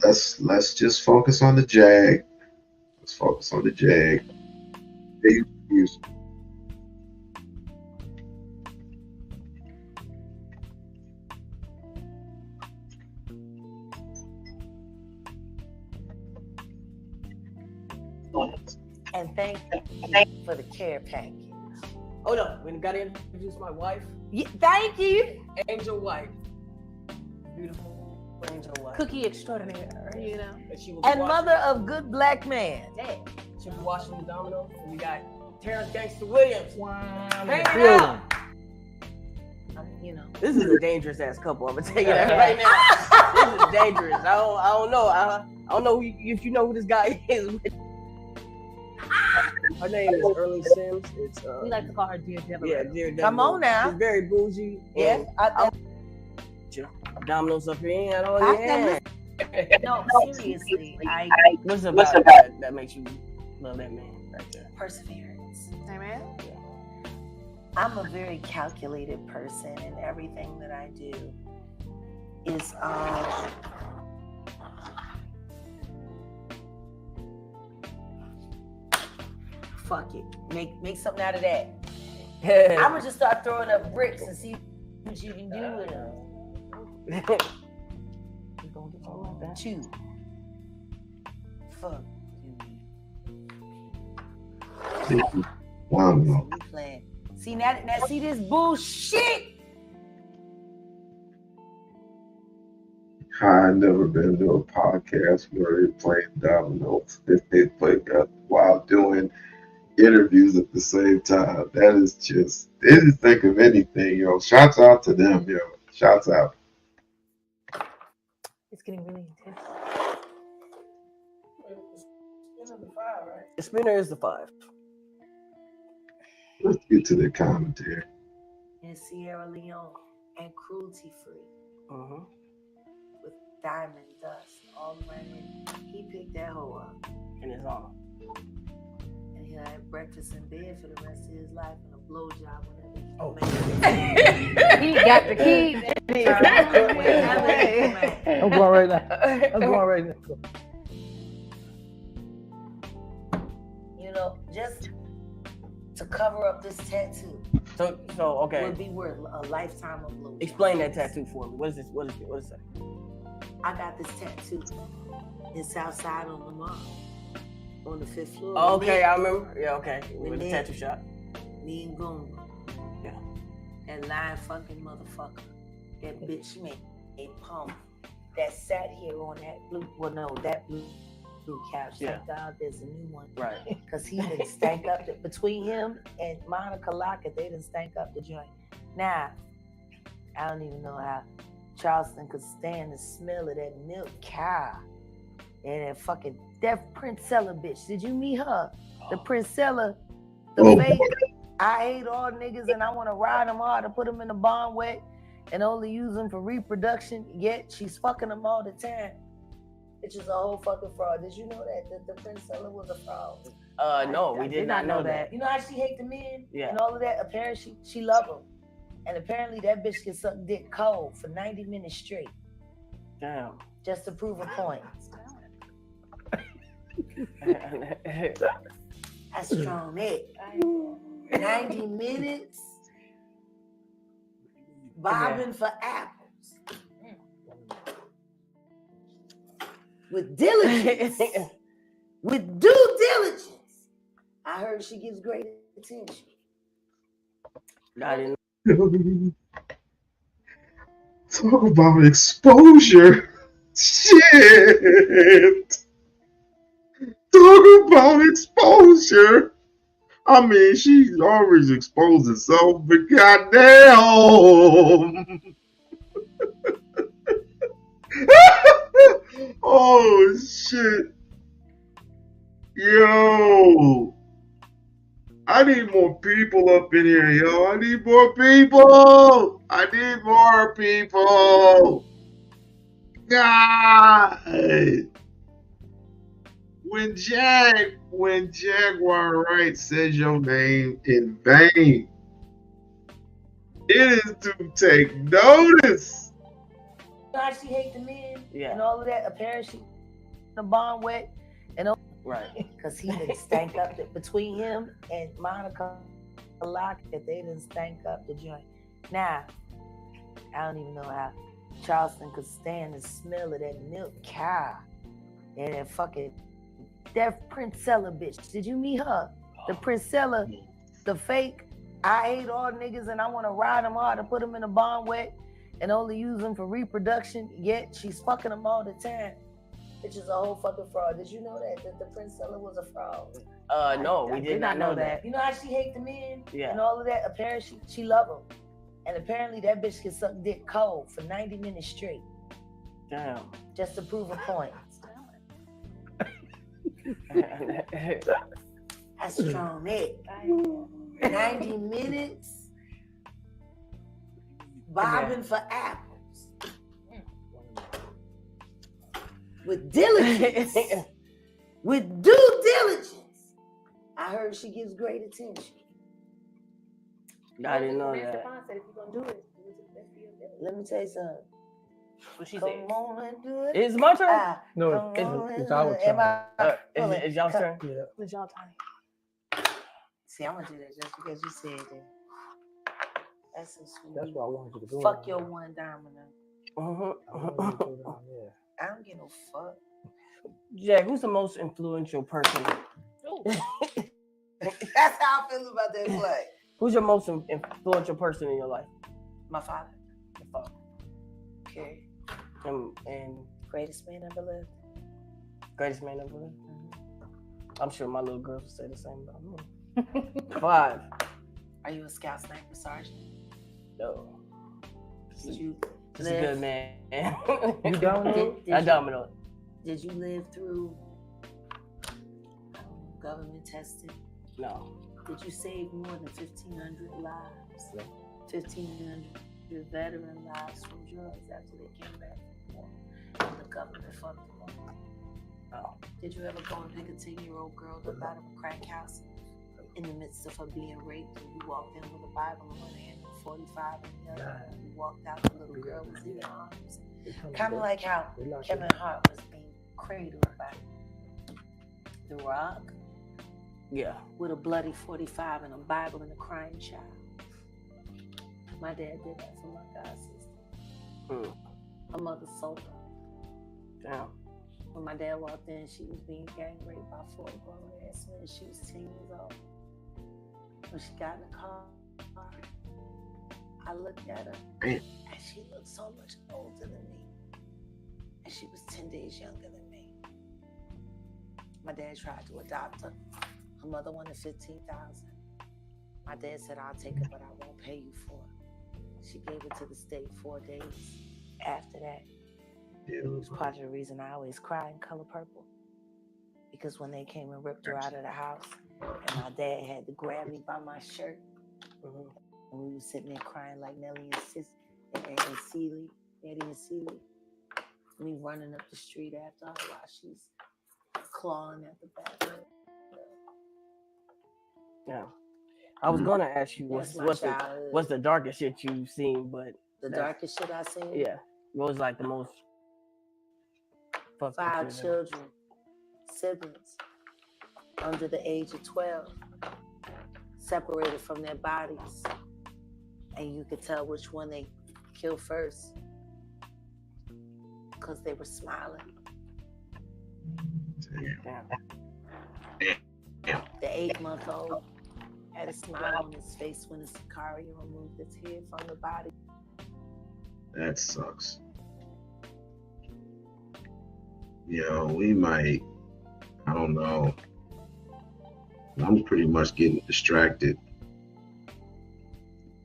Let's just focus on the Jag. Let's focus on the Jag. And thank you for the care package. Hold on, we gotta introduce my wife. Yeah, thank you. Angel White. Beautiful Angel White. Cookie extraordinaire, you know. And mother of good black man. Yeah. She was watching the domino. And we got Terrence Gangster Williams. Wow. Hanging out. You know. This is a dangerous ass couple. I'm gonna tell you that right now. This is dangerous. I don't know. I don't know if you know who this guy is. Her name is Early Sims. It's we like to call her Dear Deborah. Yeah, Dear Deborah. Come on now. She's very bougie. Yes. Dominoes up here and all that. No, seriously. What's about that makes you love that man right there? Perseverance. Amen. Yeah. I'm a very calculated person, and everything that I do is fuck it. Make something out of that. I'm gonna just start throwing up bricks and see what you can do with them. Two. Fuck you. Wow. See now see this bullshit. I've never been to a podcast where they play dominoes. They play while doing interviews at the same time. That is just, they didn't think of anything, yo. Shouts out to them, yo. Shouts out. It's getting really intense. The spinner is the 5. Let's get to the commentary. In Sierra Leone and cruelty free. Uh-huh. With diamond dust all around it. He picked that hoe up. And it's on. And he'll have breakfast in bed for the rest of his life and a blowjob whenever he Oh. He got the keys. I'm going right now. know, just to cover up this tattoo So okay. would be worth a lifetime of blue. Explain that tattoo for me. What is this? What is it? I got this tattoo in Southside on the mall, on the 5th floor. Oh, okay, I remember. Yeah, okay. With the Nick. tattoo shop. Me and Goomba. Yeah. That lying fucking motherfucker. That bitch made a pump that sat here on that blue. Well, no, that blue couch. Yeah. Thank God there's a new one. Right. Because he didn't stank up between him and Monica Lockett, they didn't stank up the joint. Now, I don't even know how Charleston could stand the smell of that milk cow and that fucking Princella bitch. Did you meet her? The Princella, the fake. I hate all niggas and I want to ride them hard to put them in the barn wet and only use them for reproduction. Yet she's fucking them all the time. It's just a whole fucking fraud. Did you know that the Princella was a fraud? No, we did not know that. You know how she hate the men Yeah. and all of that? Apparently she love them. And apparently that bitch can suck dick cold for 90 minutes straight. Damn. Just to prove a point. That's strong neck. 90 minutes bobbing for apples. With diligence. With due diligence. I heard she gives great attention. I didn't. Talk about exposure. Shit. Talk about exposure. I mean, she always exposed herself, but goddamn. Oh, shit. Yo. I need more people up in here, yo. I need more people. I need more people. God. When Jaguar Wright says your name in vain, it is to take notice. You know how she hate the men Yeah. and all of that? Apparently she the barn wet and all. Right. Because he didn't stank up between him and Monica Lockett, they didn't stank up the joint. Now, I don't even know how Charleston could stand the smell of that milk cow and that fucking Princella bitch. Did you meet her? The Princella, the fake. I hate all niggas and I want to ride them hard to put them in the barn wet and only use them for reproduction. Yet she's fucking them all the time. It's just a whole fucking fraud. Did you know that the Princella was a fraud? No, we did not know that. You know how she hate the men Yeah. and all of that? Apparently she love them. And apparently that bitch can suck dick cold for 90 minutes straight. Damn. Just to prove a point. That's strong neck. 90 minutes bobbing for apples. With diligence. With due diligence. I heard she gives great attention. I didn't know that. Let me tell you something. What she Come said? on and do it. It's my turn. No, it's our turn. It's y'all's turn. Yeah. It's y'all time. See, I'm gonna do that just because you said that. That's so sweet. That's what I wanted you to go. Fuck your one domino. I wanted you to go down there. I don't get no fuck. Jack, who's the most influential person? That's how I feel about that play. Who's your most influential person in your life? My father. Your father. Okay. And Greatest man ever lived. greatest man ever lived? I'm sure my little girls will say the same about me. 5. Are you a scout sniper sergeant? No. Did you He's a live? good man. You don't know? I domino. Did you live through government testing? No. Did you save more than 1,500 lives? No. 1,500 veteran lives from drugs after they came back from war. And the government fucked them up. No. Did you ever go and pick a 10-year-old girl up out of a crack house in the midst of her being raped and you walked in with a Bible in one hand and 45 in the other and you walked out, the little girl was in your arms? Kind of like how Kevin Hart was being cradled by The Rock Yeah. with a bloody 45 and a Bible and a crying child. My dad did that for my god sister. My mother sold her. Damn. When my dad walked in, she was being gang raped by 4 grown-ass men. She was 10 years old. When she got in the car, I looked at her, and she looked so much older than me. And she was 10 days younger than me. My dad tried to adopt her. Her mother wanted $15,000. My dad said, I'll take her, but I won't pay you for her. She gave it to the state 4 days after that. It was part of the reason I always cry in color purple. Because when they came and ripped her out of the house, and my dad had to grab me by my shirt, and we were sitting there crying like Nelly and Celie, Eddie and Celie. Me running up the street after her while she's clawing at the back. Yeah. I was gonna ask you That's my what's childhood. what's the darkest shit you've seen, but The darkest shit I seen? yeah. What was like the most fucked up 5 shit? children, siblings, under the age of 12, separated from their bodies. And you could tell which one they killed first. Because they were smiling. Damn. The 8-month-old had a smile on his face when the Sicario removed its head from the body. That sucks. You know, we might, I don't know. I'm pretty much getting distracted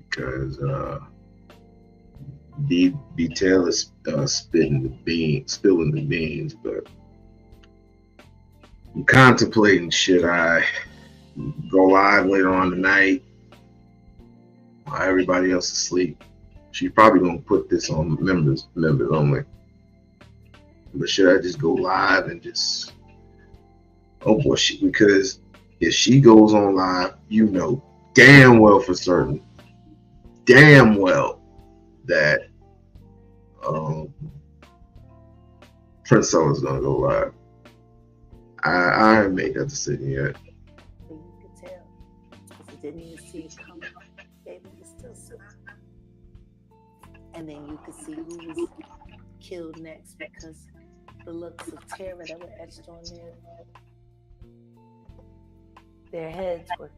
because B Taylor is spilling the beans, but I'm contemplating, should I go live later on tonight while everybody else is asleep? She's probably gonna put this on members only. But should I just go live and just, oh boy, because if she goes on live, you know damn well for certain, damn well that Prince Seller's gonna go live. I haven't made that decision yet. But you could tell, because it didn't even see it coming. Baby was still smiling. And then you could see who was killed next because the looks of terror that were etched on their heads were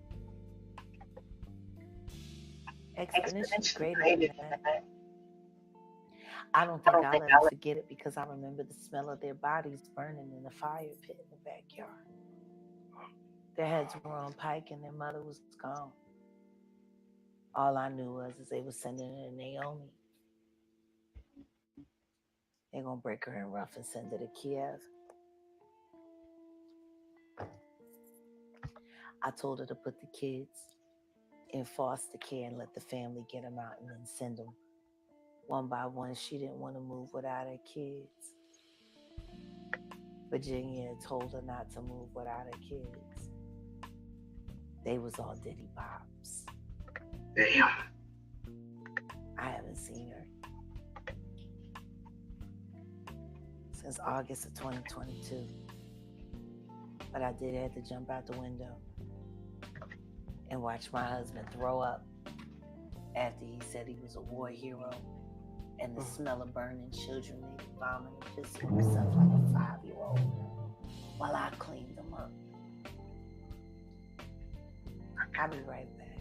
exponentially greater than that. I don't think I'll ever forget it because I remember the smell of their bodies burning in the fire pit in the backyard. Their heads were on pike and their mother was gone. All I knew was they were sending her to Naomi. They're going to break her in rough and send her to Kiev. I told her to put the kids in foster care and let the family get them out and then send them one by one. She didn't want to move without her kids. Virginia told her not to move without her kids. They was all Diddy Pops. Damn. I haven't seen her since August of 2022. But I did have to jump out the window and watch my husband throw up after he said he was a war hero. And the smell of burning children made him vomit and piss himself like a 5-year-old while I cleaned them up. I'll be right back.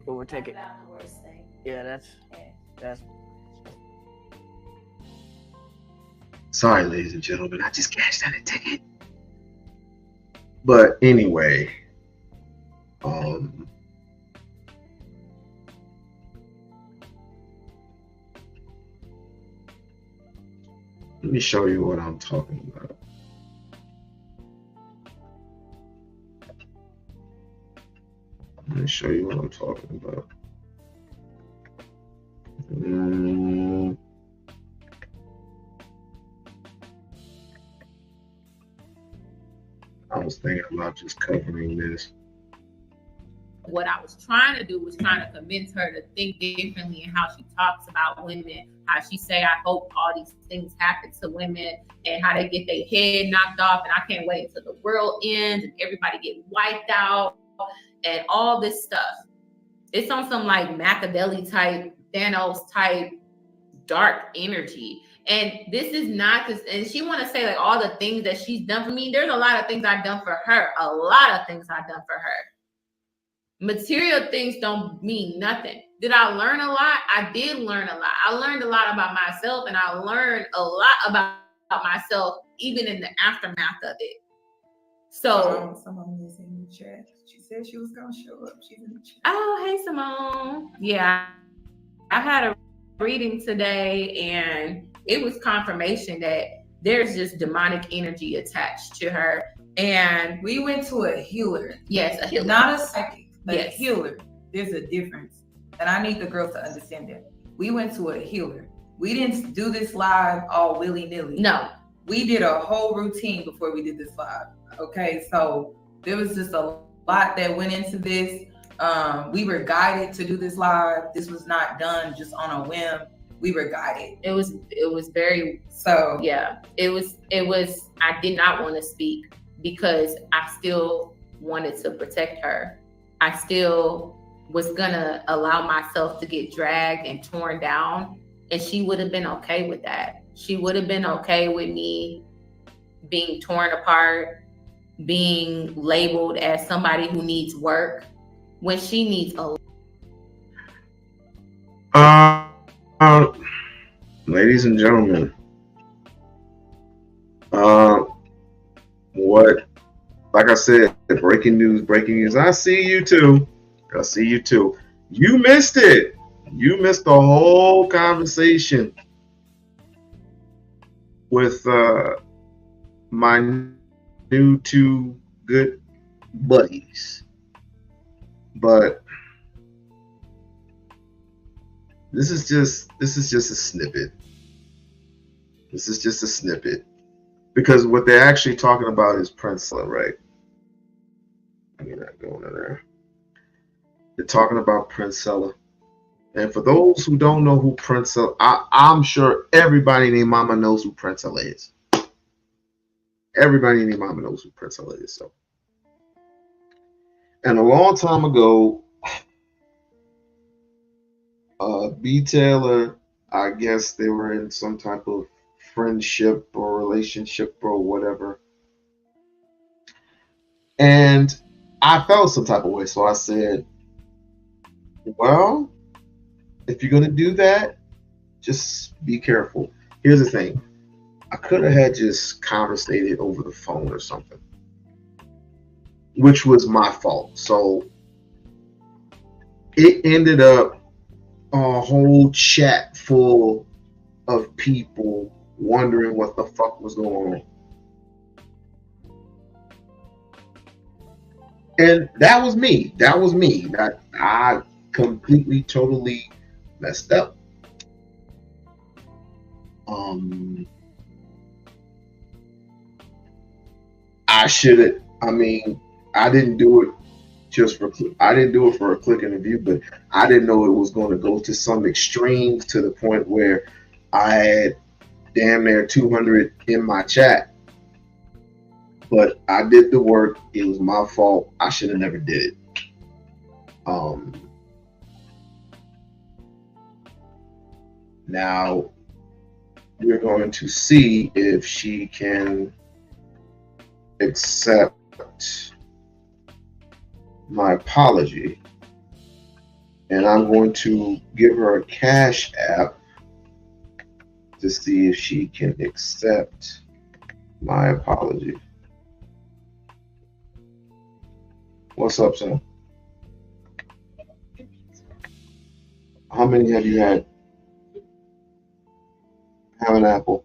But we'll take it. That's not the worst thing. Yeah, that's. Sorry, ladies and gentlemen, I just cashed out a ticket. But anyway, let me show you what I'm talking about. Let me show you what I'm talking about. I was thinking about just covering this. what I was trying to do was trying to convince her to think differently in how she talks about women, how she say, I hope all these things happen to women and how they get their head knocked off. And I can't wait until the world ends and everybody get wiped out and all this stuff. It's on some like Machiavelli type, Thanos type, dark energy. And this is not this, and she want to say like all the things that she's done for me. There's a lot of things I've done for her. A lot of things I've done for her. Material things don't mean nothing. Did I learn a lot? I did learn a lot. I learned a lot about myself, and I learned a lot about myself even in the aftermath of it. So Simone is in the chat. She said she was gonna show up. She's in the chat. Oh, hey Simone. Yeah, I had a reading today, and it was confirmation that there's just demonic energy attached to her. And we went to a healer. Yes, a healer. Not a psychic. Yes. A healer. There's a difference. And I need the girls to understand that. We went to a healer. We didn't do this live all willy-nilly. No. We did a whole routine before we did this live. Okay, so there was just a lot that went into this. We were guided to do this live. This was not done just on a whim. We were guided. It was very, so yeah, it was, I did not want to speak because I still wanted to protect her. I still was gonna allow myself to get dragged and torn down, and she would have been okay with that. She would have been okay with me being torn apart, being labeled as somebody who needs work when she needs a ladies and gentlemen, like I said, breaking news. I see you too. You missed it. You missed the whole conversation with my new two good buddies. But this is just a snippet. Because what they're actually talking about is Princella, right? Let me not go into there. They're talking about Princella. And for those who don't know who Princella, I'm sure everybody in their mama knows who Princella is. Everybody in their mama knows who Princella is. So, and a long time ago, B. Taylor, I guess they were in some type of friendship or relationship or whatever. And I felt some type of way. So I said, well, if you're going to do that, just be careful. Here's the thing. I could have had just conversated over the phone or something, which was my fault. So it ended up a whole chat full of people wondering what the fuck was going on. And that was me. I completely, totally messed up. I should have. I didn't do it for a click in the view, but I didn't know it was going to go to some extremes to the point where I had damn near 200 in my chat. But I did the work. It was my fault. I should have never did it. Now we're going to see if she can accept my apology, and I'm going to give her a Cash App to see if she can accept my apology. What's up, son? How many have you had? Have an apple.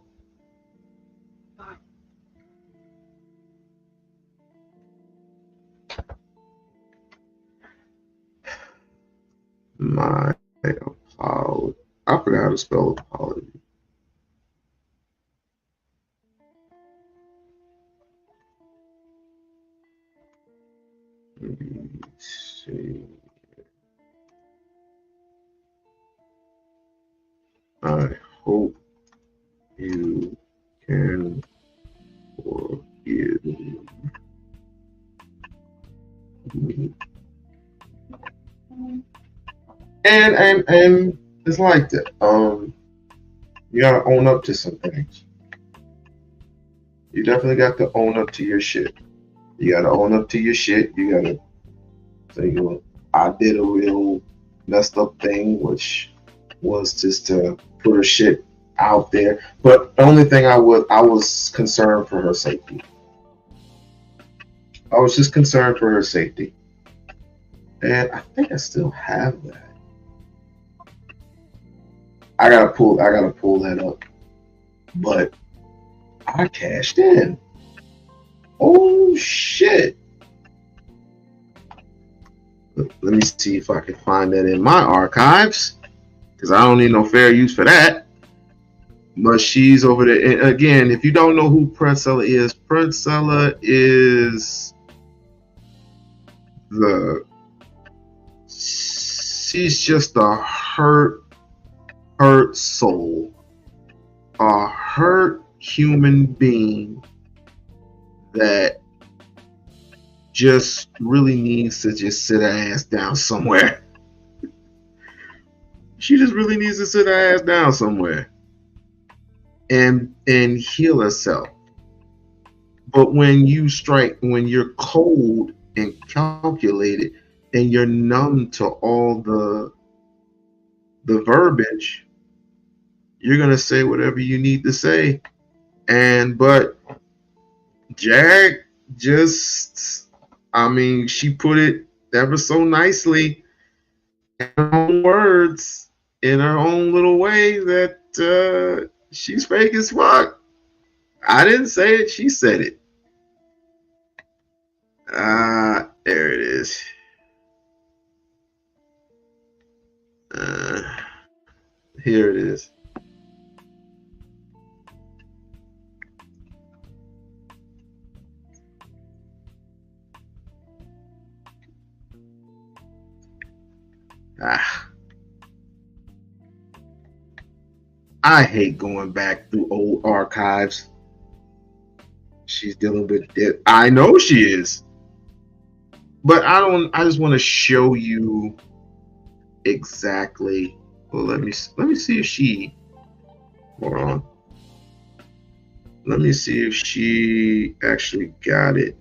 My apology. I forgot how to spell apology. see. I hope you can forgive me. And it's like that. You gotta own up to some things. You definitely got to own up to your shit. You gotta own up to your shit. You gotta say, you know, I did a real messed up thing, which was just to put her shit out there. But the only thing I was concerned for her safety. I was just concerned for her safety. And I think I still have that. I gotta pull that up. But I cashed in. Oh shit. Let me see if I can find that in my archives. Because I don't need no fair use for that. But she's over there. And again, if you don't know who Princella is she's just a hurt soul. A hurt human being that just really needs to just sit her ass down somewhere. She just really needs to sit her ass down somewhere and heal herself. But when you're cold and calculated and you're numb to all the verbiage, you're gonna say whatever you need to say. But Jag just, she put it ever so nicely in her own words, in her own little way, that she's fake as fuck. I didn't say it, she said it. There it is. Here it is. I hate going back through old archives. She's dealing with it. I know she is. But I just want to show you exactly. Well, let me see if she, hold on. Let me see if she actually got it.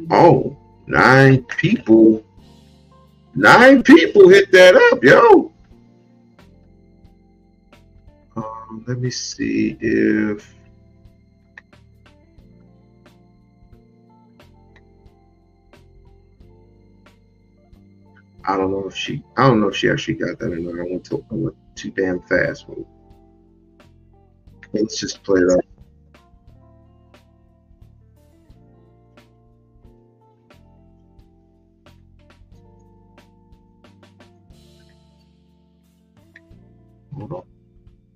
Oh, 9 people. 9 people hit that up, yo. Let me see if I don't know if she actually got that or not. I went too damn fast. Let's just play it up.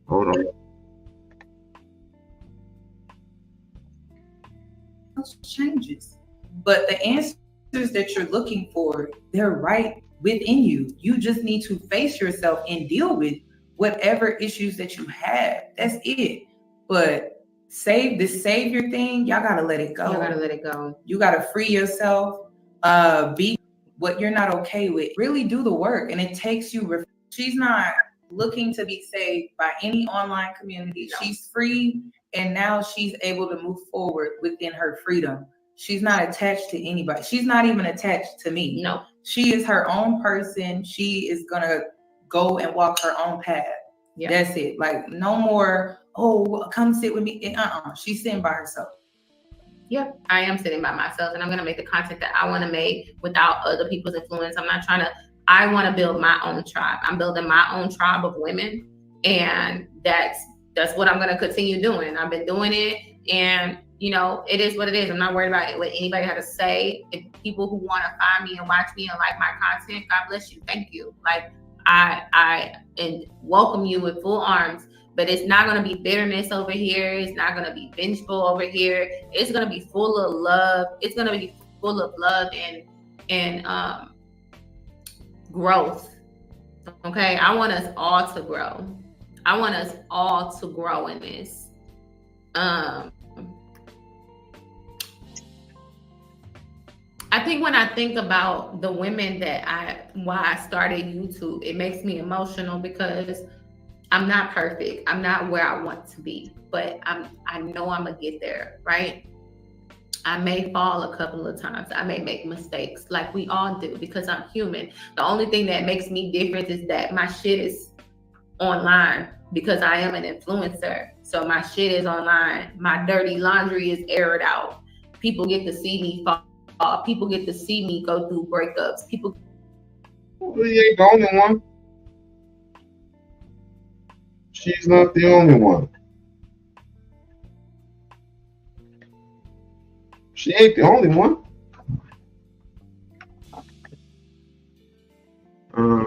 Hold on. Those changes, but the answers that you're looking for, they're right within you. You just need to face yourself and deal with whatever issues that you have. That's it. But this savior thing, y'all gotta let it go. You gotta free yourself. Be what you're not okay with. Really do the work, and it takes you. She's not looking to be saved by any online community. No. She's free, and now she's able to move forward within her freedom. She's not attached to anybody. She's not even attached to me. No. She is her own person. She is gonna go and walk her own path. Yeah. That's it. Like, no more, come sit with me. She's sitting by herself. Yep, I am sitting by myself, and I'm gonna make the content that I want to make without other people's influence. I want to build my own tribe. I'm building my own tribe of women, and that's what I'm going to continue doing. I've been doing it, and it is what it is. I'm not worried about what anybody had to say. If people who want to find me and watch me and like my content, God bless you. Thank you. Like, I welcome you with full arms. But it's not going to be bitterness over here. It's not going to be vengeful over here. It's going to be full of love. It's going to be full of love and growth. Okay, I want us all to grow. I want us all to grow in this. I think when I think about the women why I started YouTube, it makes me emotional because I'm not perfect. I'm not where I want to be, but I know I'm gonna get there, right? I may fall a couple of times. I may make mistakes like we all do because I'm human. The only thing that makes me different is that my shit is online because I am an influencer. So my shit is online. My dirty laundry is aired out. People get to see me fall. People get to see me go through breakups. People. Well, you ain't the only one. She's not the only one. She ain't the only one.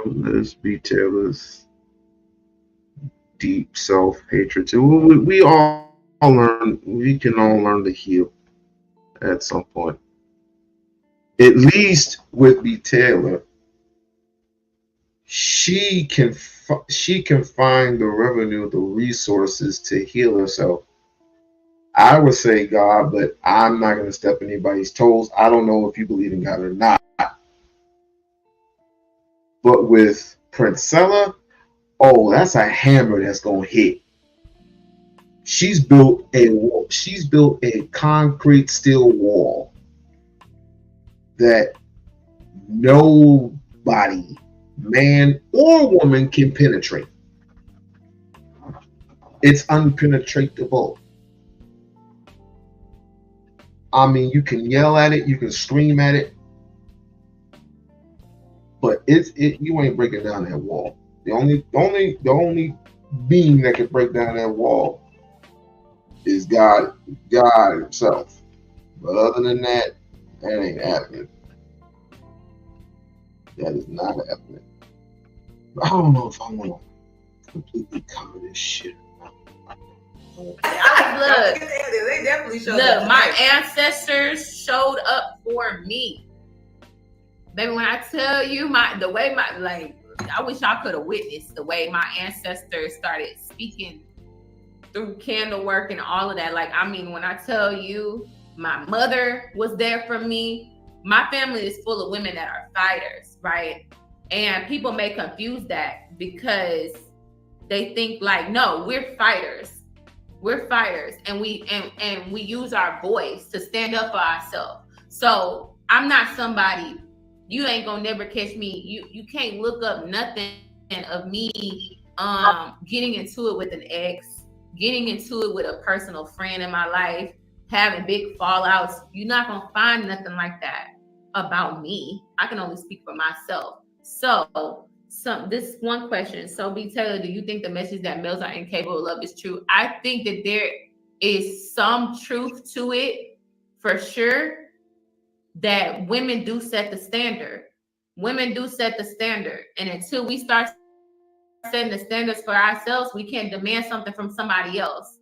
Let's be Taylor's deep self-hatred too. We all learn. We can all learn to heal at some point. At least with B. Taylor, she can find the revenue, the resources to heal herself. I would say God, but I'm not going to step anybody's toes. I don't know if you believe in God or not. But with Princella, oh, that's a hammer that's going to hit. She's built a concrete steel wall that nobody, man or woman, can penetrate. It's unpenetratable. I mean, you can yell at it, you can scream at it, but you ain't breaking down that wall. The only being that can break down that wall is God himself. But other than that, that ain't happening. That is not happening. But I don't know if I want to completely cover this shit. Look, they definitely showed up. My ancestors showed up for me. Baby, when I tell you I wish y'all could have witnessed the way my ancestors started speaking through candle work and all of that. Like, I mean, when I tell you my mother was there for me, my family is full of women that are fighters, right? And people may confuse that because they think like, no, we're fighters. We're fighters, and we use our voice to stand up for ourselves. So I'm not somebody, you ain't gonna never catch me. You can't look up nothing of me getting into it with an ex, getting into it with a personal friend in my life, having big fallouts. You're not gonna find nothing like that about me. I can only speak for myself. So this one question. So, B. Taylor, do you think the message that males are incapable of love is true? I think that there is some truth to it, for sure, that women do set the standard. Women do set the standard. And until we start setting the standards for ourselves, we can't demand something from somebody else.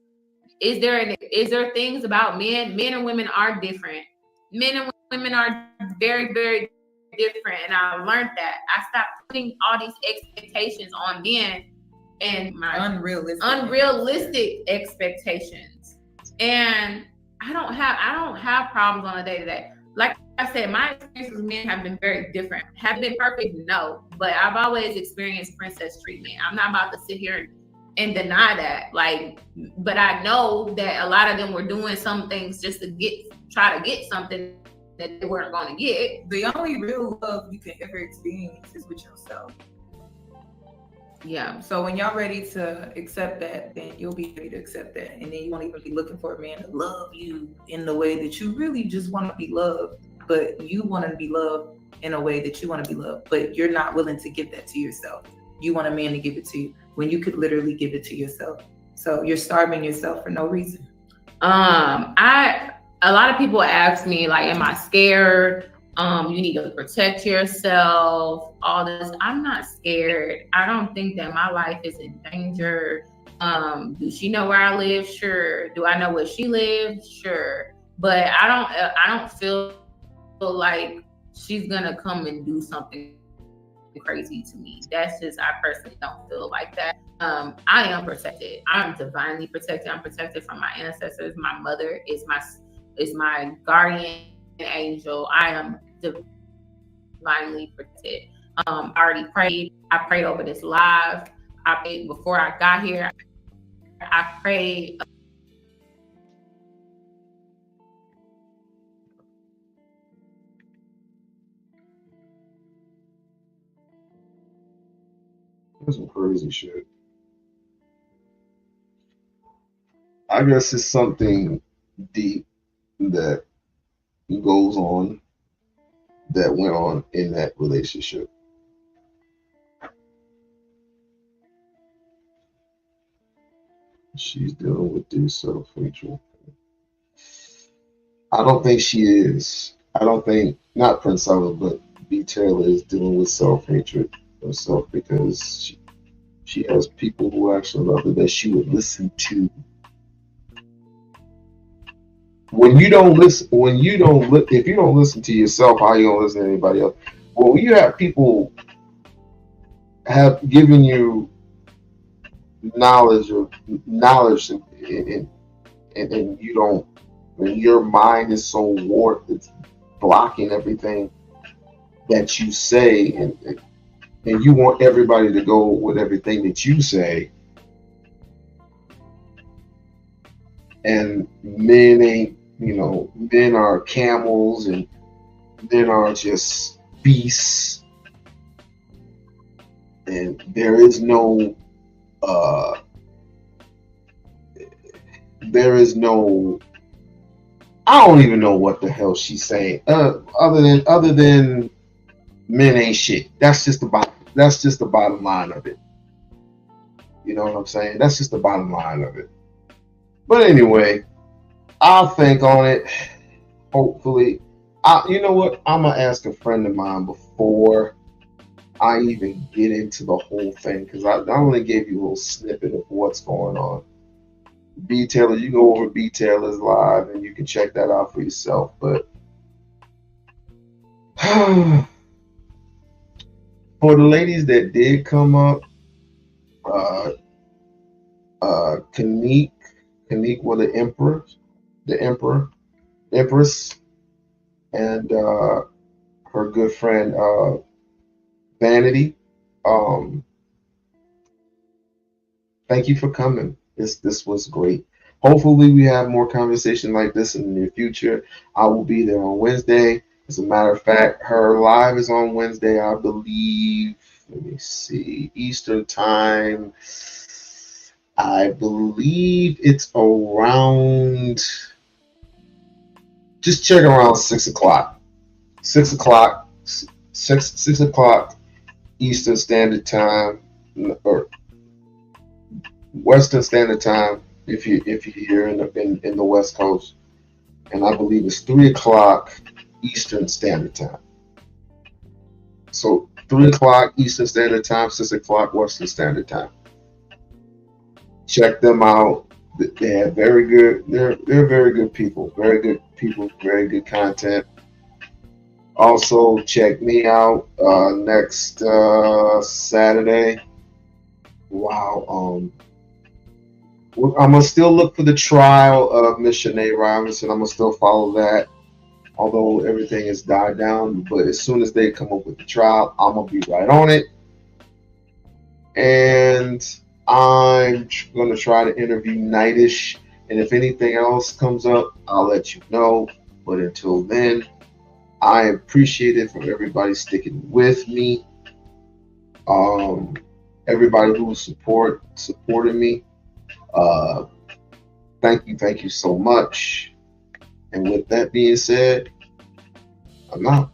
Is there things about men? Men and women are different. Men and women are very, very different, and I learned that. I stopped putting all these expectations on men and my unrealistic expectations. And I don't have problems on a day-to-day. Like I said, my experiences with men have been very different. Have been perfect? No, but I've always experienced princess treatment. I'm not about to sit here and deny that. Like, but I know that a lot of them were doing some things just to try to get something that they weren't going to get. The only real love you can ever experience is with yourself. Yeah. So when y'all ready to accept that, then you'll be ready to accept that. And then you won't even be looking for a man to love you in the way that you really just want to be loved. But you want to be loved in a way that you want to be loved. But you're not willing to give that to yourself. You want a man to give it to you when you could literally give it to yourself. So you're starving yourself for no reason. A lot of people ask me, like, am I scared? You need to protect yourself, all this. I'm not scared. I don't think that my life is in danger. Do she know where I live? Sure. Do I know where she lives? Sure. But I don't feel like she's gonna come and do something crazy to me. That's just, I personally don't feel like that. I am protected. I'm divinely protected. I'm protected from my ancestors. My mother is my guardian angel. I am divinely protected. I already prayed. I prayed over this live. I prayed before I got here. I prayed. That's some crazy shit. I guess it's something deep that goes on, that went on in that relationship. She's dealing with this self-hatred. I don't think she is. I don't think, not Prince Ella, but B. Taylor is dealing with self-hatred herself, because she has people who actually love her that she would listen to. If you don't listen to yourself, how you gonna listen to anybody else? Well, when you have people have given you knowledge and you don't, when your mind is so warped, it's blocking everything that you say, and you want everybody to go with everything that you say, and men are camels, and men are just beasts, and there is no I don't even know what the hell she's saying. Other than men ain't shit. That's just the bottom line of it. You know what I'm saying? That's just the bottom line of it. But anyway, I'll think on it. Hopefully, you know what? I'm gonna ask a friend of mine before I even get into the whole thing, because I only gave you a little snippet of what's going on. B. Taylor, you go over B. Taylor's live and you can check that out for yourself. But for the ladies that did come up, Kennique was the Empress, and her good friend Vanity. Thank you for coming. This was great. Hopefully we have more conversation like this in the near future. I will be there on Wednesday. As a matter of fact, her live is on Wednesday, I believe. Let me see. Eastern time. I believe it's around, just check around 6 o'clock. 6 o'clock Eastern Standard Time, or Western Standard Time, if you're here in the West Coast, and I believe it's 3 o'clock Eastern Standard Time. So 3 o'clock Eastern Standard Time, 6 o'clock Western Standard Time. Check them out. They have very good. They're very good people. Very good people. Very good content. Also, check me out next Saturday. Wow. I'm gonna still look for the trial of Miss Shanae Robinson. I'm gonna still follow that, although everything has died down. But as soon as they come up with the trial, I'm gonna be right on it. And I'm gonna try to interview Nightish, and if anything else comes up, I'll let you know. But until then, I appreciate it from everybody sticking with me. Everybody who supported me. Thank you so much. And with that being said, I'm out.